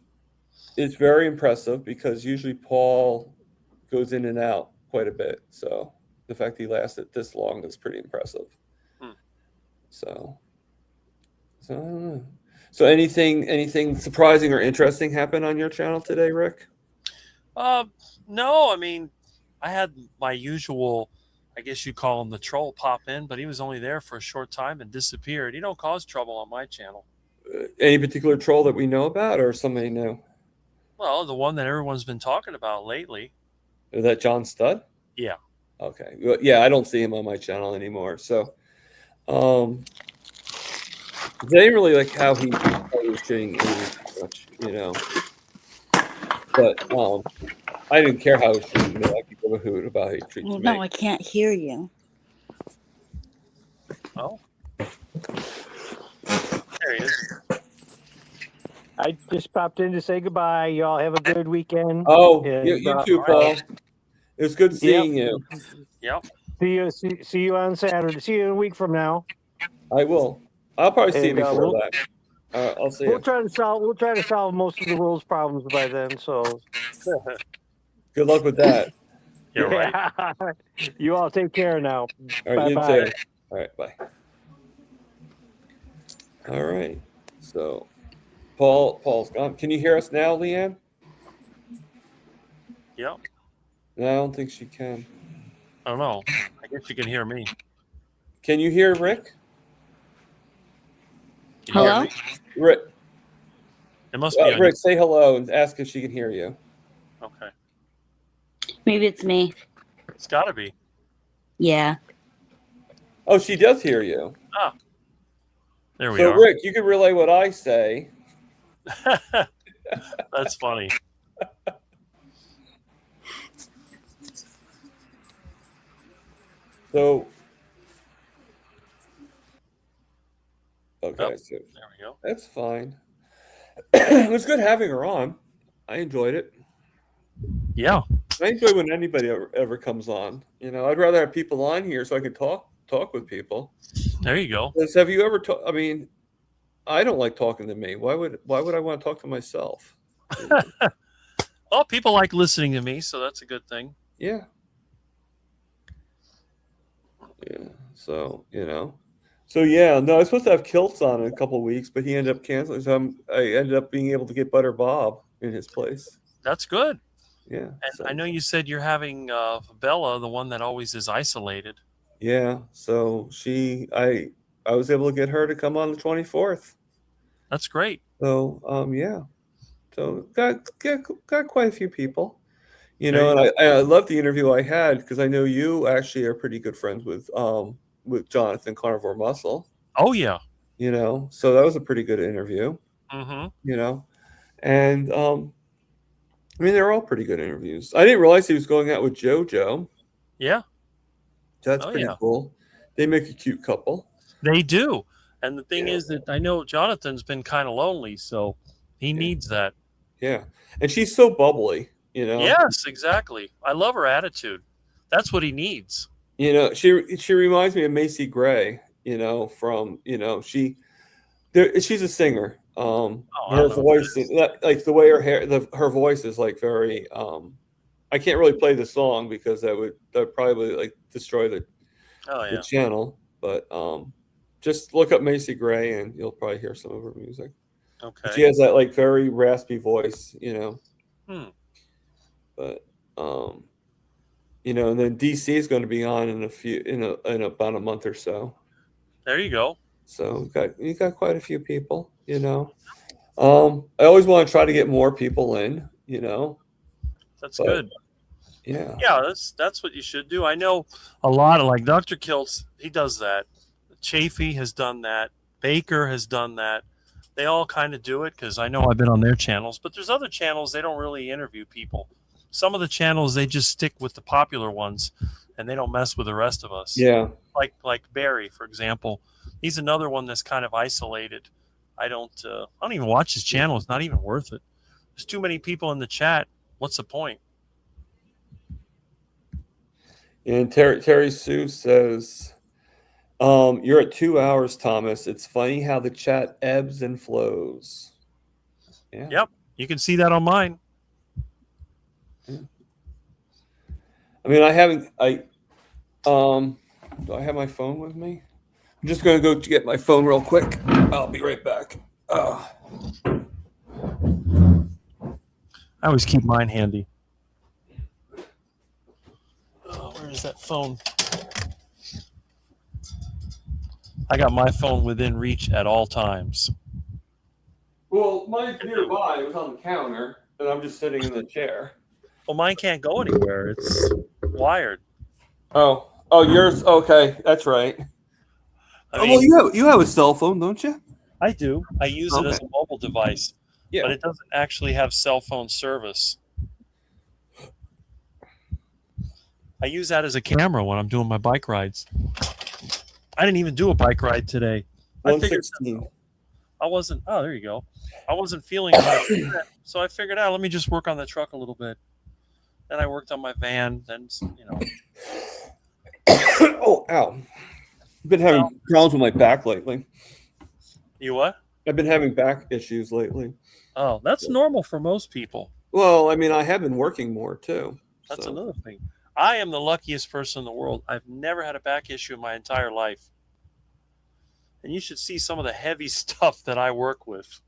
Speaker 1: is very impressive because usually Paul goes in and out quite a bit. So the fact he lasted this long is pretty impressive. So I don't know. So anything surprising or interesting happened on your channel today, Rick?
Speaker 5: No, I mean, I had my usual, I guess you call him the troll, pop in, but he was only there for a short time and disappeared. He don't cause trouble on my channel.
Speaker 1: Any particular troll that we know about or somebody new?
Speaker 5: Well, the one that everyone's been talking about lately.
Speaker 1: Is that John Studd?
Speaker 5: Yeah.
Speaker 1: Okay. Well, yeah, I don't see him on my channel anymore. So I didn't really like how he was treating Amy much, But I didn't care how he was treating me. I could give a hoot about how he treats me.
Speaker 2: No, I can't hear you.
Speaker 5: Oh. There he is.
Speaker 4: I just popped in to say goodbye. Y'all have a good weekend.
Speaker 1: Oh,
Speaker 4: And,
Speaker 1: you too, Paul. It was good seeing you.
Speaker 5: Yep.
Speaker 4: See you on Saturday. See you in a week from now.
Speaker 1: I will. I'll probably see you
Speaker 4: And,
Speaker 1: before that. I'll see you.
Speaker 4: We'll try to solve most of the world's problems by then. So
Speaker 1: Good luck with that.
Speaker 5: You're right.
Speaker 4: You all take care now.
Speaker 1: All right,
Speaker 4: Bye-bye.
Speaker 1: you too. All right, bye. All right. So Paul's gone. Can you hear us now, Leanne?
Speaker 5: Yep.
Speaker 1: No, I don't think she can.
Speaker 5: I don't know. I guess you can hear me.
Speaker 1: Can you hear Rick?
Speaker 5: Can you hear
Speaker 2: Hello?
Speaker 5: me?
Speaker 1: Rick,
Speaker 5: It must be on
Speaker 1: Rick, say hello and ask if she can hear you.
Speaker 5: Okay.
Speaker 2: Maybe it's me.
Speaker 5: It's got to be.
Speaker 2: Yeah.
Speaker 1: Oh, she does hear you.
Speaker 5: There we
Speaker 1: So,
Speaker 5: are.
Speaker 1: Rick, you can relay what I say.
Speaker 5: That's funny.
Speaker 1: So, okay,
Speaker 5: Oh.
Speaker 1: so
Speaker 5: There we go.
Speaker 1: that's fine. It was good having her on. I enjoyed it.
Speaker 5: Yeah.
Speaker 1: I enjoy when anybody ever comes on. I'd rather have people on here so I can talk with people.
Speaker 5: There you go.
Speaker 1: Have you ever talked? I mean, I don't like talking to me. Why would I want to talk to myself?
Speaker 5: Well, people like listening to me, so that's a good thing.
Speaker 1: Yeah. So So yeah, no, I was supposed to have Kiltz on in a couple of weeks, but he ended up canceling. So I ended up being able to get Butter Bob in his place.
Speaker 5: That's good.
Speaker 1: Yeah.
Speaker 5: And
Speaker 1: So,
Speaker 5: I know you said you're having Bella, the one that always is isolated.
Speaker 1: yeah. So I was able to get her to come on the 24th.
Speaker 5: That's great.
Speaker 1: So yeah. So got quite a few people.
Speaker 5: There you
Speaker 1: And I love the interview I had because I know you actually are pretty good friends with Jonathan Carnivore Muscle.
Speaker 5: Oh yeah.
Speaker 1: So that was a pretty good interview.
Speaker 5: Mm-hmm.
Speaker 1: And I mean, they're all pretty good interviews. I didn't realize he was going out with JoJo.
Speaker 5: Yeah.
Speaker 1: That's
Speaker 5: Oh,
Speaker 1: pretty
Speaker 5: yeah.
Speaker 1: cool. They make a cute couple.
Speaker 5: They do. And the thing
Speaker 1: Yeah.
Speaker 5: is that I know Jonathan's been kind of lonely, so he needs that.
Speaker 1: Yeah. And she's so bubbly,
Speaker 5: Yes, exactly. I love her attitude. That's what he needs.
Speaker 1: She reminds me of Macy Gray, from, she's a singer. Her voice, like the way her hair, her voice is like very, I can't really play the song because that would probably like destroy the channel. But just look up Macy Gray and you'll probably hear some of her music.
Speaker 5: Okay.
Speaker 1: She has that like very raspy voice, But and then DC is going to be on in about a month or so.
Speaker 5: There you go.
Speaker 1: So you got quite a few people, I always want to try to get more people in,
Speaker 5: That's good.
Speaker 1: Yeah.
Speaker 5: Yeah, that's what you should do. I know a lot of like Dr. Kiltz, he does that. Chafee has done that. Baker has done that. They all kind of do it because I know I've been on their channels, but there's other channels they don't really interview people. Some of the channels they just stick with the popular ones and they don't mess with the rest of us.
Speaker 1: Yeah.
Speaker 5: Like Barry, for example. He's another one that's kind of isolated. I don't even watch his channel. It's not even worth it. There's too many people in the chat. What's the point?
Speaker 1: And Terry Sue says, you're at 2 hours, Thomas. It's funny how the chat ebbs and flows. Yeah.
Speaker 5: Yep. You can see that on mine.
Speaker 1: Yeah. I mean, do I have my phone with me? I'm just going to go get my phone real quick. I'll be right back.
Speaker 5: I always keep mine handy. Oh, where is that phone? I got my phone within reach at all times.
Speaker 1: Well, mine's nearby. It was on the counter, and I'm just sitting in the chair.
Speaker 5: Well, mine can't go anywhere. It's wired.
Speaker 1: Oh, yours. Okay, that's right. Well, you have a cell phone, don't you?
Speaker 5: I do. I use it as a mobile device, but it doesn't actually have cell phone service. I use that as a camera when I'm doing my bike rides. I didn't even do a bike ride today.
Speaker 1: 116.
Speaker 5: I wasn't. Oh, there you go. I wasn't feeling good, so I figured out. Let me just work on the truck a little bit. Then I worked on my van. Then
Speaker 1: Oh, ow! I've been having problems with my back lately.
Speaker 5: You what?
Speaker 1: I've been having back issues lately.
Speaker 5: Oh, that's normal for most people.
Speaker 1: Well, I mean, I have been working more too.
Speaker 5: That's another thing. I am the luckiest person in the world. I've never had a back issue in my entire life. And you should see some of the heavy stuff that I work with.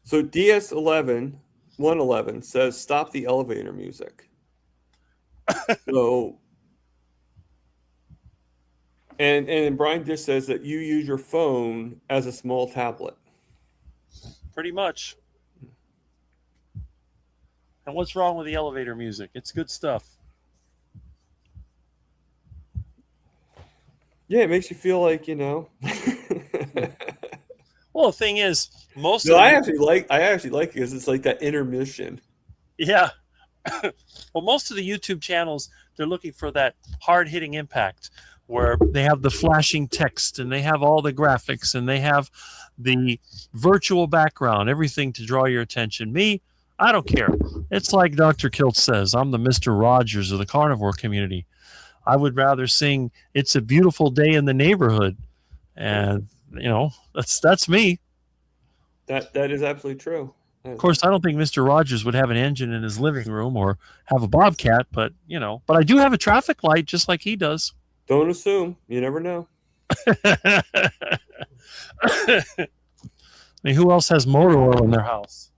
Speaker 1: So DS111 says stop the elevator music. So, and Brian Dish says that you use your phone as a small tablet.
Speaker 5: Pretty much. And what's wrong with the elevator music? It's good stuff.
Speaker 1: Yeah, it makes you feel like,
Speaker 5: Well, the thing is,
Speaker 1: I actually like it because it's like that intermission.
Speaker 5: Yeah. Well, most of the YouTube channels, they're looking for that hard-hitting impact where they have the flashing text and they have all the graphics and they have the virtual background, everything to draw your attention. Me, I don't care. It's like Dr. Kiltz says, I'm the Mr. Rogers of the carnivore community. I would rather sing It's a Beautiful Day in the Neighborhood. And, that's me.
Speaker 1: That is absolutely true.
Speaker 5: Of course, I don't think Mr. Rogers would have an engine in his living room or have a bobcat, but I do have a traffic light just like he does.
Speaker 1: Don't assume. You never know.
Speaker 5: I mean, who else has motor oil in their house?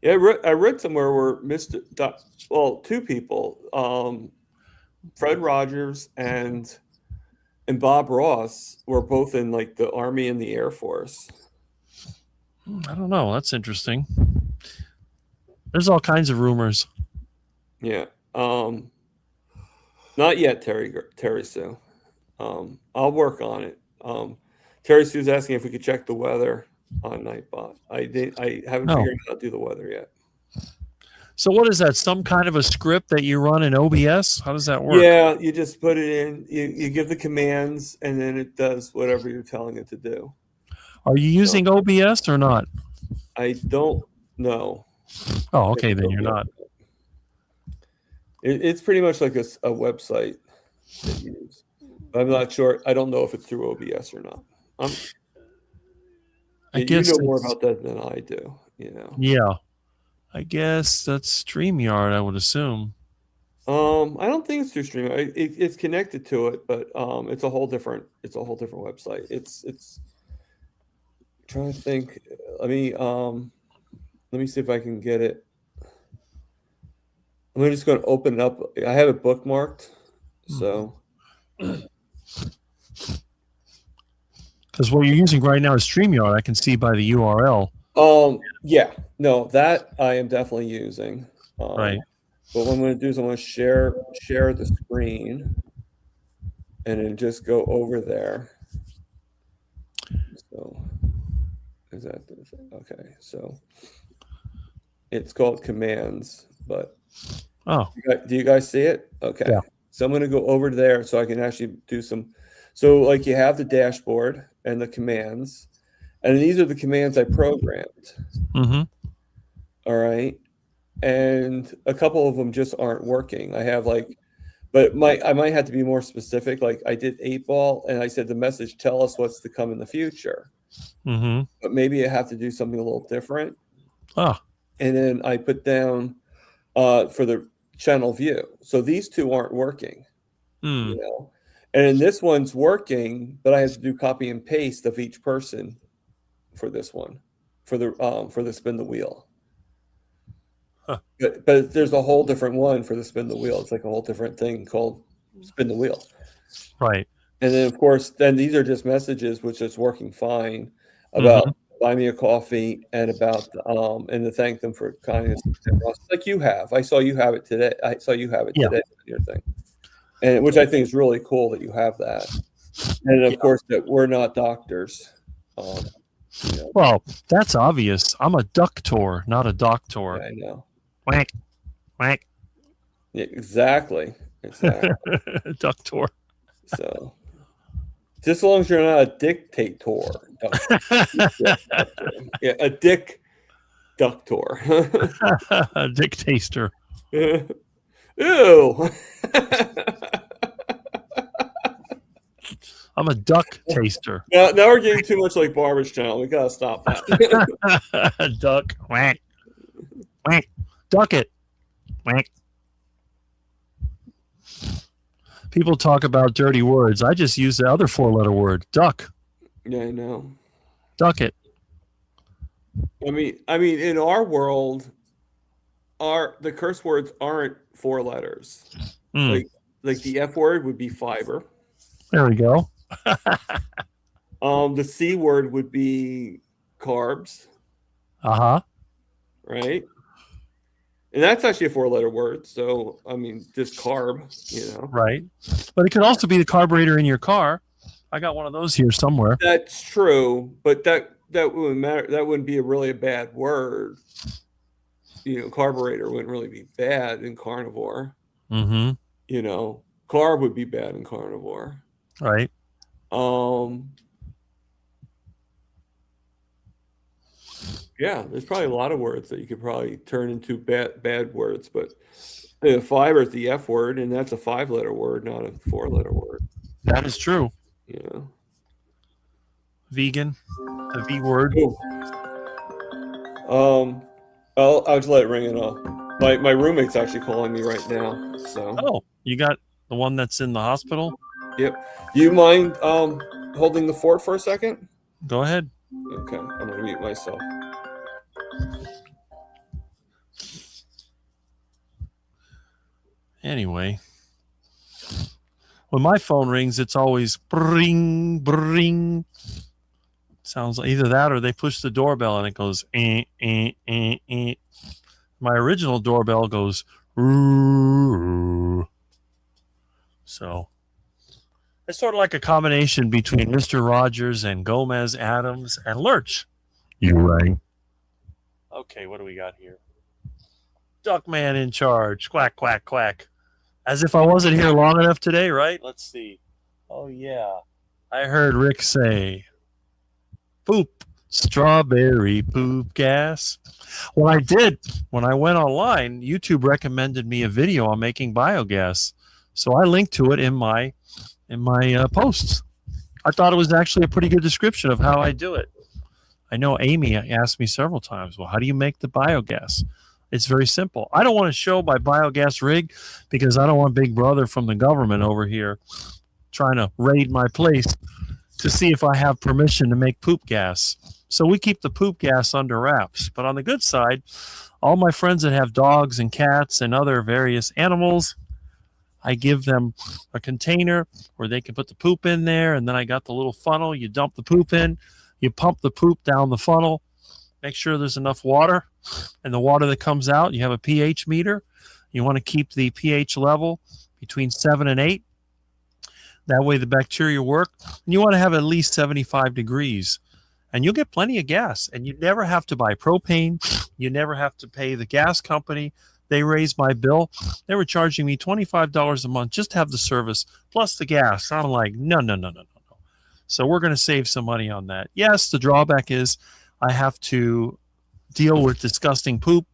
Speaker 1: Yeah, I read somewhere where two people, Fred Rogers and Bob Ross, were both in like the Army and the Air Force.
Speaker 5: I don't know. That's interesting. There's all kinds of rumors.
Speaker 1: Yeah. Not yet, Terry Sue. I'll work on it. Terry Sue's asking if we could check the weather on Nightbot. I haven't figured out how to do the weather yet.
Speaker 5: So what is that? Some kind of a script that you run in OBS? How does that work?
Speaker 1: Yeah, you just put it in. You give the commands, and then it does whatever you're telling it to do.
Speaker 5: Are you using OBS or not?
Speaker 1: I don't know.
Speaker 5: Oh, okay, then you're not.
Speaker 1: It's pretty much like a website that you use. I'm not sure. I don't know if it's through OBS or not.
Speaker 5: I guess
Speaker 1: you know more about that than I do.
Speaker 5: Yeah, I guess that's StreamYard. I would assume.
Speaker 1: I don't think it's through StreamYard. It's connected to it, but it's a whole different website. It's trying to think. Let me see if I can get it. I'm just going to open it up. I have it bookmarked, so.
Speaker 5: Because what you're using right now is StreamYard. I can see by the URL.
Speaker 1: Yeah, no, that I am definitely using.
Speaker 5: Right.
Speaker 1: But what I'm going to do is I'm going to share the screen, and then just go over there. So, is that the thing? Okay, so it's called commands, but do you guys see it? Okay.
Speaker 5: Yeah.
Speaker 1: So I'm going to go over there so I can actually do some. So like you have the dashboard and the commands, and these are the commands I programmed.
Speaker 5: Mm-hmm.
Speaker 1: All right. And a couple of them just aren't working. I have I might have to be more specific. Like I did 8-ball and I said the message, tell us what's to come in the future.
Speaker 5: Mm-hmm.
Speaker 1: But maybe I have to do something a little different.
Speaker 5: Ah.
Speaker 1: And then I put down for the channel view. So these two aren't working.
Speaker 5: Mm.
Speaker 1: And then this one's working, but I have to do copy and paste of each person for this one, for the spin the wheel.
Speaker 5: Huh.
Speaker 1: But there's a whole different one for the spin the wheel. It's like a whole different thing called spin the wheel.
Speaker 5: Right.
Speaker 1: And then of course, these are just messages, which is working fine, about buy me a coffee and about and to thank them for kindness, like you have. I saw you have it today. I saw you have it today on your thing, and which I think is really cool that you have that. And of course, that we're not doctors.
Speaker 5: Well, that's obvious. I'm a ductor, not a doctor.
Speaker 1: Yeah, I know.
Speaker 5: Whack, whack.
Speaker 1: Yeah, exactly.
Speaker 5: Ductor.
Speaker 1: So, just as long as you're not a dictator. Yeah, a dick ductor.
Speaker 5: A dictator.
Speaker 1: Ew.
Speaker 5: I'm a duck taster.
Speaker 1: Now we're getting too much like Barber's Channel. We gotta stop that.
Speaker 5: Duck. Whack. Whack. Duck it. Whack. People talk about dirty words. I just use the other 4-letter word, duck.
Speaker 1: Yeah, I know.
Speaker 5: Duck it.
Speaker 1: I mean, in our world, the curse words aren't 4 letters. Like the F word would be fiber.
Speaker 5: There we go.
Speaker 1: The C word would be carbs.
Speaker 5: Uh-huh.
Speaker 1: Right? And that's actually a 4-letter word. So, I mean, just carb,
Speaker 5: Right. But it could also be the carburetor in your car. I got one of those here somewhere.
Speaker 1: That's true. But that wouldn't matter. That wouldn't be really a bad word. Carburetor wouldn't really be bad in carnivore.
Speaker 5: Mm-hmm.
Speaker 1: Carb would be bad in carnivore.
Speaker 5: Right.
Speaker 1: Yeah, there's probably a lot of words that you could probably turn into bad words, but the fiber is the F word, and that's a 5-letter word, not a 4-letter word.
Speaker 5: That is true.
Speaker 1: You know.
Speaker 5: Vegan, the V word.
Speaker 1: I'll just let it ring it off. My roommate's actually calling me right now. So.
Speaker 5: Oh, you got the one that's in the hospital?
Speaker 1: Yep. Do you mind holding the fort for a second?
Speaker 5: Go ahead.
Speaker 1: Okay, I'm gonna mute myself.
Speaker 5: Anyway, when my phone rings, it's always bring, bring. Sounds like either that or they push the doorbell and it goes, eh, eh, eh, eh. My original doorbell goes, roo. So it's sort of like a combination between Mr. Rogers and Gomez, Adams, and Lurch. You rang. Okay, what do we got here? Duckman in charge. Quack, quack, quack. As if I wasn't here long enough today, right? Let's see. Oh, yeah. I heard Rick say, poop, strawberry poop gas. Well, I did. When I went online, YouTube recommended me a video on making biogas. So I linked to it in my posts. I thought it was actually a pretty good description of how I do it. I know Amy asked me several times, well, how do you make the biogas? It's very simple. I don't want to show my biogas rig because I don't want Big Brother from the government over here trying to raid my place to see if I have permission to make poop gas. So we keep the poop gas under wraps. But on the good side, all my friends that have dogs and cats and other various animals, I give them a container where they can put the poop in there, and then I got the little funnel. You dump the poop in, you pump the poop down the funnel, make sure there's enough water, and the water that comes out, you have a pH meter. You want to keep the pH level between 7 and 8. That way the bacteria work. And you want to have at least 75 degrees. And you'll get plenty of gas. And you never have to buy propane. You never have to pay the gas company. They raised my bill. They were charging me $25 a month just to have the service, plus the gas. I'm like, no. So we're going to save some money on that. Yes, the drawback is I have to deal with disgusting poop.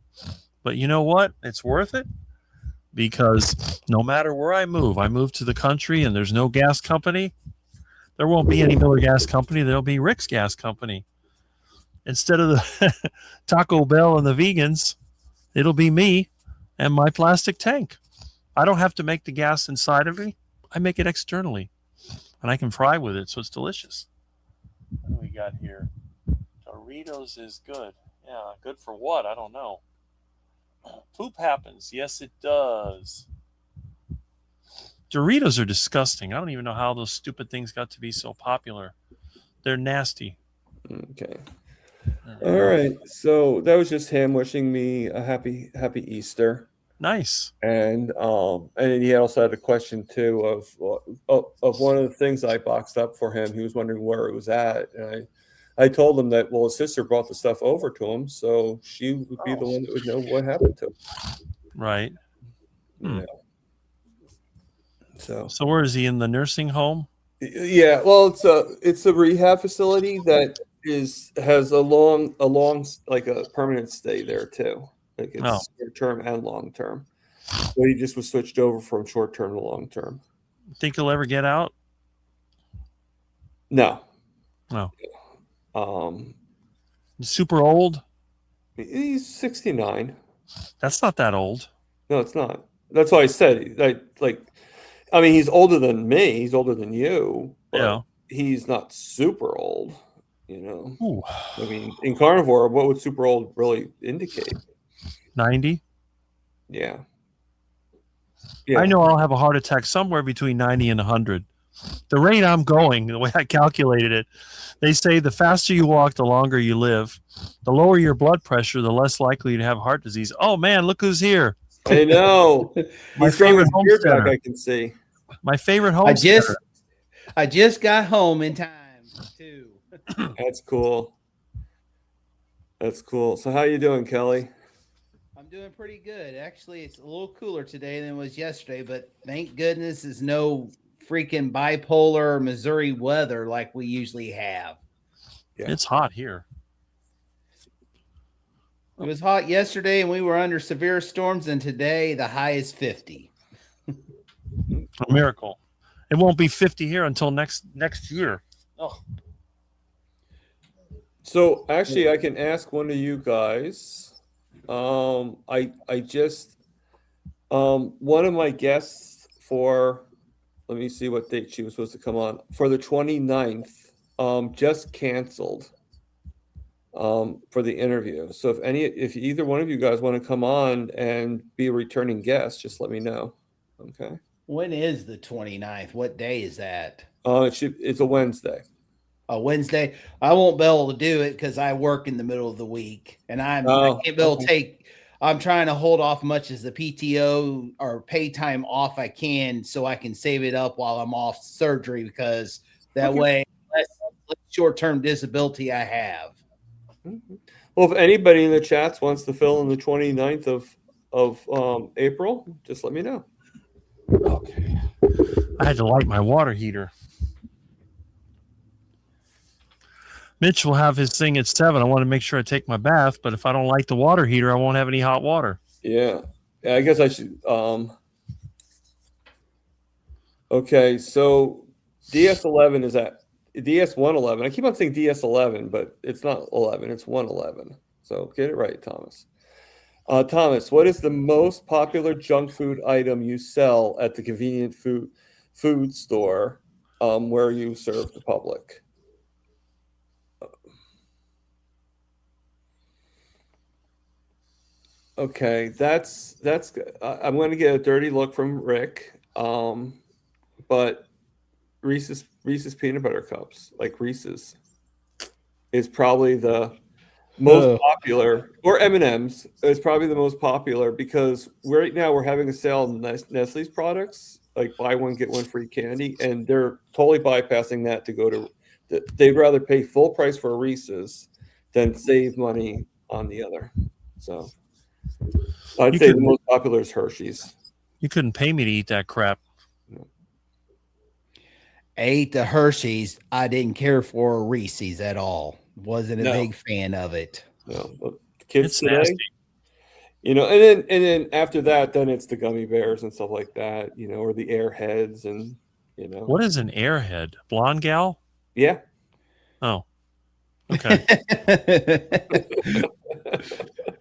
Speaker 5: But you know what? It's worth it. Because no matter where I move to the country and there's no gas company, there won't be any Miller Gas Company. There'll be Rick's Gas Company. Instead of the Taco Bell and the vegans, it'll be me and my plastic tank. I don't have to make the gas inside of me. I make it externally. And I can fry with it, so it's delicious. What do we got here? Doritos is good. Yeah, good for what? I don't know. Poop happens. Yes, it does. Doritos are disgusting. I don't even know how those stupid things got to be so popular. They're nasty.
Speaker 1: Okay. All right. So that was just him wishing me a happy Easter.
Speaker 5: Nice.
Speaker 1: And he also had a question too of one of the things I boxed up for him. He was wondering where it was at, and I told him that, well, his sister brought the stuff over to him, so she would be the one that would know what happened to him.
Speaker 5: Right.
Speaker 1: Yeah.
Speaker 5: So where is he, in the nursing home?
Speaker 1: Yeah. Well, it's a rehab facility that has a long like a permanent stay there too. Like it's short term and long term. So he just was switched over from short term to long term.
Speaker 5: Think he'll ever get out?
Speaker 1: No.
Speaker 5: Super old?
Speaker 1: He's 69.
Speaker 5: That's not that old.
Speaker 1: No, it's not. That's why I said, I mean, he's older than me. He's older than you. But he's not super old, you know.
Speaker 5: Ooh.
Speaker 1: I mean, in carnivore, what would super old really indicate?
Speaker 5: 90?
Speaker 1: Yeah.
Speaker 5: I know I'll have a heart attack somewhere between 90 and 100. The rate I'm going, the way I calculated it, they say the faster you walk, the longer you live. The lower your blood pressure, the less likely to have heart disease. Oh, man, look who's here.
Speaker 1: I know.
Speaker 5: My favorite homesteader.
Speaker 1: I can see.
Speaker 5: My favorite homesteader.
Speaker 6: I just got home in time, too.
Speaker 1: That's cool. That's cool. So how you doing, Kelly?
Speaker 6: I'm doing pretty good. Actually, it's a little cooler today than it was yesterday, but thank goodness it's no freaking bipolar Missouri weather like we usually have.
Speaker 1: Yeah.
Speaker 5: It's hot here.
Speaker 6: It was hot yesterday, and we were under severe storms, and today the high is 50.
Speaker 5: A miracle. It won't be 50 here until next year. Oh.
Speaker 1: So actually, I can ask one of you guys. I just one of my guests for, let me see what date she was supposed to come on, for the 29th, just canceled for the interview. So if either one of you guys want to come on and be a returning guest, just let me know. Okay.
Speaker 6: When is the 29th? What day is that?
Speaker 1: It's a Wednesday.
Speaker 6: A Wednesday. I won't be able to do it because I work in the middle of the week, and I can't be able to take. I'm trying to hold off much as the PTO or pay time off I can, so I can save it up while I'm off surgery, because that way less short-term disability I have.
Speaker 1: Well, if anybody in the chats wants to fill in the 29th of April, just let me know.
Speaker 5: Okay. I had to light my water heater. Mitch will have his thing at 7. I want to make sure I take my bath, but if I don't light the water heater, I won't have any hot water.
Speaker 1: Yeah, I guess I should. Okay, so DS11 is at DS111. I keep on saying DS11, but it's not 11. It's 111. So get it right, Thomas. Thomas, what is the most popular junk food item you sell at the convenient food store where you serve the public? Okay, that's good. I'm going to get a dirty look from Rick, but Reese's peanut butter cups, like Reese's, is probably the most popular, or M&M's is probably the most popular, because right now we're having a sale on Nestle's products, like buy one get one free candy, and they're totally bypassing that to go to. They'd rather pay full price for a Reese's than save money on the other. So I'd say the most popular is Hershey's.
Speaker 5: You couldn't pay me to eat that crap.
Speaker 6: I ate the Hershey's. I didn't care for Reese's at all. Wasn't a big fan of it.
Speaker 1: No, but kids
Speaker 5: It's
Speaker 1: today,
Speaker 5: nasty.
Speaker 1: and then after that, then it's the gummy bears and stuff like that, or the Airheads, and
Speaker 5: What is an airhead? Blonde gal?
Speaker 1: Yeah.
Speaker 5: Oh, okay.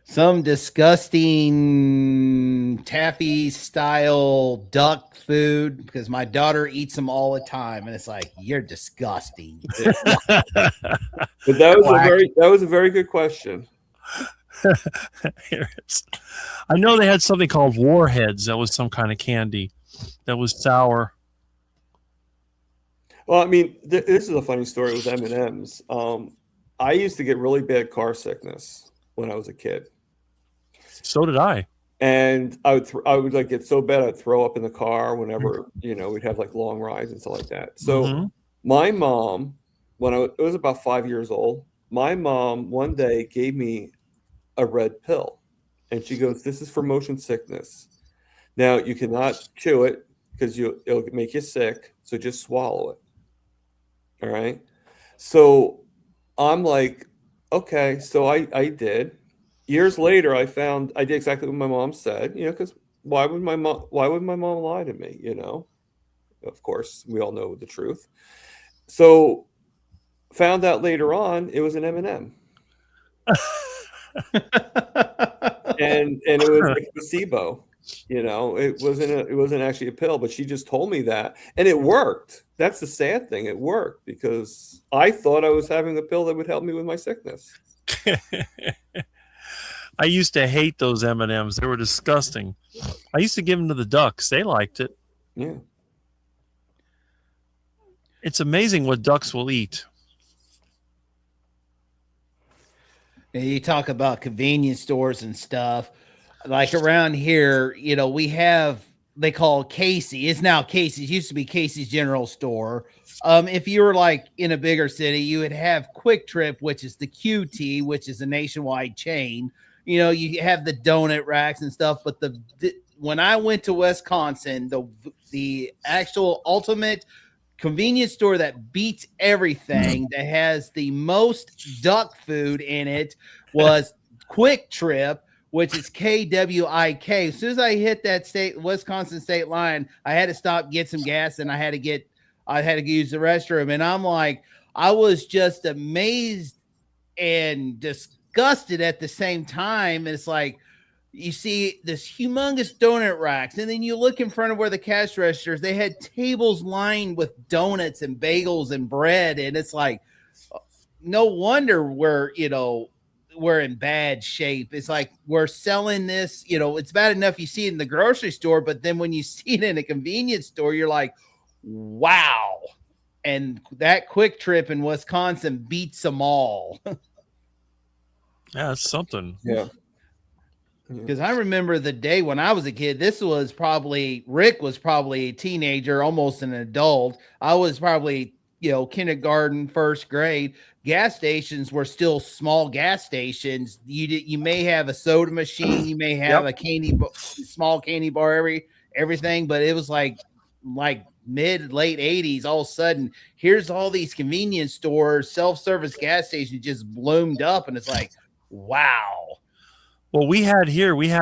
Speaker 6: Some disgusting taffy style duck food, because my daughter eats them all the time, and it's like, you're disgusting.
Speaker 1: But that was a very good question.
Speaker 5: I know they had something called Warheads. That was some kind of candy that was sour.
Speaker 1: Well, I mean, this is a funny story with M&Ms. I used to get really bad car sickness when I was a kid.
Speaker 5: So did I.
Speaker 1: And I would like get so bad I'd throw up in the car whenever we'd have like long rides and stuff like that. So my mom, when I was about 5 years old, my mom one day gave me a red pill, and she goes, "This is for motion sickness. Now you cannot chew it because it'll make you sick. So just swallow it." All right. So I'm like, okay. So I did. Years later, I did exactly what my mom said, because why would my mom lie to me? Of course, we all know the truth. So found out later on it was an M&M. and it was like a placebo. It wasn't actually a pill, but she just told me that, and it worked. That's the sad thing. It worked because I thought I was having a pill that would help me with my sickness.
Speaker 5: I used to hate those M&Ms. They were disgusting. I used to give them to the ducks. They liked it.
Speaker 1: Yeah.
Speaker 5: It's amazing what ducks will eat.
Speaker 6: You talk about convenience stores and stuff. Like around here, we have, they call Casey. It's now Casey's. Used to be Casey's General Store. If you were like in a bigger city, you would have Quick Trip, which is the QT, which is a nationwide chain. You have the donut racks and stuff. But when I went to Wisconsin, the actual ultimate convenience store that beats everything, that has the most duck food in it, was Quick Trip, which is KWIK. As soon as I hit that Wisconsin state line, I had to stop, get some gas, and I had to use the restroom. And I'm like, I was just amazed and disgusted at the same time. It's like, you see this humongous donut racks, and then you look in front of where the cash registers, they had tables lined with donuts and bagels and bread. And it's like, no wonder we're in bad shape. It's like, we're selling this, it's bad enough you see it in the grocery store, but then when you see it in a convenience store, you're like, wow. And that Quick Trip in Wisconsin beats them all.
Speaker 5: Yeah, it's something.
Speaker 1: Yeah.
Speaker 6: Because I remember the day when I was a kid, Rick was probably a teenager, almost an adult. I was probably, kindergarten, first grade. Gas stations were still small gas stations. You may have a soda machine, you may have a small candy bar, everything, but it was like late 80s. All of a sudden, here's all these convenience stores, self-service gas stations just bloomed up, and it's like, wow.
Speaker 5: Well, we had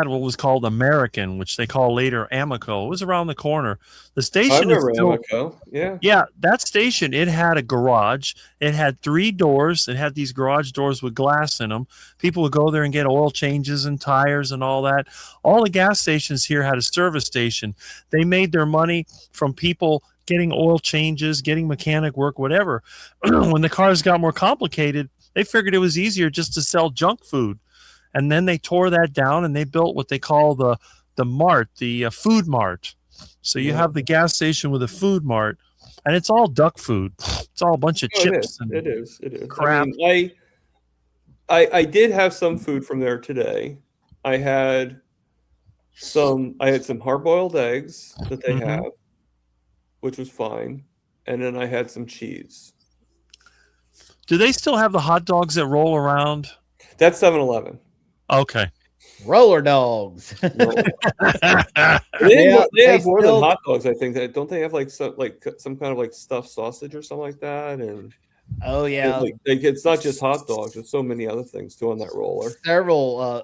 Speaker 5: what was called American, which they call later Amico. It was around the corner. The station
Speaker 1: I remember
Speaker 5: is still,
Speaker 1: Amico. Yeah.
Speaker 5: Yeah, that station, it had a garage. It had 3 doors. It had these garage doors with glass in them. People would go there and get oil changes and tires and all that. All the gas stations here had a service station. They made their money from people getting oil changes, getting mechanic work, whatever. When the cars got more complicated, they figured it was easier just to sell junk food. And then they tore that down and they built what they call the mart, the food mart. So you have the gas station with a food mart, and it's all duck food. It's all a bunch of chips.
Speaker 1: It is.
Speaker 5: Crap.
Speaker 1: I mean, I did have some food from there today. I had some hard-boiled eggs that they have, which was fine, and then I had some cheese.
Speaker 5: Do they still have the hot dogs that roll around?
Speaker 1: That's 7-Eleven.
Speaker 5: Okay.
Speaker 6: Roller dogs.
Speaker 1: They have more than hot dogs, I think. Don't they have some kind of like stuffed sausage or something like that? And
Speaker 6: oh yeah,
Speaker 1: it's not just hot dogs. There's so many other things too on that roller.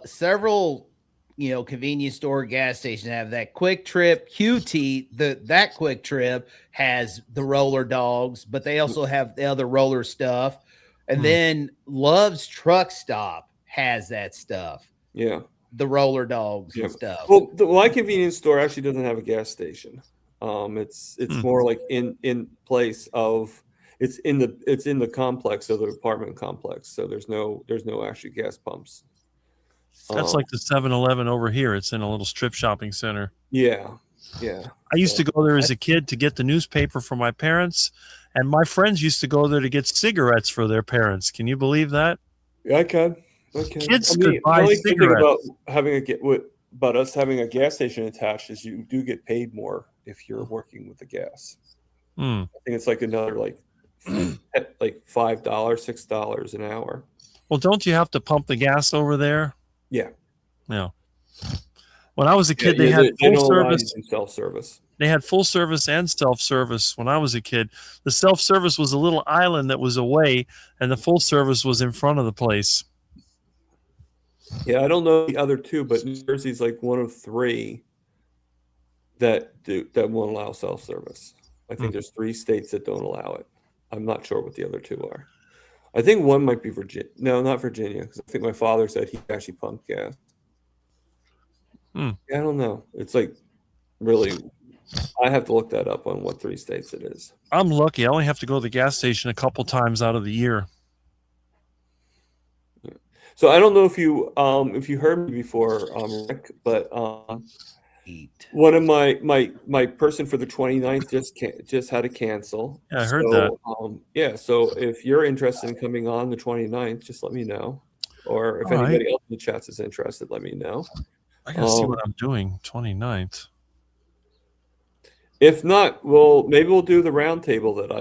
Speaker 6: Several convenience store gas stations have that. Quick Trip QT. That Quick Trip has the roller dogs, but they also have the other roller stuff. And then Love's Truck Stop has that stuff.
Speaker 1: Yeah.
Speaker 6: The roller dogs and stuff.
Speaker 1: Well, my convenience store actually doesn't have a gas station. It's more like in place of it's in the complex of the apartment complex. So there's no actually gas pumps.
Speaker 5: That's like the 7-Eleven over here. It's in a little strip shopping center.
Speaker 1: Yeah.
Speaker 5: I used to go there as a kid to get the newspaper for my parents, and my friends used to go there to get cigarettes for their parents. Can you believe that?
Speaker 1: Yeah, I can.
Speaker 5: Kids could buy cigarettes.
Speaker 1: About us having a gas station attached is you do get paid more if you're working with the gas. I think it's like another like $5, $6 an hour.
Speaker 5: Well, don't you have to pump the gas over there?
Speaker 1: Yeah.
Speaker 5: When I was a kid, they had full service
Speaker 1: and self-service.
Speaker 5: They had full service and self-service when I was a kid. The self-service was a little island that was away, and the full service was in front of the place.
Speaker 1: Yeah, I don't know the other two, but New Jersey's like one of 3 that won't allow self-service. I think there's 3 states that don't allow it. I'm not sure what the other 2 are. I think one might be Virginia. No, not Virginia, because I think my father said he actually pumped gas. Yeah, I don't know. It's like really, I have to look that up on what 3 states it is.
Speaker 5: I'm lucky. I only have to go to the gas station a couple times out of the year.
Speaker 1: So I don't know if you heard me before, Rick, but one of my person for the 29th just had to cancel.
Speaker 5: Yeah, I heard that.
Speaker 1: So if you're interested in coming on the 29th, just let me know. Or if anybody else in the chats is interested, let me know.
Speaker 5: I gotta see what I'm doing 29th.
Speaker 1: If not, maybe we'll do the round table that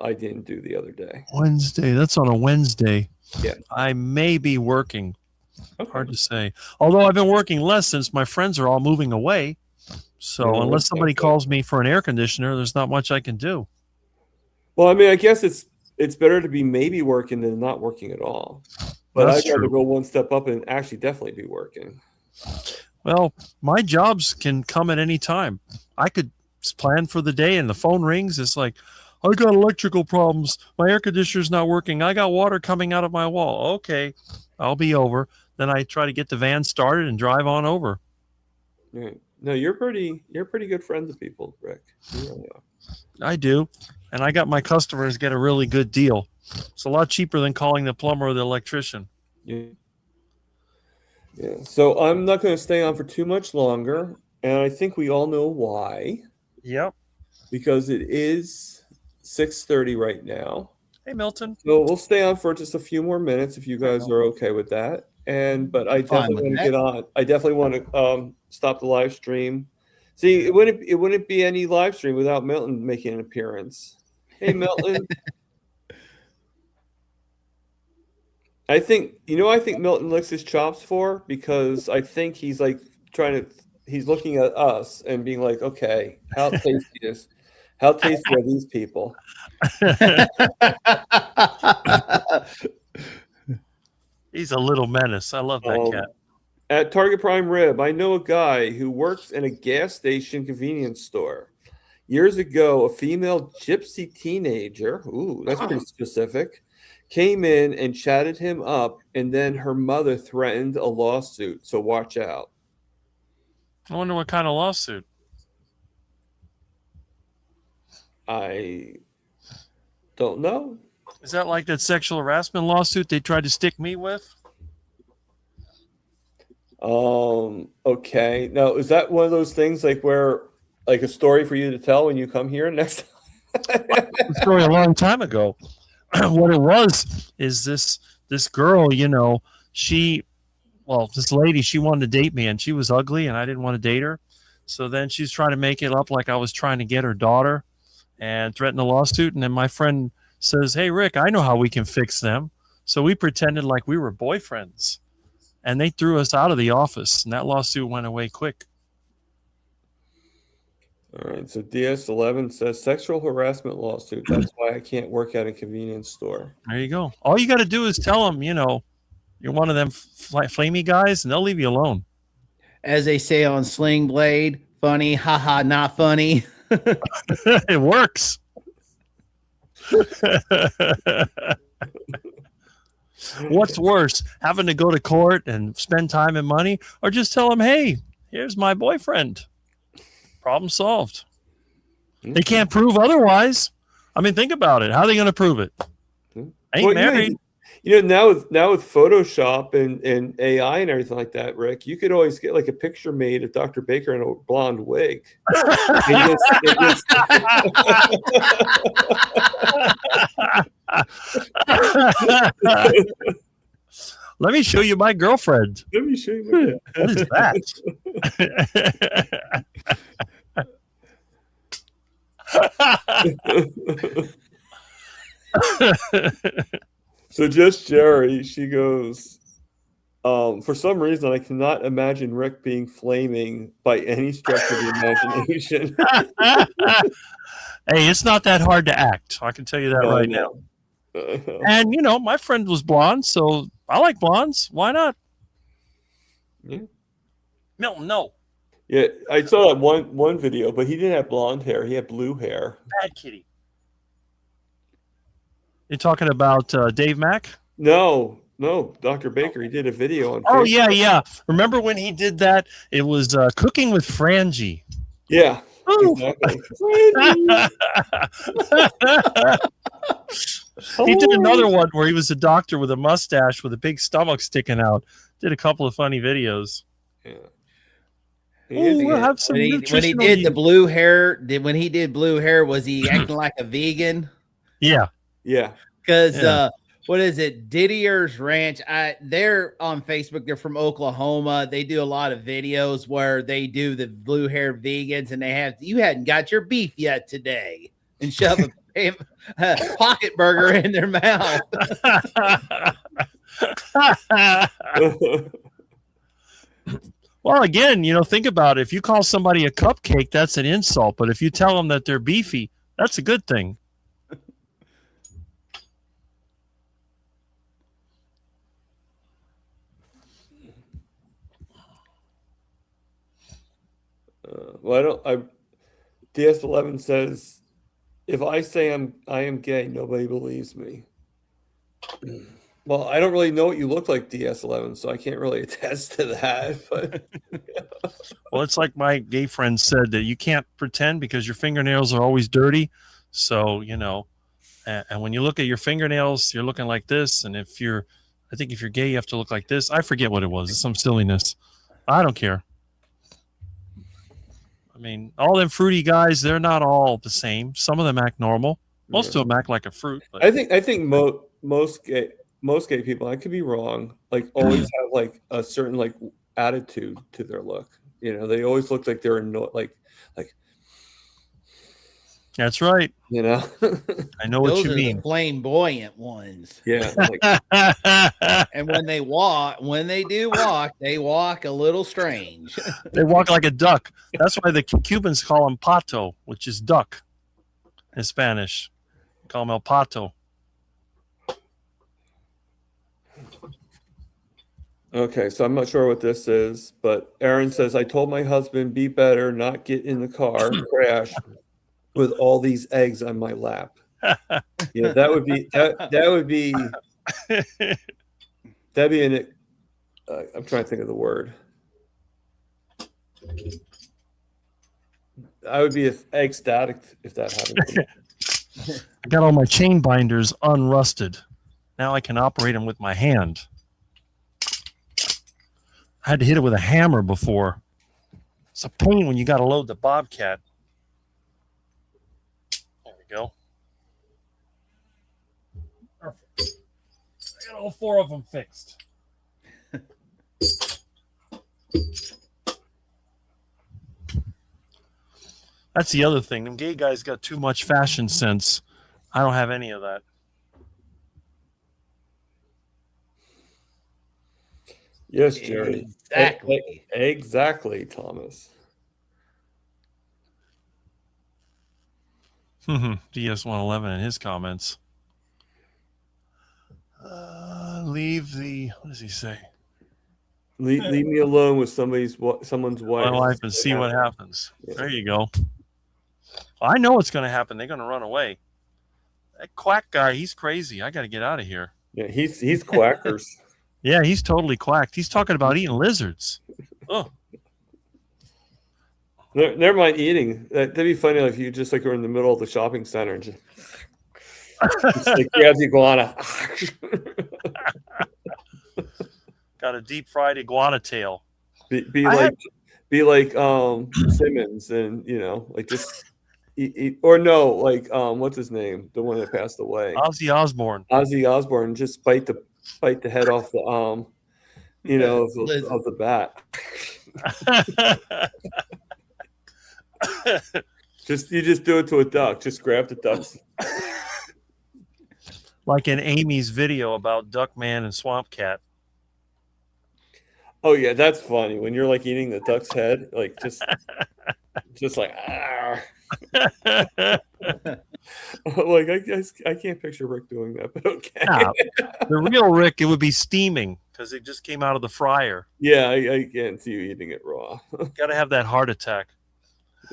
Speaker 1: I didn't do the other day.
Speaker 5: Wednesday. That's on a Wednesday.
Speaker 1: Yeah.
Speaker 5: I may be working.
Speaker 1: Okay.
Speaker 5: Hard to say. Although I've been working less since my friends are all moving away. So unless somebody calls me for an air conditioner, there's not much I can do.
Speaker 1: Well, I mean, I guess it's better to be maybe working than not working at all. But
Speaker 5: That's
Speaker 1: I'd rather
Speaker 5: true.
Speaker 1: go one step up and actually definitely be working.
Speaker 5: Well, my jobs can come at any time. I could plan for the day and the phone rings. It's like, I got electrical problems. My air conditioner's not working. I got water coming out of my wall. Okay, I'll be over. Then I try to get the van started and drive on over.
Speaker 1: Right. No, you're pretty good friends with people, Rick. You really are.
Speaker 5: I do. And I got my customers get a really good deal. It's a lot cheaper than calling the plumber or the electrician.
Speaker 1: Yeah. Yeah. So I'm not going to stay on for too much longer, and I think we all know why.
Speaker 5: Yep.
Speaker 1: Because it is 6:30 right now.
Speaker 5: Hey, Milton.
Speaker 1: So we'll stay on for just a few more minutes if you guys are okay with that. But I
Speaker 6: Fine
Speaker 1: definitely
Speaker 6: with
Speaker 1: want to
Speaker 6: that.
Speaker 1: get on. I definitely want to stop the live stream. See, it wouldn't be any live stream without Milton making an appearance. Hey, Milton. I think Milton licks his chops for, because I think he's like he's looking at us and being like, okay, how tasty are these people?
Speaker 5: He's a little menace. I love that cat.
Speaker 1: At Target Prime Rib, I know a guy who works in a gas station convenience store. Years ago, a female gypsy teenager, ooh, that's pretty specific, came in and chatted him up, and then her mother threatened a lawsuit. So watch out.
Speaker 5: I wonder what kind of lawsuit.
Speaker 1: I don't know.
Speaker 5: Is that like that sexual harassment lawsuit they tried to stick me with?
Speaker 1: Okay. Now, is that one of those things like where, like, a story for you to tell when you come here next time?
Speaker 5: A story a long time ago. What it was is this girl, this lady, she wanted to date me, and she was ugly, and I didn't want to date her. So then she's trying to make it up like I was trying to get her daughter and threaten a lawsuit. And then my friend says, hey, Rick, I know how we can fix them. So we pretended like we were boyfriends, and they threw us out of the office, and that lawsuit went away quick.
Speaker 1: All right. So DS11 says sexual harassment lawsuit. That's why I can't work at a convenience store.
Speaker 5: There you go. All you got to do is tell them, you're one of them flamey guys, and they'll leave you alone.
Speaker 6: As they say on Sling Blade, funny, haha, not funny.
Speaker 5: It works. What's worse, having to go to court and spend time and money, or just tell them, hey, here's my boyfriend. Problem solved. They can't prove otherwise. I mean, think about it. How are they going to prove it? Ain't married.
Speaker 1: Now with Photoshop and AI and everything like that, Rick, you could always get like a picture made of Dr. Baker in a blonde wig.
Speaker 5: Let me show you my girlfriend.
Speaker 1: Let me show you.
Speaker 5: What is that?
Speaker 1: So just Jerry, she goes, for some reason, I cannot imagine Rick being flaming by any stretch of the imagination.
Speaker 5: Hey, it's not that hard to act. I can tell you that right now. And, my friend was blonde, so I like blondes. Why not?
Speaker 1: Yeah.
Speaker 5: Milton, no.
Speaker 1: Yeah, I saw that one video, but he didn't have blonde hair. He had blue hair.
Speaker 5: Bad kitty. You're talking about Dave Mack?
Speaker 1: No, Dr. Baker. He did a video on Facebook.
Speaker 5: Oh, yeah. Remember when he did that? It was Cooking with Frangie.
Speaker 1: Yeah, exactly.
Speaker 5: He did another one where he was a doctor with a mustache with a big stomach sticking out. Did a couple of funny videos.
Speaker 1: Yeah.
Speaker 5: We'll have some
Speaker 6: when he did the blue hair, when he did blue hair, was he acting like a vegan?
Speaker 5: Yeah.
Speaker 1: Yeah.
Speaker 6: Because what is it? Didier's Ranch. They're on Facebook. They're from Oklahoma. They do a lot of videos where they do the blue hair vegans, and they have, you hadn't got your beef yet today, and shove a pocket burger in their mouth.
Speaker 5: Well, again, think about it. If you call somebody a cupcake, that's an insult. But if you tell them that they're beefy, that's a good thing.
Speaker 1: Well, I don't. DS11 says, if I say I am gay, nobody believes me. Well, I don't really know what you look like, DS11, so I can't really attest to that. But
Speaker 5: Well, it's like my gay friend said that you can't pretend because your fingernails are always dirty. So, and when you look at your fingernails, you're looking like this. And I think if you're gay, you have to look like this. I forget what it was. It's some silliness. I don't care. I mean, all them fruity guys, they're not all the same. Some of them act normal. Most of them act like a fruit. But
Speaker 1: I think most gay people, I could be wrong, like always have like a certain like attitude to their look. They always look like they're like
Speaker 5: that's right. I know what
Speaker 6: Those
Speaker 5: you
Speaker 6: are
Speaker 5: mean.
Speaker 6: the flamboyant ones.
Speaker 1: Yeah.
Speaker 6: And when they do walk, they walk a little strange.
Speaker 5: They walk like a duck. That's why the Cubans call him pato, which is duck in Spanish. They call him el pato.
Speaker 1: Okay, so I'm not sure what this is, but Aaron says, I told my husband, be better, not get in the car and crash with all these eggs on my lap. Yeah, that would be that'd be an I'm trying to think of the word. I would be ecstatic if that happened.
Speaker 5: I got all my chain binders unrusted. Now I can operate them with my hand. I had to hit it with a hammer before. It's a pain when you got to load the Bobcat. There we go. Perfect. I got all 4 of them fixed. That's the other thing. Them gay guys got too much fashion sense. I don't have any of that.
Speaker 1: Yes, Jerry.
Speaker 6: Exactly.
Speaker 1: Exactly, Thomas.
Speaker 5: DS111 in his comments. Leave the. What does he say?
Speaker 1: Leave me alone with someone's wife.
Speaker 5: My wife and see what happens.
Speaker 1: Yeah.
Speaker 5: There you go. I know what's going to happen. They're going to run away. That quack guy, he's crazy. I got to get out of here.
Speaker 1: Yeah, he's quackers.
Speaker 5: Yeah, he's totally quacked. He's talking about eating lizards. Oh,
Speaker 1: Never mind eating. That'd be funny if you just like were in the middle of the shopping center and just like grab the iguana.
Speaker 5: got a deep fried iguana tail.
Speaker 1: Be like Simmons and like just eat, or no, like what's his name, the one that passed away,
Speaker 5: Ozzy Osbourne.
Speaker 1: Ozzy Osbourne, just bite the head off the of the bat. You just do it to a duck. Just grab the ducks.
Speaker 5: Like in Amy's video about Duckman and Swamp Cat.
Speaker 1: Oh yeah, that's funny when you're like eating the duck's head, like just like like I can't picture Rick doing that, but okay.
Speaker 5: Now, the real Rick, it would be steaming because it just came out of the fryer.
Speaker 1: Yeah, I can't see you eating it raw.
Speaker 5: Got to have that heart attack.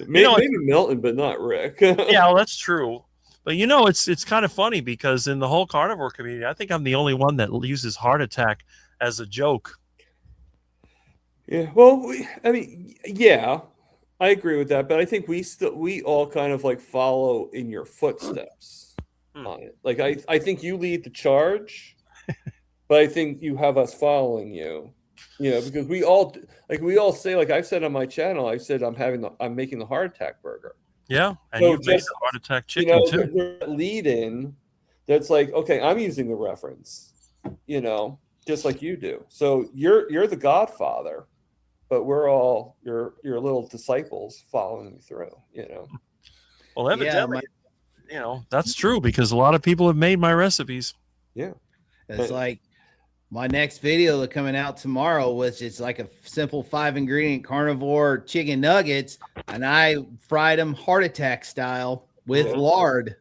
Speaker 1: Maybe Milton, but not Rick.
Speaker 5: Yeah, well, that's true. But it's kind of funny because in the whole carnivore community, I think I'm the only one that uses heart attack as a joke.
Speaker 1: Yeah, well, yeah, I agree with that, but I think we all kind of like follow in your footsteps on it. Like I think you lead the charge, but I think you have us following you. Because we all say, like I've said on my channel, I said I'm making the heart attack burger.
Speaker 5: Yeah, and
Speaker 1: So
Speaker 5: you made the heart attack chicken too.
Speaker 1: There's a lead in that's like, okay, I'm using the reference, just like you do. So you're the godfather, but we're all your little disciples following you through.
Speaker 5: Well, evidently, that's true because a lot of people have made my recipes.
Speaker 1: Yeah,
Speaker 6: it's like my next video that's coming out tomorrow, which is like a simple 5-ingredient carnivore chicken nuggets, and I fried them heart attack style with lard.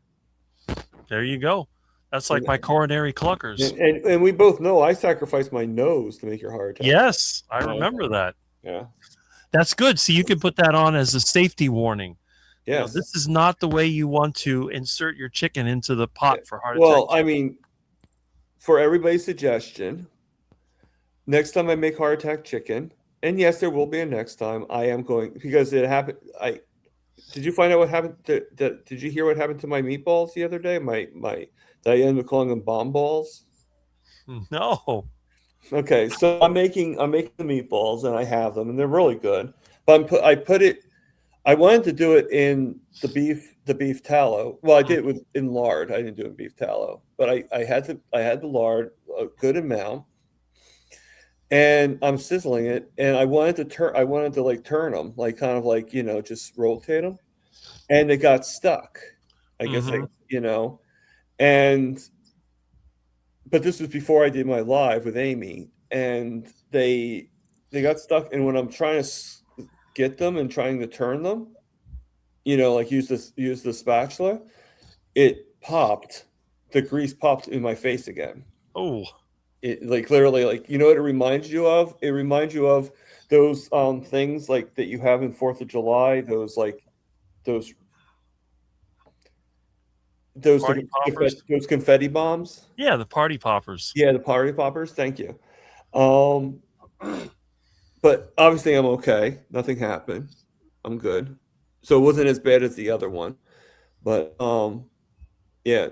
Speaker 5: There you go. That's like my coronary cluckers.
Speaker 1: And we both know I sacrificed my nose to make your heart attack.
Speaker 5: Yes, I remember that.
Speaker 1: Yeah.
Speaker 5: That's good. See, you can put that on as a safety warning.
Speaker 1: Yes.
Speaker 5: This is not the way you want to insert your chicken into the pot for heart
Speaker 1: Well,
Speaker 5: attack.
Speaker 1: I mean, for everybody's suggestion, next time I make heart attack chicken, and yes, there will be a next time. I am going because it happened. Did you find out what happened? Did you hear what happened to my meatballs the other day? My that I ended up calling them bomb balls.
Speaker 5: No.
Speaker 1: Okay, so I'm making the meatballs and I have them and they're really good. But I wanted to do it in the beef tallow. Well, I did it in lard. I didn't do it in beef tallow, but I had the lard a good amount, and I'm sizzling it. And I wanted to turn them, like kind of like just rotate them, and it got stuck. I guess but this was before I did my live with Amy, and they got stuck. And when I'm trying to get them and trying to turn them, like use the spatula, it popped. The grease popped in my face again.
Speaker 5: Oh,
Speaker 1: it like literally, like what it reminds you of? It reminds you of those things like that you have in 4th of July. Those confetti bombs.
Speaker 5: Yeah, the party poppers.
Speaker 1: Yeah, the party poppers. Thank you. But obviously I'm okay. Nothing happened. I'm good. So it wasn't as bad as the other one. But yeah.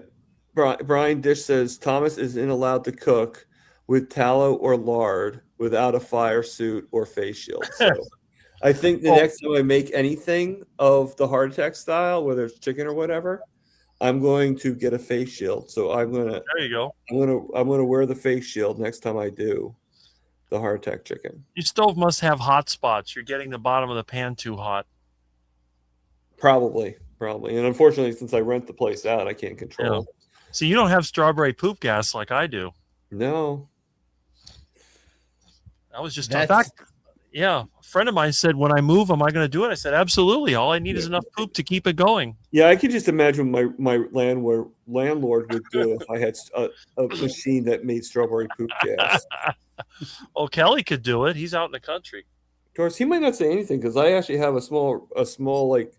Speaker 1: Brian Dish says Thomas isn't allowed to cook with tallow or lard without a fire suit or face shield. So I think the next time I make anything of the heart attack style, whether it's chicken or whatever, I'm going to get a face shield. So
Speaker 5: There you go.
Speaker 1: I'm gonna wear the face shield next time I do the heart attack chicken.
Speaker 5: Your stove must have hot spots. You're getting the bottom of the pan too hot.
Speaker 1: Probably. And unfortunately, since I rent the place out, I can't control it.
Speaker 5: See, you don't have strawberry poop gas like I do.
Speaker 1: No.
Speaker 5: That was just in fact, a friend of mine said, when I move, am I going to do it? I said, absolutely. All I need is enough poop to keep it going.
Speaker 1: Yeah, I could just imagine my landlord would do if I had a machine that made strawberry poop gas.
Speaker 5: Well, Kelly could do it. He's out in the country.
Speaker 1: Of course, he might not say anything because I actually have a small like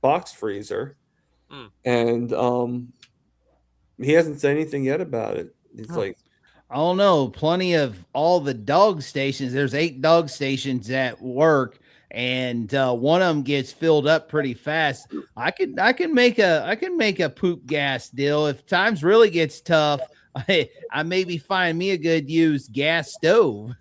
Speaker 1: box freezer, and he hasn't said anything yet about it. He's like,
Speaker 6: I don't know. Plenty of all the dog stations. There's 8 dog stations at work, and one of them gets filled up pretty fast. I can make a poop gas deal if times really gets tough. I maybe find me a good used gas stove.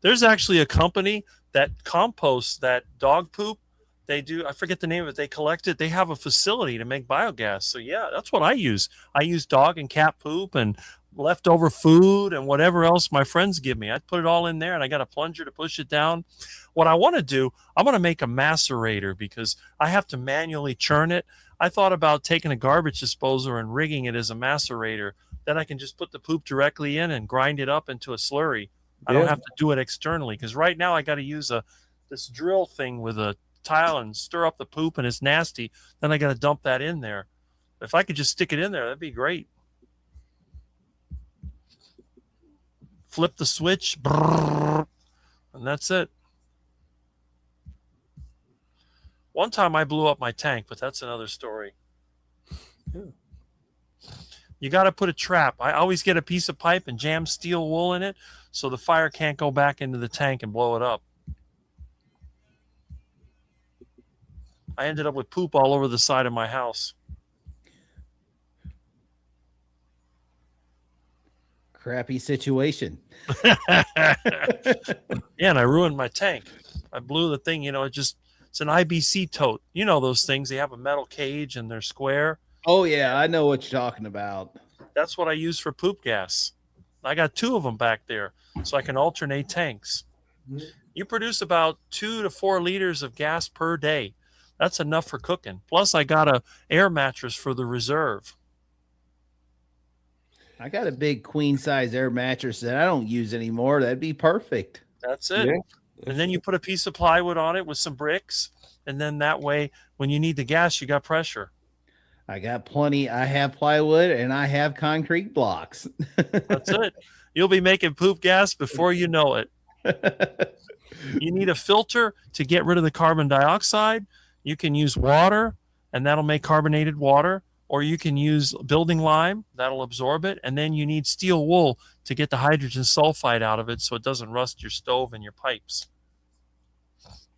Speaker 5: There's actually a company that composts that dog poop. They do. I forget the name of it. They collect it. They have a facility to make biogas. So yeah, that's what I use. I use dog and cat poop and leftover food and whatever else my friends give me. I put it all in there, and I got a plunger to push it down. What I want to do, I want to make a macerator because I have to manually churn it. I thought about taking a garbage disposer and rigging it as a macerator. Then I can just put the poop directly in and grind it up into a slurry. I don't have to do it externally because right now I got to use this drill thing with a tile and stir up the poop, and it's nasty. Then I got to dump that in there. If I could just stick it in there, that'd be great. Flip the switch, and that's it. One time I blew up my tank, but that's another story. You got to put a trap. I always get a piece of pipe and jam steel wool in it so the fire can't go back into the tank and blow it up. I ended up with poop all over the side of my house.
Speaker 6: Crappy situation.
Speaker 5: Yeah, and I ruined my tank. I blew the thing, it's an IBC tote. You know those things. They have a metal cage and they're square.
Speaker 6: Oh, yeah, I know what you're talking about.
Speaker 5: That's what I use for poop gas. I got 2 of them back there so I can alternate tanks. You produce about 2 to 4 liters of gas per day. That's enough for cooking. Plus, I got a air mattress for the reserve.
Speaker 6: I got a big queen size air mattress that I don't use anymore. That'd be perfect.
Speaker 5: That's it. Yeah. And then you put a piece of plywood on it with some bricks. And then that way, when you need the gas, you got pressure.
Speaker 6: I got plenty. I have plywood and I have concrete blocks.
Speaker 5: That's it. You'll be making poop gas before you know it. You need a filter to get rid of the carbon dioxide. You can use water, and that'll make carbonated water, or you can use building lime, that'll absorb it, and then you need steel wool to get the hydrogen sulfide out of it so it doesn't rust your stove and your pipes.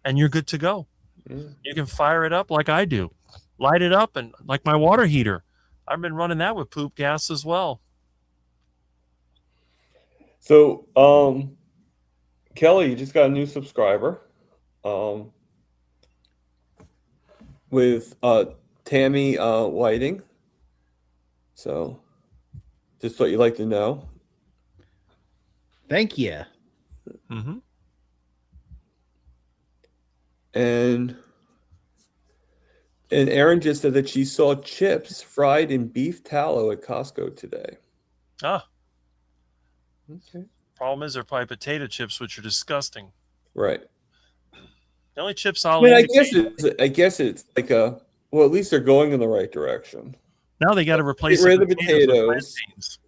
Speaker 5: And you're good to go. You can fire it up like I do. Light it up, and like my water heater. I've been running that with poop gas as well.
Speaker 1: So, Kelly, you just got a new subscriber. With Tammy Whiting. So, just what you'd like to know.
Speaker 6: Thank you.
Speaker 5: Mm-hmm.
Speaker 1: And Erin just said that she saw chips fried in beef tallow at Costco today.
Speaker 5: Ah.
Speaker 1: Okay.
Speaker 5: Problem is, they're probably potato chips, which are disgusting.
Speaker 1: Right.
Speaker 5: The only chips I'll
Speaker 1: I mean,
Speaker 5: eat.
Speaker 1: I guess it's like well, at least they're going in the right direction.
Speaker 5: Now they got to replace
Speaker 1: Get rid of the
Speaker 5: potatoes with
Speaker 1: potatoes.
Speaker 5: plantains.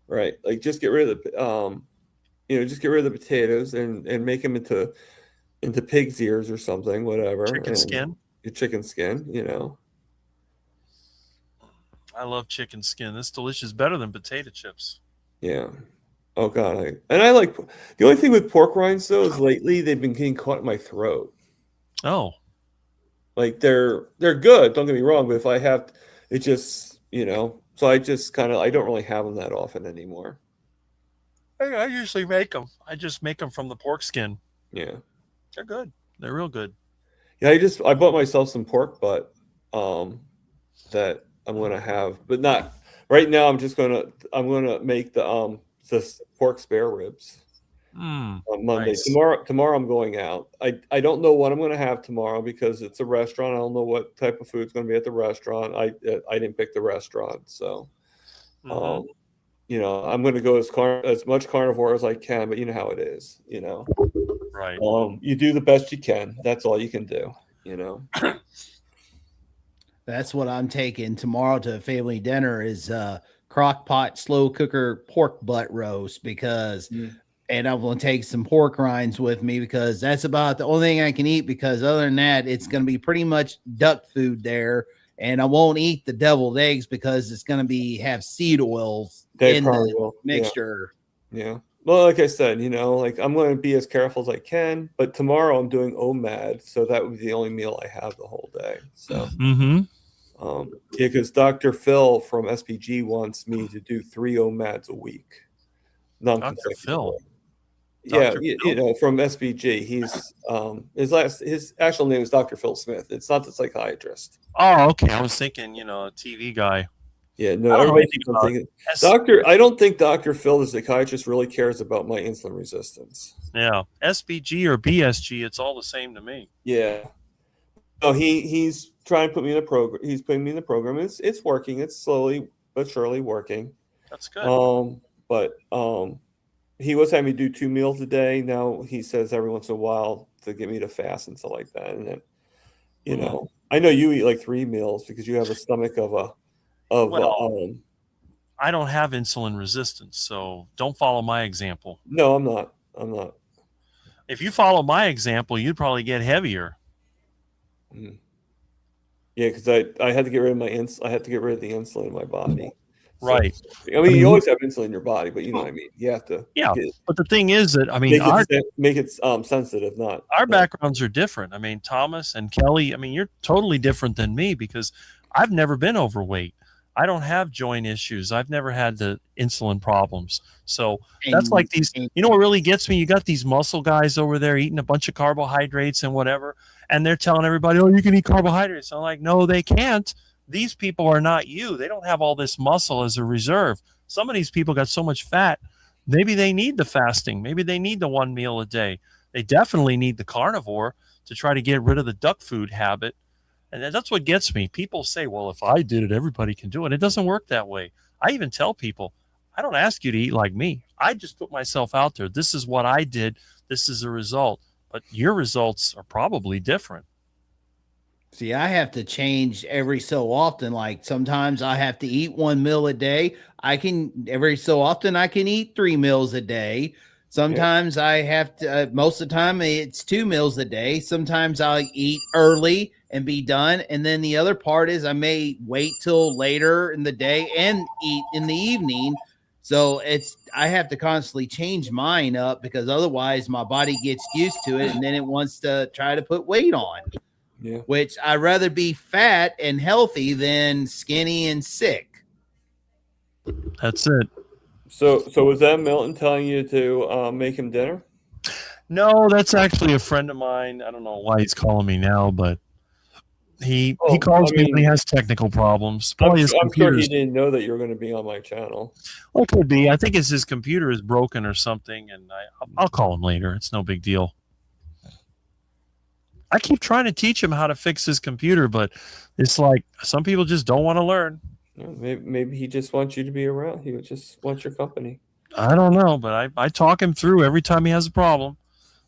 Speaker 1: Right. Like just get rid of the just get rid of the potatoes and make them into pig's ears or something, whatever.
Speaker 5: Chicken skin.
Speaker 1: Your chicken skin, you know.
Speaker 5: I love chicken skin. It's delicious, better than potato chips.
Speaker 1: Yeah. Oh God. I like the only thing with pork rinds though is lately they've been getting caught in my throat.
Speaker 5: Oh.
Speaker 1: Like they're good, don't get me wrong, but if I have it just, so I just I don't really have them that often anymore.
Speaker 5: I usually make them. I just make them from the pork skin.
Speaker 1: Yeah.
Speaker 5: They're good. They're real good.
Speaker 1: Yeah, I bought myself some pork butt that I'm gonna have, but not right now. I'm gonna make the pork spare ribs on Monday.
Speaker 5: Nice.
Speaker 1: Tomorrow I'm going out. I don't know what I'm gonna have tomorrow because it's a restaurant. I don't know what type of food's gonna be at the restaurant. I didn't pick the restaurant, so I'm gonna go as much carnivore as I can. But you know how it is,
Speaker 5: Right.
Speaker 1: You do the best you can. That's all you can do,
Speaker 6: That's what I'm taking tomorrow to family dinner is crock pot slow cooker pork butt roast and I'm going to take some pork rinds with me because that's about the only thing I can eat because other than that, it's going to be pretty much duck food there. And I won't eat the deviled eggs because it's going to have seed oils in the mixture.
Speaker 1: Yeah. Well, like I said, I'm going to be as careful as I can, but tomorrow I'm doing OMAD. So that would be the only meal I have the whole day. So, because Dr. Phil from SPG wants me to do 3 OMADs a week.
Speaker 5: Dr. Phil.
Speaker 1: Yeah, from SPG. He's his actual name is Dr. Phil Smith. It's not the psychiatrist.
Speaker 5: Oh, okay. I was thinking, a TV guy.
Speaker 1: Yeah, no, everybody keeps on thinking I don't think Dr. Phil, the psychiatrist, really cares about my insulin resistance.
Speaker 5: Yeah. SPG or BSG, it's all the same to me.
Speaker 1: Yeah. So he's trying to put me in a program. He's putting me in the program. It's working. It's slowly but surely working.
Speaker 5: That's good.
Speaker 1: But he was having me do 2 meals a day. Now he says every once in a while to get me to fast and stuff like that. And then, I know you eat like 3 meals because you have a stomach
Speaker 5: I don't have insulin resistance, so don't follow my example.
Speaker 1: No, I'm not.
Speaker 5: If you follow my example, you'd probably get heavier.
Speaker 1: Yeah, because I had to get rid of I had to get rid of the insulin in my body.
Speaker 5: Right.
Speaker 1: I mean, you always have insulin in your body, but you know what I mean. You have to.
Speaker 5: Yeah, but the thing is that
Speaker 1: make it sensitive. Not
Speaker 5: our backgrounds are different. I mean, Thomas and Kelly. I mean, you're totally different than me because I've never been overweight. I don't have joint issues. I've never had the insulin problems. So that's like these. You know what really gets me? You got these muscle guys over there eating a bunch of carbohydrates and whatever, and they're telling everybody, "Oh, you can eat carbohydrates." I'm like, no, they can't. These people are not you. They don't have all this muscle as a reserve. Some of these people got so much fat. Maybe they need the fasting. Maybe they need the 1 meal a day. They definitely need the carnivore to try to get rid of the duck food habit. And that's what gets me. People say, well, if I did it, everybody can do it. It doesn't work that way. I even tell people, I don't ask you to eat like me. I just put myself out there. This is what I did. This is the result. But your results are probably different.
Speaker 6: See, I have to change every so often. Like sometimes I have to eat 1 meal a day. Every so often I can eat 3 meals a day. Sometimes I have to, most of the time it's 2 meals a day. Sometimes I'll eat early and be done. And then the other part is I may wait till later in the day and eat in the evening. So I have to constantly change mine up because otherwise my body gets used to it and then it wants to try to put weight on.
Speaker 1: Yeah.
Speaker 6: Which I'd rather be fat and healthy than skinny and sick.
Speaker 5: That's it.
Speaker 1: So was that Milton telling you to make him dinner?
Speaker 5: No, that's actually a friend of mine. I don't know why he's calling me now, but he calls me when he has technical problems. Probably
Speaker 1: I'm sure he didn't know that you were going to be on my channel.
Speaker 5: Well, it could be. I think it's his computer is broken or something, and I'll call him later. It's no big deal. I keep trying to teach him how to fix his computer, but it's like some people just don't want to learn.
Speaker 1: Maybe he just wants you to be around. He just wants your company.
Speaker 5: I don't know, but I talk him through every time he has a problem.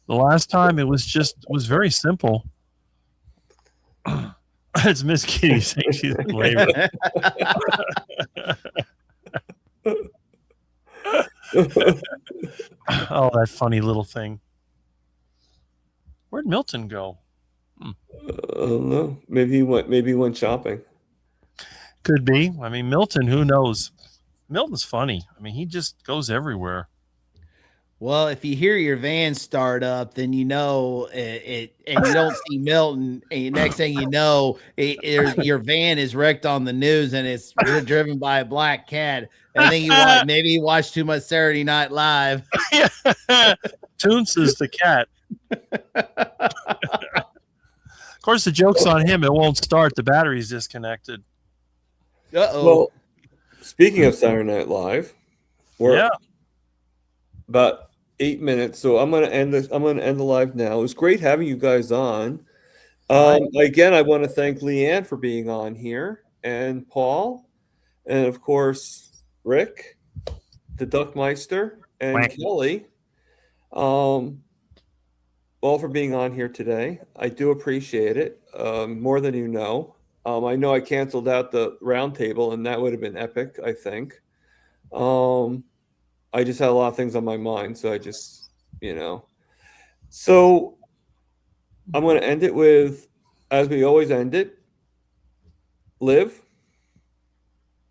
Speaker 5: The last time it was very simple. It's Miss Kitty saying she's lame. Oh, that funny little thing. Where'd Milton go?
Speaker 1: I don't know. Maybe he went shopping.
Speaker 5: Could be. I mean, Milton, who knows? Milton's funny. I mean, he just goes everywhere.
Speaker 6: Well, if you hear your van start up, then you know it, and you don't see Milton. And next thing you know, your van is wrecked on the news, and it's driven by a black cat. I think maybe you watched too much Saturday Night Live.
Speaker 5: Toons is the cat. Of course, the joke's on him. It won't start. The battery's disconnected.
Speaker 6: Uh-oh.
Speaker 1: Well, speaking of Saturday Night Live, we're about 8 minutes, so I'm going to end this. I'm going to end the live now. It was great having you guys on. Again, I want to thank Lian for being on here, and Paul, and of course Rick, the Duckmeister, and Kelly, all for being on here today. I do appreciate it more than you know. I know I canceled out the round table, and that would have been epic, I think. I just had a lot of things on my mind, so I just, So I'm going to end it with, as we always end it, live,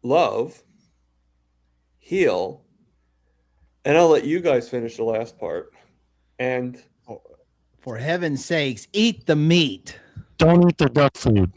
Speaker 1: love, heal, and I'll let you guys finish the last part. And
Speaker 6: for heaven's sakes, eat the meat.
Speaker 5: Don't eat the duck food.